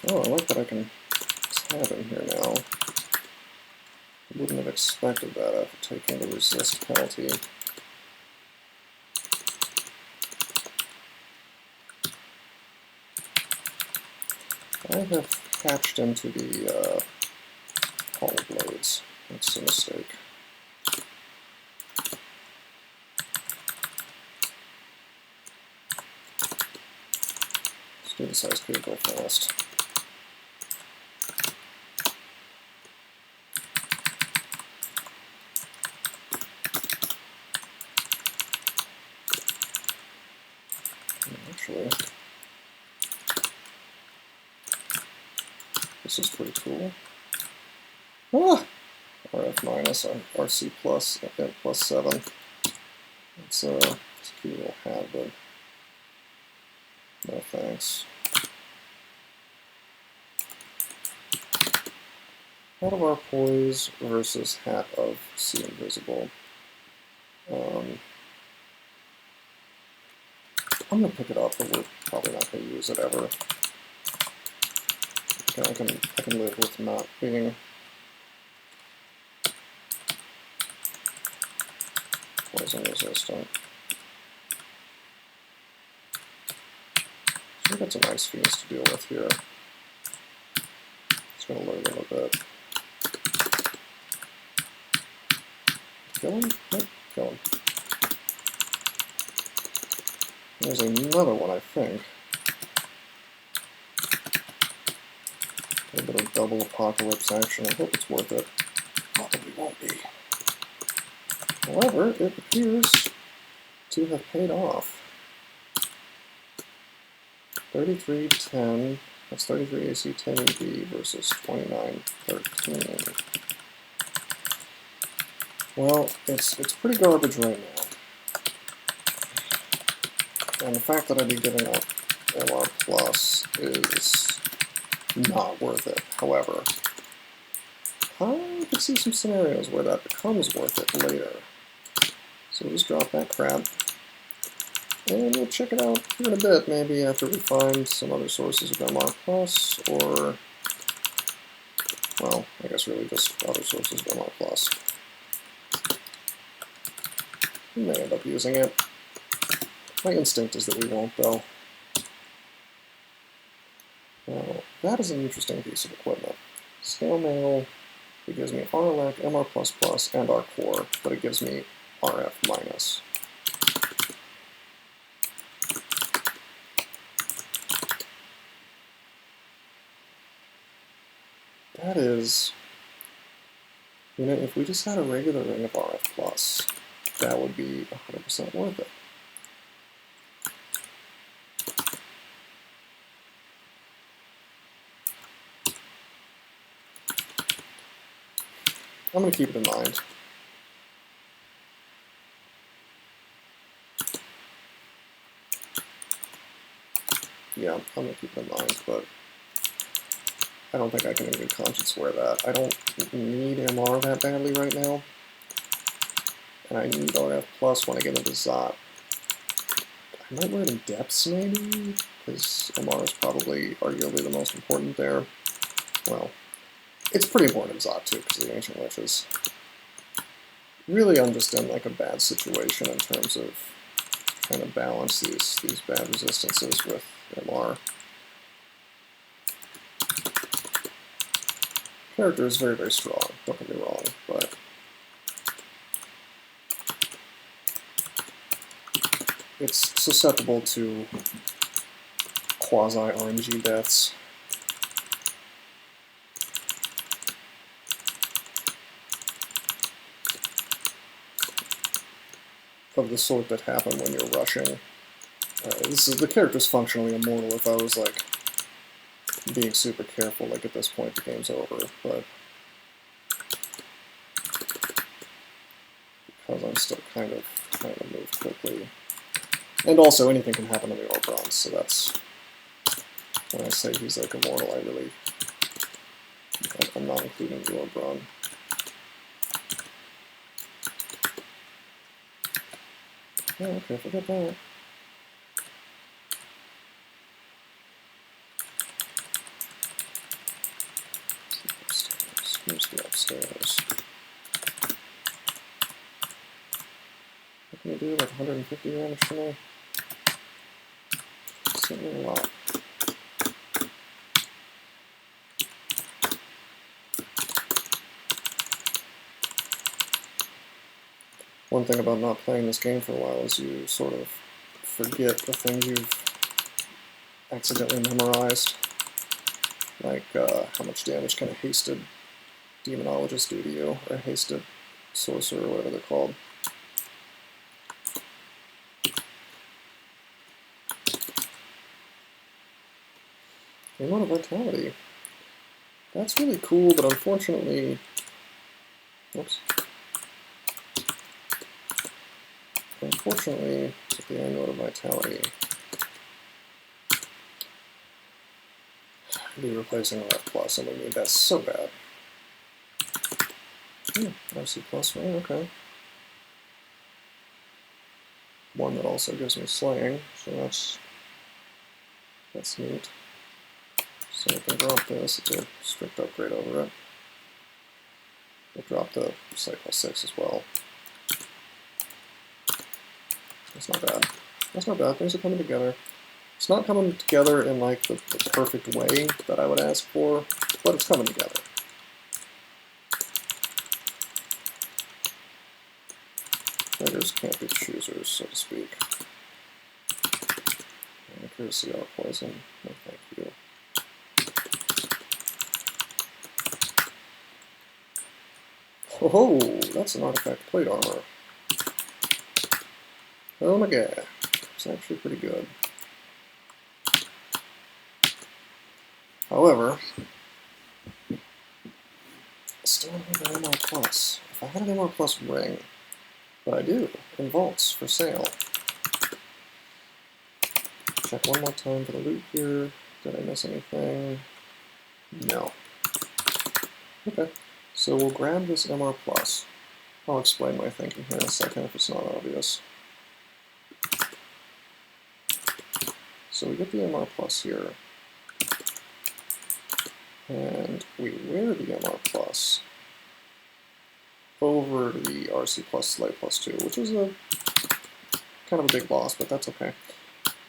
Oh, I like that I can tab in here now. Wouldn't have expected that after taking the resist penalty. I have hatched into the hollow blades. That's a mistake. Let's do the size cube go fast. Actually, This is pretty cool. Ah! RF minus, RC plus, plus 7. It's a cute little hat, but no thanks. Hat of our poise versus hat of see invisible. I'm gonna pick it up, but we're probably not gonna use it ever. Okay, I can live with not being poison resistant. So we've got some ice fiends to deal with here. Just gonna load them a bit. Kill him? Nope, kill him. There's another one, I think. A bit of double apocalypse action. I hope it's worth it. Probably won't be. However, it appears to have paid off. 33-10. That's 33 AC, 10 EV versus 29-13. Well, it's pretty garbage right now. And the fact that I'd be giving up MR Plus is not worth it. However, I could see some scenarios where that becomes worth it later. So we'll just drop that crap. And we'll check it out here in a bit, maybe after we find some other sources of MR Plus, or, well, I guess really just other sources of MR Plus. We may end up using it. My instinct is that we won't, though. Now, that is an interesting piece of equipment. Scale mail, it gives me RLAC, MR++, and R core, but it gives me RF minus. That is, you know, if we just had a regular ring of RF+, that would be 100% worth it. I'm going to keep it in mind. Yeah, I'm going to keep it in mind, but I don't think I can in good conscience wear that. I don't need MR that badly right now, and I need RF Plus when I get into Zot. I might wear it in Depths, maybe, because MR is probably arguably the most important there. Well, it's pretty important in Zot, too, because of the Ancient Witches. Really, I'm just in like a bad situation in terms of trying to balance these bad resistances with MR. Character is very, very strong, don't get me wrong, but it's susceptible to quasi-RNG deaths. Of the sort that happen when you're rushing. The character's functionally immortal if I was like being super careful, like at this point the game's over, but because I'm still kind of trying to move quickly. And also anything can happen on the Orbron, so that's when I say he's like immortal, I'm not including the Orbron. Oh, okay, forget that. Where's the upstairs? What can we do? Like 150 damage to me? Certainly a lot. One thing about not playing this game for a while is you sort of forget the things you've accidentally memorized. Like how much damage can a hasted demonologist do to you, or a hasted sorcerer, or whatever they're called. The amount of vitality. That's really cool, but unfortunately, oops. Unfortunately, at the end note of vitality, I'll be replacing RF plus, and we need that so bad. RC plus, right? Okay. One that also gives me slaying, so that's neat. So I can drop this, it's a strict upgrade over it. We'll drop the Slay plus 6 as well. That's not bad. That's not bad, things are coming together. It's not coming together in like the perfect way that I would ask for, but it's coming together. Beggars can't be choosers, so to speak. Accuracy out poison, no thank you. Oh, that's an artifact plate armor. Oh my god, it's actually pretty good. However, I still don't have an MR plus. If I had an MR plus ring, but I do, in vaults for sale. Check one more time for the loot here. Did I miss anything? No. Okay, so we'll grab this MR plus. I'll explain my thinking here in a second if it's not obvious. So we get the MR plus here, and we wear the MR plus over the RC plus Slay plus 2, which is a kind of a big loss, but that's okay.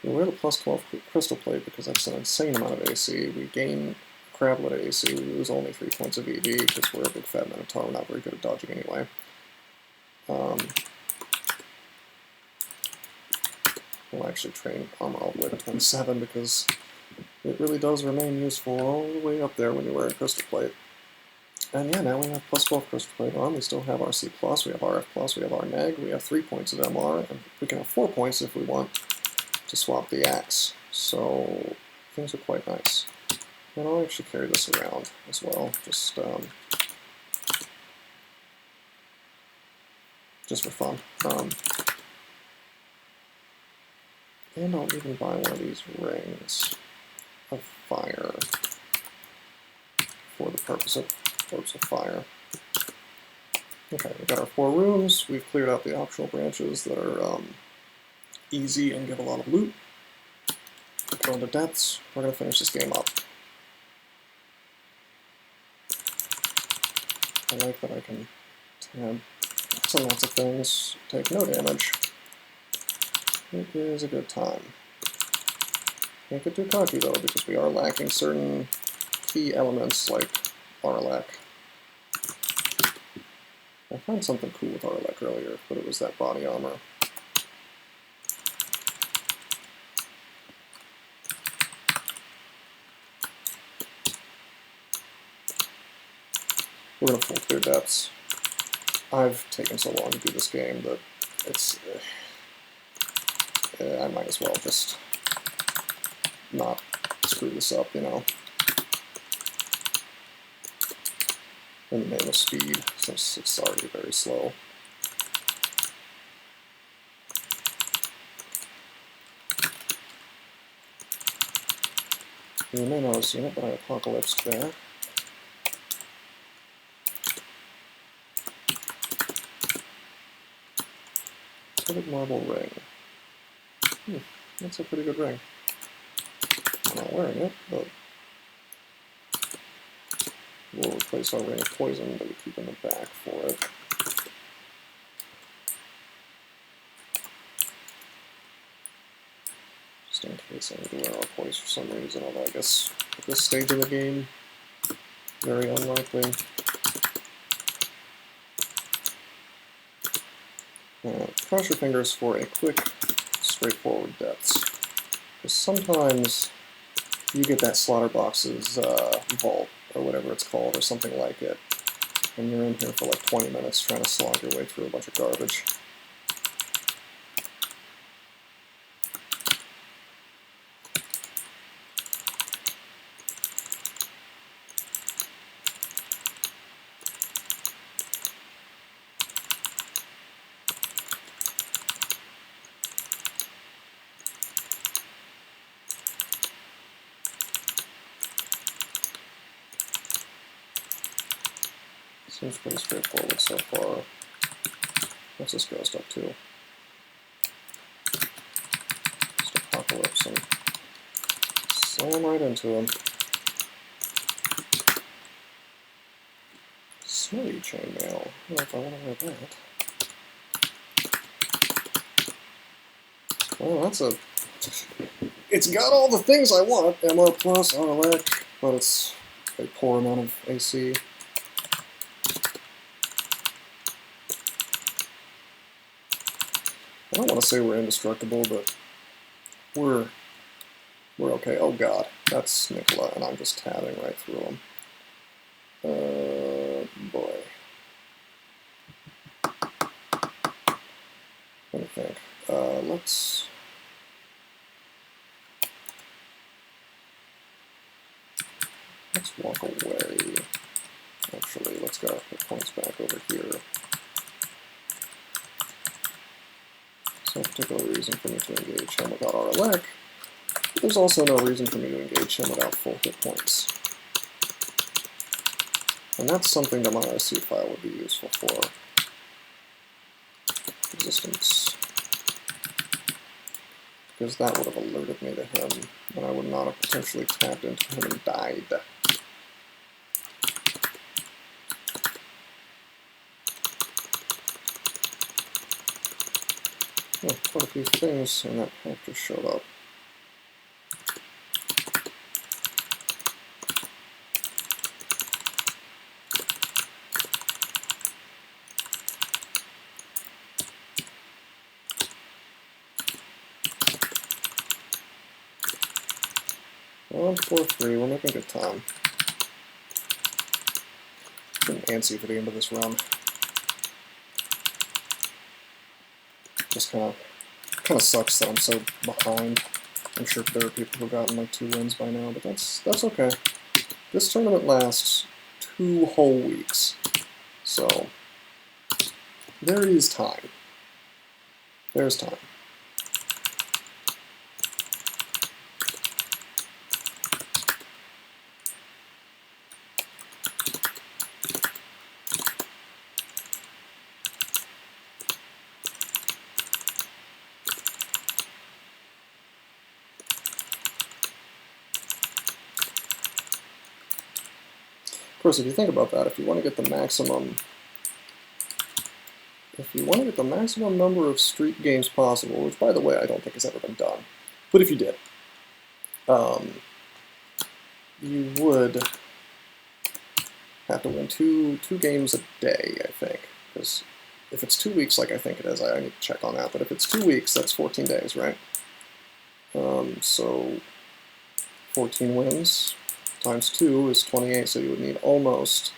We wear the plus 12 crystal plate because that's an insane amount of AC. We gain a crab load of AC, we lose only 3 points of EV because we're a big fat Minotaur, we're not very good at dodging anyway. We'll actually train armor all the way to 27 because it really does remain useful all the way up there when you're wearing crystal plate. And yeah, now we have plus 12 crystal plate on, we still have RC plus, we have RF plus, we have our neg, we have 3 points of MR, and we can have 4 points if we want to swap the axe. So things are quite nice. And I'll actually carry this around as well, just for fun. And I'll even buy one of these rings of fire for the purpose of orbs of fire. Okay, we got our 4 rooms. We've cleared out the optional branches that are easy and give a lot of loot. Go into depths. We're going to finish this game up. I like that I can tab lots of things, take no damage. It is a good time. Can't get too cocky though, because we are lacking certain key elements like Arlek. I found something cool with Arlek earlier, but it was that body armor. We're going to full clear depths. I've taken so long to do this game that it's... I might as well just not screw this up, you know. In the name of speed, since it's already very slow. You may not have seen it, but I apocalypsed there. Covered marble ring. That's a pretty good ring. I'm not wearing it, but we'll replace our ring of poison that we keep in the back for it. Just in case I need to wear our poise for some reason, although I guess at this stage of the game, very unlikely. Cross your fingers for a quick, straightforward depths. Because sometimes you get that slaughter box's vault, or whatever it's called, or something like it, and you're in here for like 20 minutes trying to slog your way through a bunch of garbage. Seems pretty straightforward so far. What's this ghost up to? Just apocalypse and slam right into him. Smelly chainmail. I don't know if I want to wear that. Well, that's a... It's got all the things I want. MO plus, RLX, but it's a poor amount of AC. I don't want to say we're indestructible, but we're okay. Oh god, that's Nicola, and I'm just tabbing right through him. Boy. Let me think. Let's walk away. Actually, let's get our hit points back over here. No particular reason for me to engage him without RLX, but there's also no reason for me to engage him without full hit points. And that's something that my IC file would be useful for. Resistance. Because that would have alerted me to him, and I would not have potentially tapped into him and died. Oh, quite a few things, and that pack just showed up. Well, 4-3, we're making good time. Getting antsy for the end of this run. Just kind of sucks that I'm so behind. I'm sure there are people who've gotten like 2 wins by now, but that's okay. This tournament lasts 2 whole weeks, so there is time. There's time. Of course, if you think about that, if you want to get the maximum number of street games possible, which by the way I don't think has ever been done, but if you did, you would have to win two games a day, I think, because if it's 2 weeks like I think it is, I need to check on that, but if it's 2 weeks, that's 14 days, right? So 14 wins times 2 is 28, so you would need almost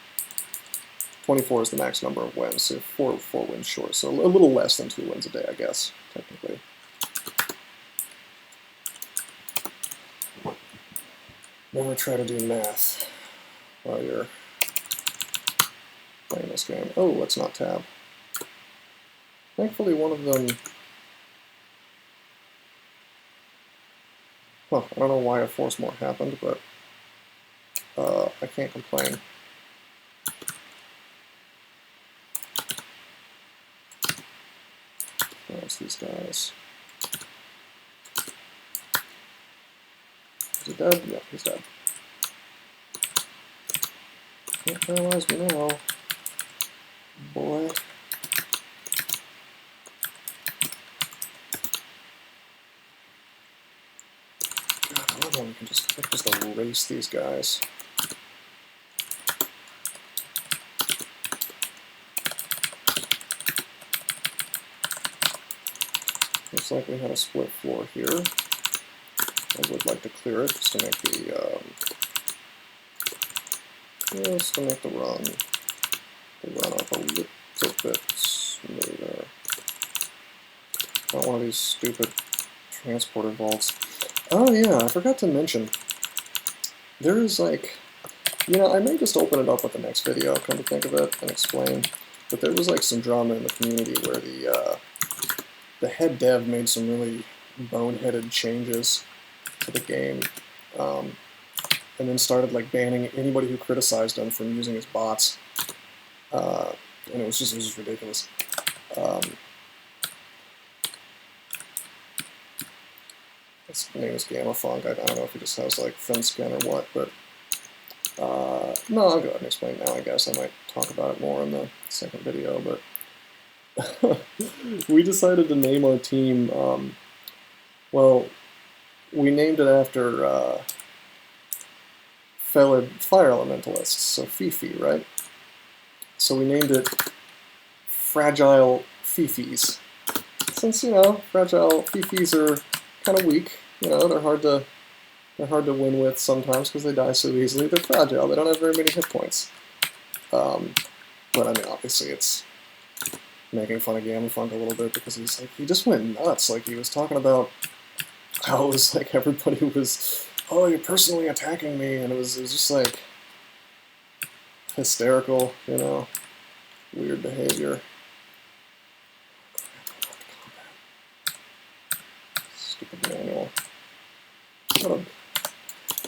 24 is the max number of wins, so 4 wins short, so a little less than 2 wins a day, I guess, technically. Never try to do math while you're playing this game. Oh, let's not tab. Thankfully, one of them... Huh, I don't know why a force more happened, but I can't complain. Where's these guys? Is he dead? Yep, he's dead. Can't paralyze me now. Boy. God, I love when we can just erase these guys. Looks like we had a split floor here. I would like to clear it just to make the run up a little bit smoother. Not one of these stupid transporter vaults. Oh yeah, I forgot to mention. There is like, I may just open it up with the next video, come to think of it, and explain. But there was like some drama in the community where the head dev made some really boneheaded changes to the game, and then started like banning anybody who criticized him from using his bots. and it was just ridiculous. His name is Gamma Funk. I don't know if he just has like thin skin or what, but no, I'll go ahead and explain now. I guess I might talk about it more in the second video, but we decided to name our team. Well, we named it after fire elementalists, so Fifi, right? So we named it Fragile Fifis. Since, you know, fragile Fifis are kind of weak, you know, they're hard to win with sometimes because they die so easily. They're fragile, they don't have very many hit points. But I mean, obviously it's making fun of Gamma Funk a little bit because he's like, he just went nuts. Like, he was talking about how it was like everybody was, oh, you're personally attacking me, and it was just like hysterical, you know, weird behavior. Stupid manual.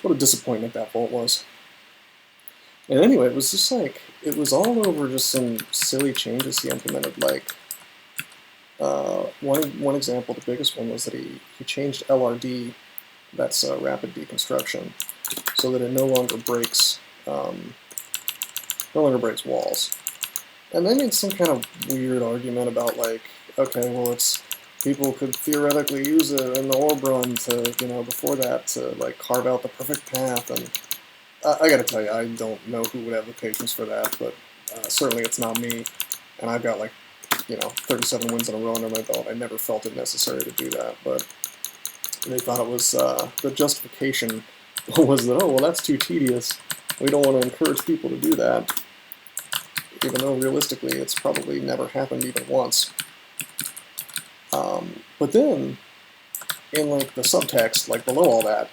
What a disappointment that vault was. And anyway, it was just like, it was all over just some silly changes he implemented. Like, one example, the biggest one, was that he changed LRD, that's rapid deconstruction, so that it no longer breaks walls. And they made some kind of weird argument about, like, okay, well, it's, people could theoretically use it in the orb run to, you know, before that, to like carve out the perfect path. And I gotta tell you, I don't know who would have the patience for that, but certainly it's not me. And I've got, like, you know, 37 wins in a row under my belt. I never felt it necessary to do that, but they thought it was, the justification was that, oh, well, that's too tedious. We don't want to encourage people to do that, even though realistically it's probably never happened even once. But then, in like the subtext, like below all that,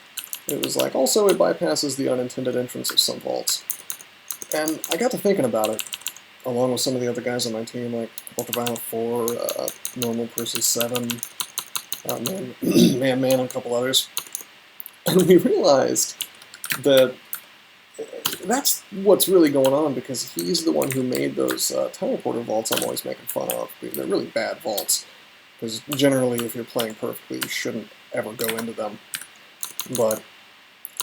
it was like, also it bypasses the unintended entrance of some vaults. And I got to thinking about it, along with some of the other guys on my team, like Ultraviolet 4, Normal Percy 7, Man, and a couple others. And we realized that that's what's really going on, because he's the one who made those teleporter vaults I'm always making fun of. They're really bad vaults, because generally if you're playing perfectly you shouldn't ever go into them. But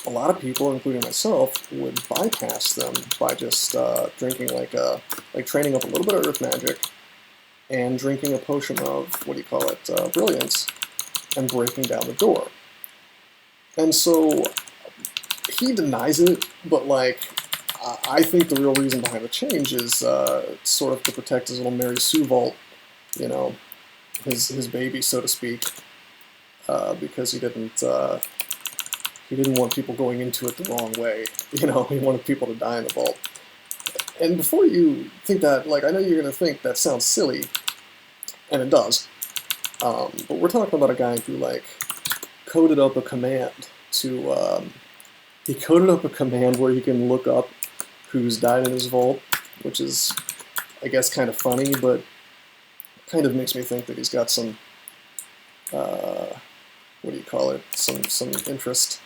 a lot of people, including myself, would bypass them by just drinking like training up a little bit of Earth Magic and drinking a potion of, Brilliance, and breaking down the door. And so he denies it, but like, I think the real reason behind the change is sort of to protect his little Mary Sue vault, you know, his baby, so to speak, because he didn't want people going into it the wrong way. You know, he wanted people to die in the vault. And before you think that, like, I know you're going to think that sounds silly, and it does, but we're talking about a guy who, like, coded up a command to, he coded up a command where you can look up who's died in his vault, which is, I guess, kind of funny, but kind of makes me think that he's got some, some interest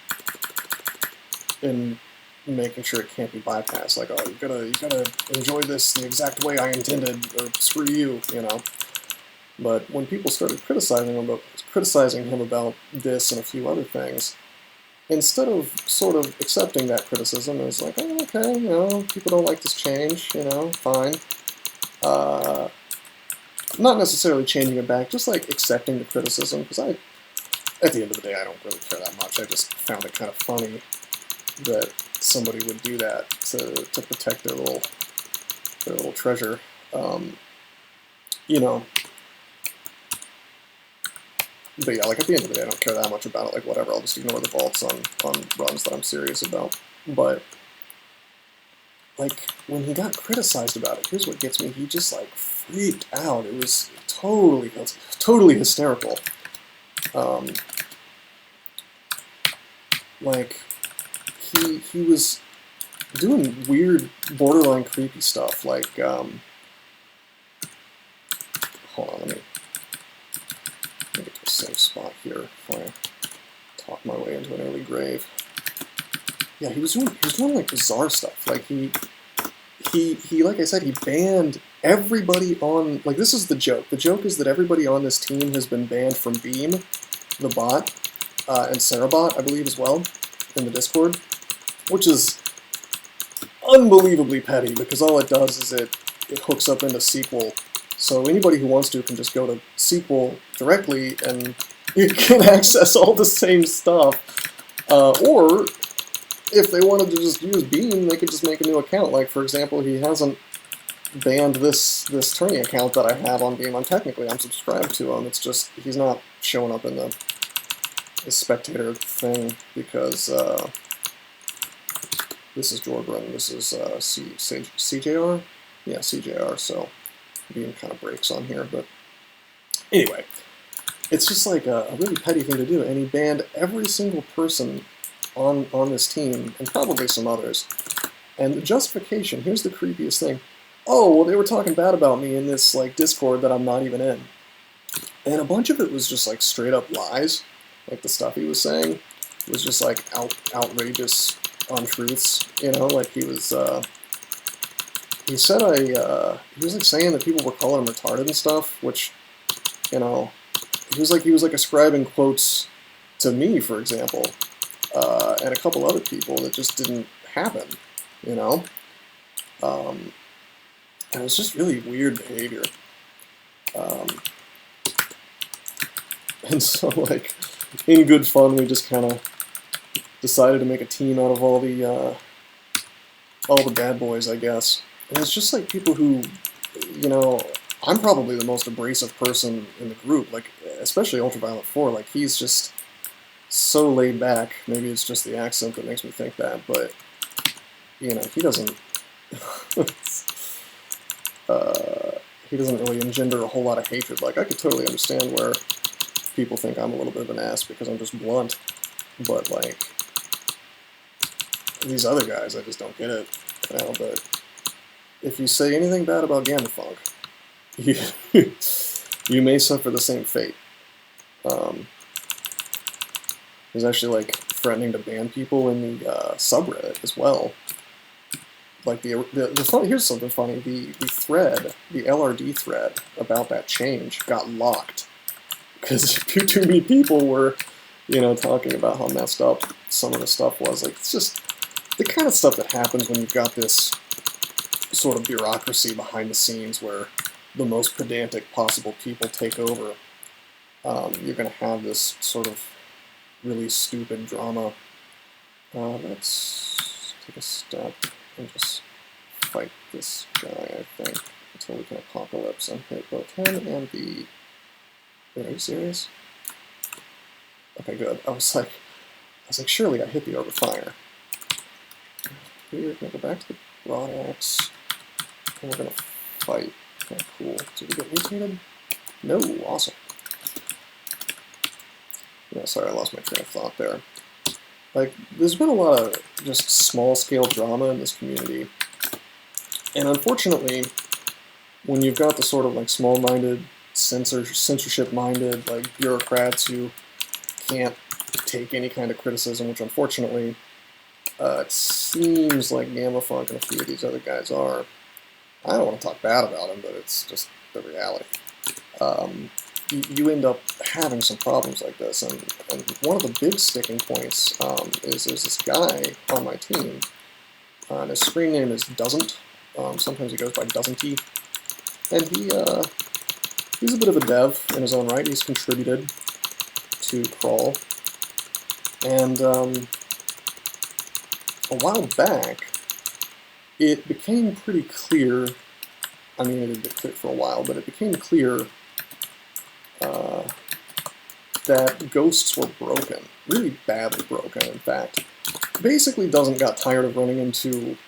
in making sure it can't be bypassed. Like, oh, you gotta enjoy this the exact way I intended, or screw you, you know. But when people started criticizing him about this and a few other things, instead of sort of accepting that criticism, it's like, oh, okay, you know, people don't like this change, you know, fine. Not necessarily changing it back, just like accepting the criticism, because at the end of the day, I don't really care that much. I just found it kind of funny that somebody would do that to protect their little treasure, you know. But yeah, like, at the end of the day, I don't care that much about it. Like, whatever, I'll just ignore the vaults on runs that I'm serious about. But, like, when he got criticized about it, here's what gets me. He just, like, freaked out. It was totally hysterical. Like, he was doing weird, borderline creepy stuff. Like, hold on, let me get to a safe spot here before I talk my way into an early grave. Yeah, he was doing like bizarre stuff. Like, he he like I said, he banned everybody on, like, this is the joke. The joke is that everybody on this team has been banned from Beam, the bot, and Sarabot, I believe, as well, in the Discord, which is unbelievably petty, because all it does is it hooks up into SQL. So anybody who wants to can just go to SQL directly, and you can access all the same stuff. Or, if they wanted to just use Beam, they could just make a new account. Like, for example, he hasn't banned this tourney account that I have on Beam. I'm subscribed to him. It's just, he's not showing up in the spectator thing, because this is Jorgren, this is CJR? Yeah, CJR, so Beam kind of breaks on here, but anyway. It's just like a really petty thing to do, and he banned every single person on this team, and probably some others. And the justification, here's the creepiest thing. Oh, well, they were talking bad about me in this, like, Discord that I'm not even in. And a bunch of it was just, like, straight up lies. Like, the stuff he was saying was just, like, outrageous untruths, you know? Like, he was, he said he was, like, saying that people were calling him retarded and stuff, which, you know, he was like ascribing quotes to me, for example, and a couple other people that just didn't happen, you know? And it was just really weird behavior. And so, like, in good fun, we just kind of decided to make a team out of all the bad boys, I guess. And it's just like people who, you know, I'm probably the most abrasive person in the group, like, especially Ultraviolet 4, like, he's just so laid back. Maybe it's just the accent that makes me think that, but, you know, he doesn't, he doesn't really engender a whole lot of hatred. Like, I could totally understand where people think I'm a little bit of an ass because I'm just blunt, but, like, these other guys, I just don't get it, you know, but if you say anything bad about Gamafunk, you may suffer the same fate. He's actually, like, threatening to ban people in the subreddit as well. Like, here's something funny. The thread, the LRD thread about that change got locked because too many people were, you know, talking about how messed up some of the stuff was. Like, it's just the kind of stuff that happens when you've got this sort of bureaucracy behind the scenes where the most pedantic possible people take over. You're going to have this sort of really stupid drama. Let's take a step and just fight this guy, I think, until we can apocalypse and hit both him and the... Wait, are you serious? Okay, good. I was like, surely I hit the Orb of Fire. We're going to go back to the Broad Axe, and we're going to fight. Okay, cool. Did we get mutated? No, awesome. Yeah, sorry, I lost my train of thought there. Like, there's been a lot of just small-scale drama in this community, and unfortunately, when you've got the sort of, like, small-minded, censorship-minded, like, bureaucrats who can't take any kind of criticism, which unfortunately, it seems like Gamafunk and a few of these other guys are. I don't want to talk bad about them, but it's just the reality. You end up having some problems like this, and one of the big sticking points is there's this guy on my team, and his screen name is Doesn't. Sometimes he goes by Doesn't-y, and he's a bit of a dev in his own right. He's contributed to Crawl, and a while back, it became pretty clear, I mean, it had been clear for a while, but it became clear that ghosts were broken, really badly broken, in fact. Basically, Doesn't got tired of running into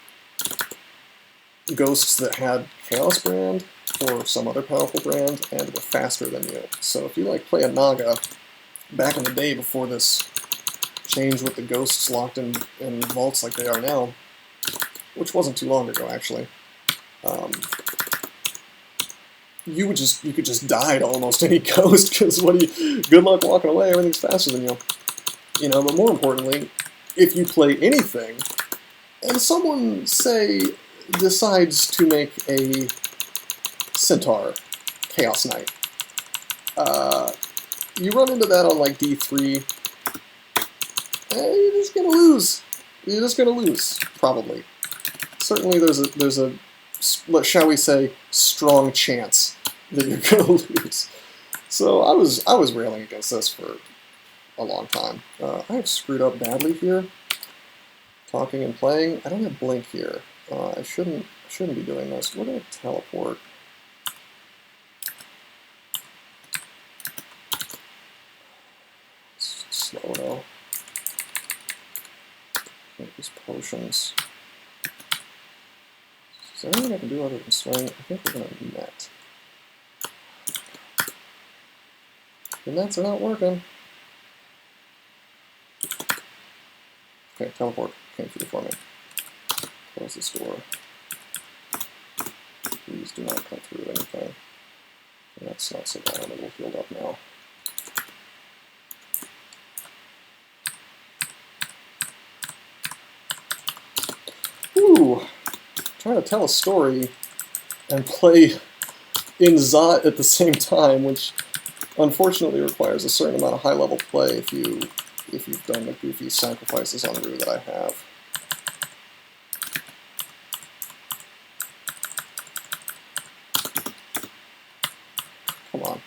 ghosts that had Chaos Brand or some other powerful brand and were faster than you. So if you, like, play a Naga back in the day before this change with the ghosts locked in vaults like they are now, which wasn't too long ago, actually, you could just die to almost any ghost, because good luck walking away, everything's faster than you. You know, but more importantly, if you play anything, and someone, say, decides to make a Centaur Chaos Knight. You run into that on like D3, you're just gonna lose. You're just gonna lose, probably. Certainly, there's a shall we say, strong chance that you're gonna lose. So I was railing against this for a long time. I have screwed up badly here, talking and playing. I don't have blink here. I shouldn't be doing this. We're gonna teleport. It's slow though. Make these potions. Is there anything I can do other than swing? I think we're gonna net. The nets are not working. Okay, teleport came through for me. Close this door. Please do not come through anything. That's not so bad. I'm a little healed up now. Ooh! Trying to tell a story and play in Zot at the same time, which unfortunately requires a certain amount of high-level play if you've done the goofy sacrifices on Rue that I have. Come on.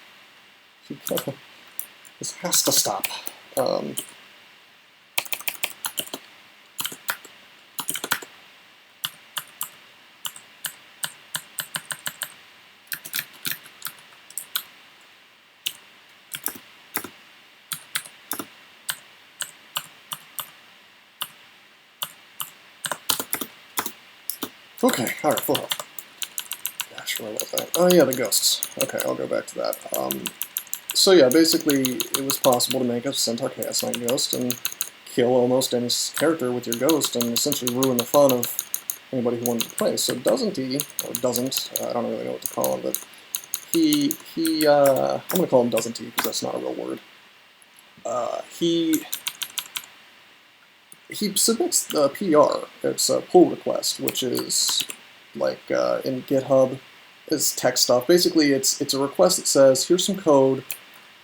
This has to stop. Okay, alright, full health. Gosh, where was that? Oh yeah, the ghosts. Okay, I'll go back to that. So yeah, basically, it was possible to make a Centaur Chaos Knight ghost and kill almost any character with your ghost and essentially ruin the fun of anybody who wanted to play. So doesn't he, or doesn't, I don't really know what to call him, but I'm going to call him doesn't he, because that's not a real word. He submits the PR. It's a pull request, which is like in GitHub, is tech stuff. Basically, it's a request that says, here's some code.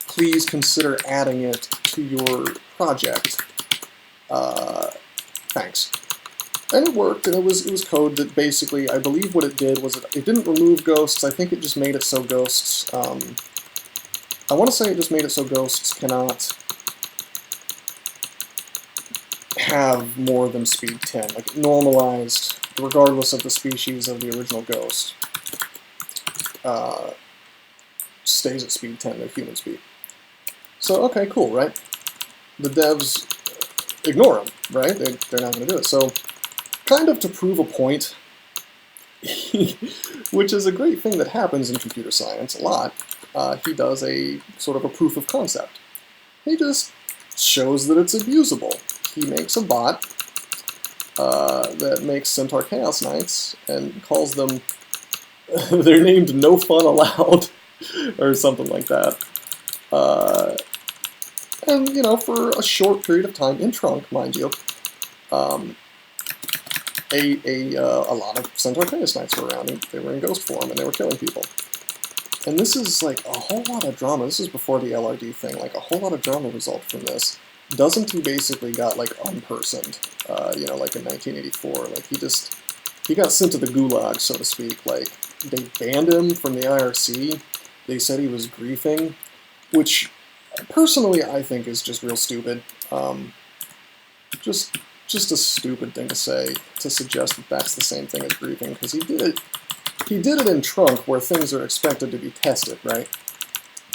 Please consider adding it to your project. Thanks. And it worked, and it was code that basically, I believe what it did was it didn't remove ghosts. I think it just made it so ghosts. I want to say it just made it so ghosts cannot have more than speed 10, like it normalized, regardless of the species of the original ghost, stays at speed 10, their human speed. So, okay, cool, right? The devs ignore them, right? They're not going to do it. So, kind of to prove a point, which is a great thing that happens in computer science a lot, he does a sort of a proof of concept. He just shows that it's abusable. He makes a bot that makes Centaur Chaos Knights and calls them, they're named No Fun Allowed, or something like that. And, you know, for a short period of time, in trunk, mind you, a lot of Centaur Chaos Knights were around, and they were in ghost form, and they were killing people. And this is, like, a whole lot of drama. This is before the LRD thing. Like, a whole lot of drama resulted from this. Doesn't he basically got, like, unpersoned, you know, like in 1984. Like, he got sent to the gulag, so to speak. Like, they banned him from the IRC. They said he was griefing, which, personally, I think is just real stupid. Just a stupid thing to say, to suggest that that's the same thing as griefing, because he did it in trunk, where things are expected to be tested, right?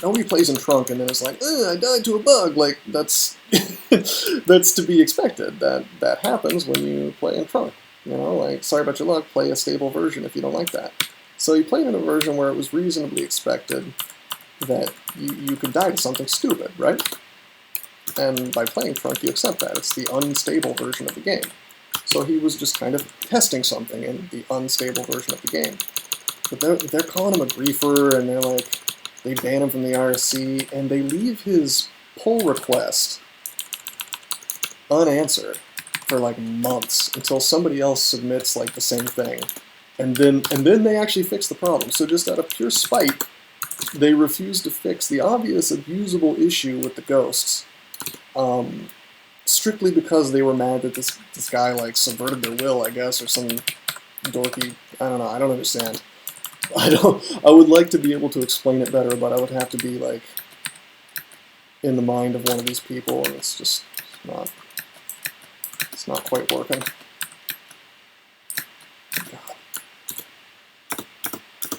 Nobody plays in trunk and then it's like, I died to a bug. Like, that's that's to be expected. That happens when you play in trunk. You know, like, sorry about your luck, play a stable version if you don't like that. So you played in a version where it was reasonably expected that you could die to something stupid, right? And by playing trunk, you accept that. It's the unstable version of the game. So he was just kind of testing something in the unstable version of the game. But they're calling him a griefer, and they're like, they ban him from the IRC, and they leave his pull request unanswered for like months until somebody else submits like the same thing. And then they actually fix the problem. So just out of pure spite, they refuse to fix the obvious abusable issue with the ghosts, strictly because they were mad that this guy like subverted their will, I guess, or some dorky. I don't know. I don't understand. I would like to be able to explain it better, but I would have to be like in the mind of one of these people, and it's just not. It's not quite working. God.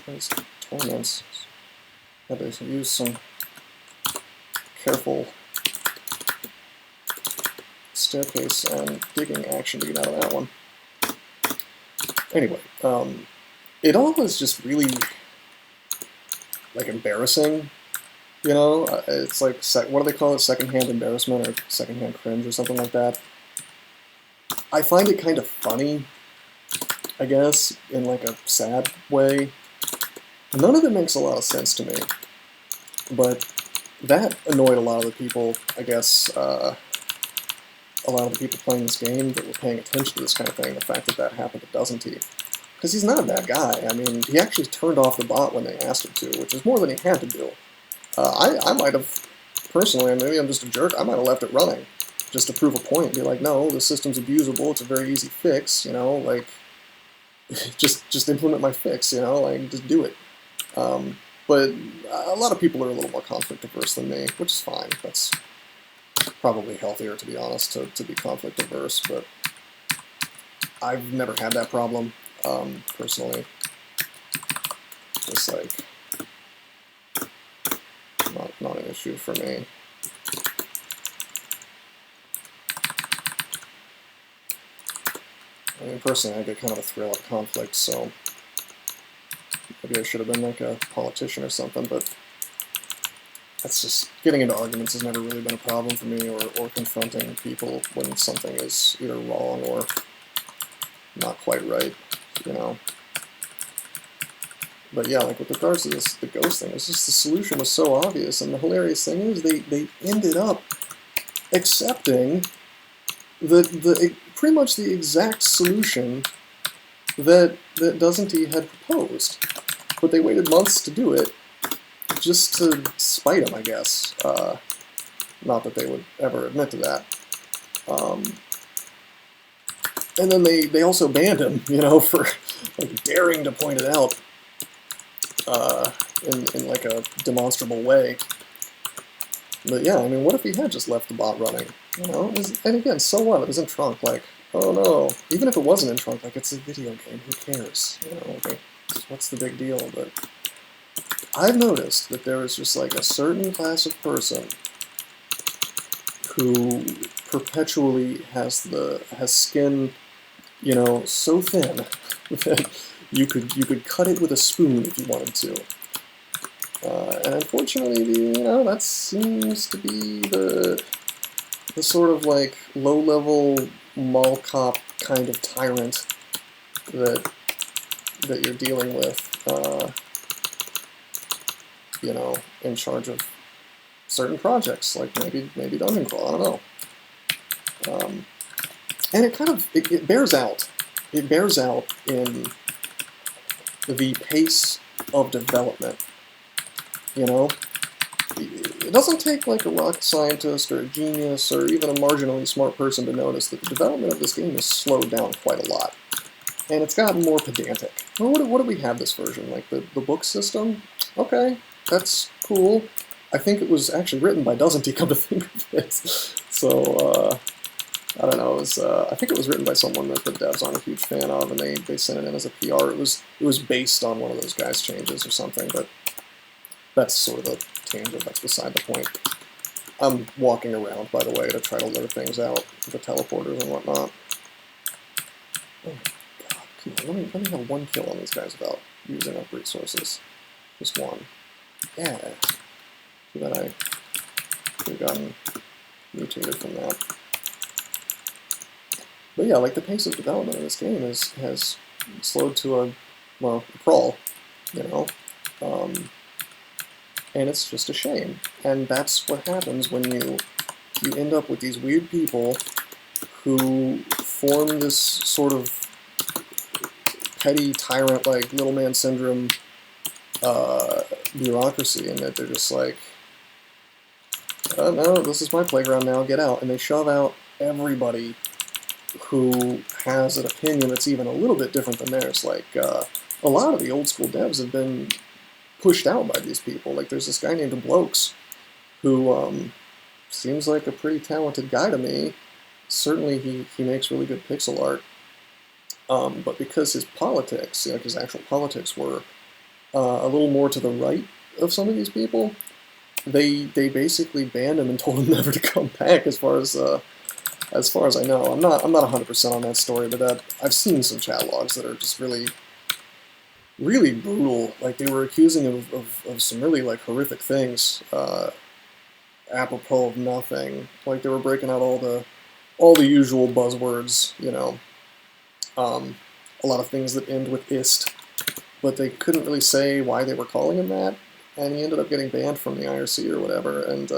These torments. Had to use some careful staircase and digging action to get out of that one. Anyway, it all was just really like embarrassing, you know. It's like what do they call it? Secondhand embarrassment or secondhand cringe or something like that. I find it kind of funny, I guess, in like a sad way. None of it makes a lot of sense to me, but that annoyed a lot of the people, I guess, a lot of the people playing this game that were paying attention to this kind of thing, the fact that that happened to Doesn't He? Because he's not a bad guy. I mean, he actually turned off the bot when they asked him to, which is more than he had to do. I might have, personally, and maybe I'm just a jerk, I might have left it running, just to prove a point, be like, no, the system's abusable, it's a very easy fix, you know, like, just implement my fix, you know, like, just do it. But a lot of people are a little more conflict averse than me, which is fine. That's probably healthier, to be honest, to be conflict averse, but I've never had that problem, personally. Just like, not an issue for me. I mean, personally, I get kind of a thrill out of conflict, so maybe I should have been like a politician or something, but that's just, getting into arguments has never really been a problem for me, or confronting people when something is either wrong or not quite right, you know. But yeah, like with regards to this, the ghost thing, it's just the solution was so obvious, and the hilarious thing is they ended up accepting pretty much the exact solution that Doesn't He had proposed. But they waited months to do it, just to spite him, I guess. Not that they would ever admit to that. And then they also banned him, you know, for like daring to point it out in like a demonstrable way. But yeah, I mean, what if he had just left the bot running? You know, and again, so what? It was in trunk, like, oh no. Even if it wasn't in trunk, like, it's a video game, who cares? You know, like, what's the big deal? But I've noticed that there is just like a certain class of person who perpetually has skin, you know, so thin that you could cut it with a spoon if you wanted to. And unfortunately, you know, that seems to be the sort of like low-level mall cop kind of tyrant that you're dealing with, you know, in charge of certain projects, like maybe Dungeon Crawl, I don't know. And it kind of, it bears out. It bears out in the pace of development, you know? It doesn't take like a rocket scientist or a genius or even a marginally smart person to notice that the development of this game has slowed down quite a lot. And it's gotten more pedantic. Well, what do we have this version? Like the book system? Okay, that's cool. I think it was actually written by Doesn't He, come to think of it. So, I don't know, I think it was written by someone that the devs aren't a huge fan of, and they sent it in as a PR. It was based on one of those guys' changes or something, but that's sort of a tangent, that's beside the point. I'm walking around, by the way, to try to lure things out, the teleporters and whatnot. Oh my god, come on, let me have one kill on these guys without using up resources. Just one. Yeah. Too bad I could have gotten mutated from that. But yeah, like the pace of development of this game has slowed to a crawl, you know, and it's just a shame. And that's what happens when you end up with these weird people who form this sort of petty tyrant like little man syndrome bureaucracy, and that they're just like, oh, no, this is my playground now, get out. And they shove out everybody who has an opinion that's even a little bit different than theirs. Like, a lot of the old school devs have been pushed out by these people. Like, there's this guy named Blokes, who seems like a pretty talented guy to me. Certainly he makes really good pixel art. But because his politics, his actual politics were a little more to the right of some of these people, they basically banned him and told him never to come back. As far as I know, I'm not 100% on that story, but I've seen some chat logs that are just really, really brutal. Like, they were accusing him of some really like horrific things, apropos of nothing. Like, they were breaking out all the usual buzzwords, a lot of things that end with ist, but they couldn't really say why they were calling him that, and he ended up getting banned from the IRC or whatever, and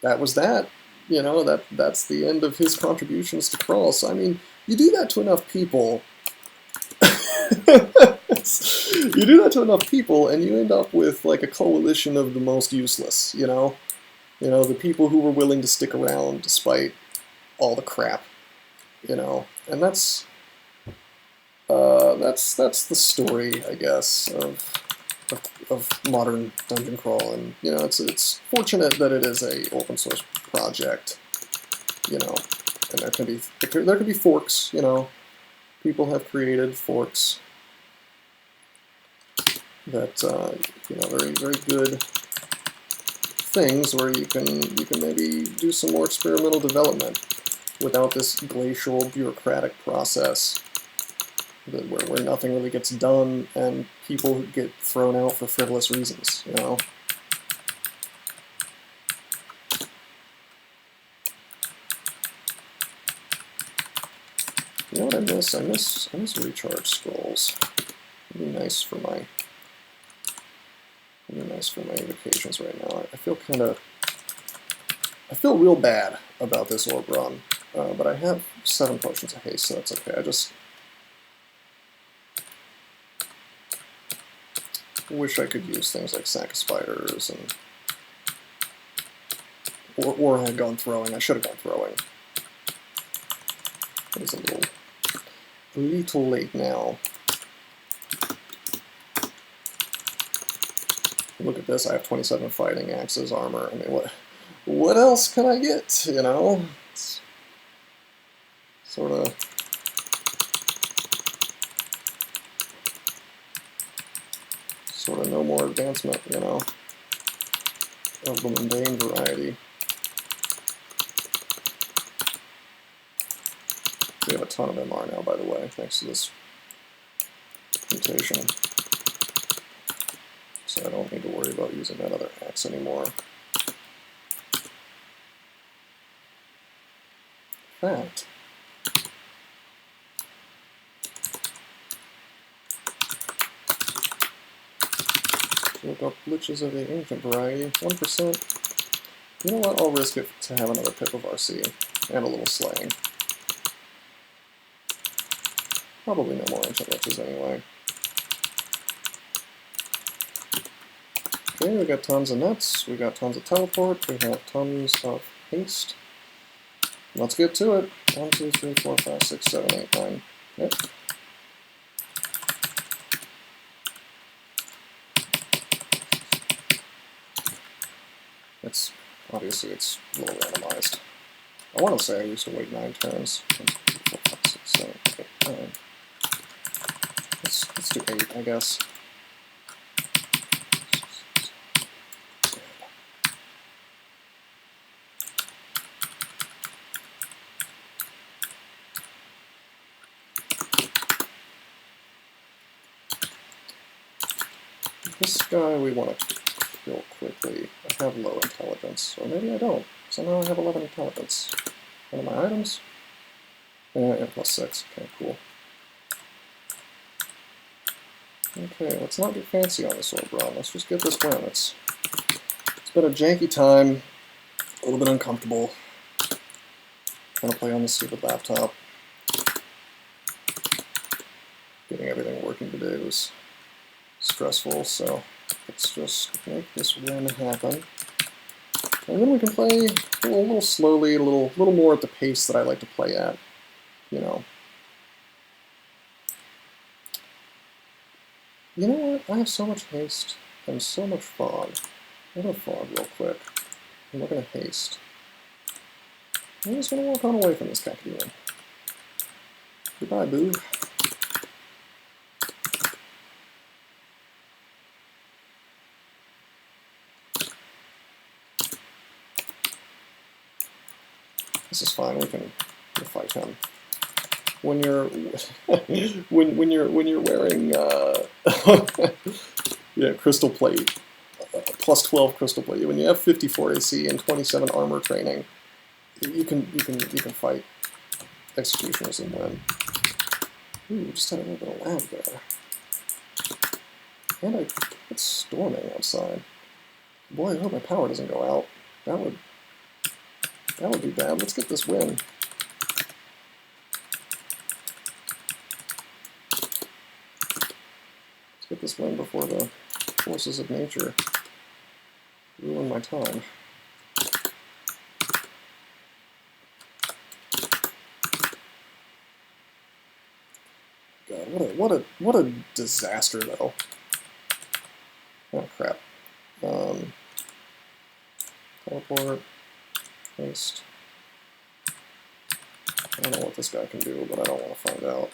that was that. That's the end of his contributions to Crawl. So, I mean, you do that to enough people, you do that to enough people, and you end up with, like, a coalition of the most useless, the people who were willing to stick around despite all the crap, and that's the story, I guess, of modern dungeon crawl. And it's fortunate that it is a open source project, and there can be forks. People have created forks that very, very good things where you can maybe do some more experimental development without this glacial bureaucratic process where nothing really gets done and people get thrown out for frivolous reasons, You know what I miss? I miss recharge scrolls. It'd be nice for my vacations right now. I feel real bad about this orb run, but I have 7 potions of haste, so that's okay. I just wish I could use things like Sack of Spiders or I had gone throwing. I should have gone throwing. It is a little late now. Look at this, I have 27 fighting axes, armor. I mean, what else can I get, It's sort of no more advancement, of the mundane variety. We have a ton of MR now, by the way, thanks to this mutation. So I don't need to worry about using that other axe anymore. In fact, look up Liches of the Ancient variety, 1%. You know what, I'll risk it to have another pip of RC and a little slaying. Probably no more Ancient Liches anyway. Okay, we got tons of nuts, we got tons of teleport, we have tons of haste. Let's get to it. 1, 2, 3, 4, 5, 6, 7, 8, 9. Yep. Obviously it's a little randomized. I want to say I used to wait 9 turns. 1, 2, 3, 4, 5, 6, 7, 8, 9. Let's do 8, I guess. This guy we want to kill quickly. I have low intelligence, or maybe I don't. Somehow I have 11 intelligence. One of my items? Yeah, plus 6. Okay, cool. Okay, let's not get fancy on this orb run. Let's just get this win. It's been a janky time, a little bit uncomfortable. Trying to play on this stupid laptop. Getting yesterday was stressful, so let's just make this win happen. And then we can play a little slowly, a little more at the pace that I like to play at, you know. You know what? I have so much haste and so much fog. I'm going to fog real quick, and we're going to haste. I'm just going to walk on away from this Kakadian. Goodbye, boo. This is fine. We can fight him. When you're when you're wearing yeah, crystal plate, plus 12 crystal plate. When you have 54 AC and 27 armor training, you can fight executioners and win. Ooh, just had a little bit of lag there. And it's storming outside. Boy, I hope my power doesn't go out. That would be bad. Let's get this win. Let's get this win before the forces of nature ruin my time. God, what a disaster though. Oh crap. Teleport. Haste. I don't know what this guy can do, but I don't want to find out.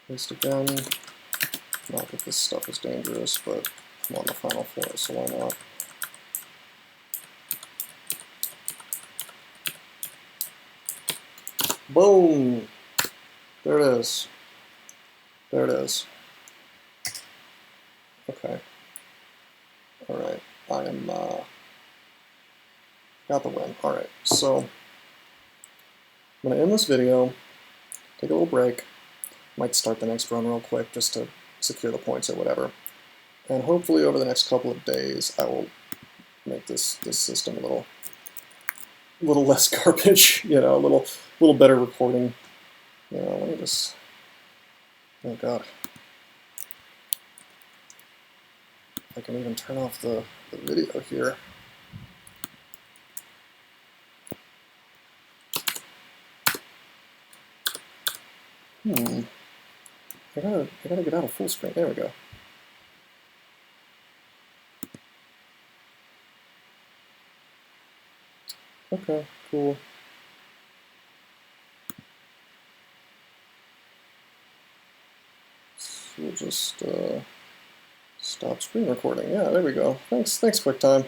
Haste again. Not that this stuff is dangerous, but I'm on the final floor, so why not? Boom! There it is. There it is. Okay. Alright. I am, got the win. Alright, so I'm going to end this video, take a little break, might start the next run real quick just to secure the points or whatever. And hopefully over the next couple of days I will make this system a little less garbage, you know, a little better recording. You know, let me just, oh god. I can even turn off the video here. I gotta get out of full screen. There we go. Okay, cool. So we'll just stop screen recording. Yeah, there we go. Thanks, QuickTime.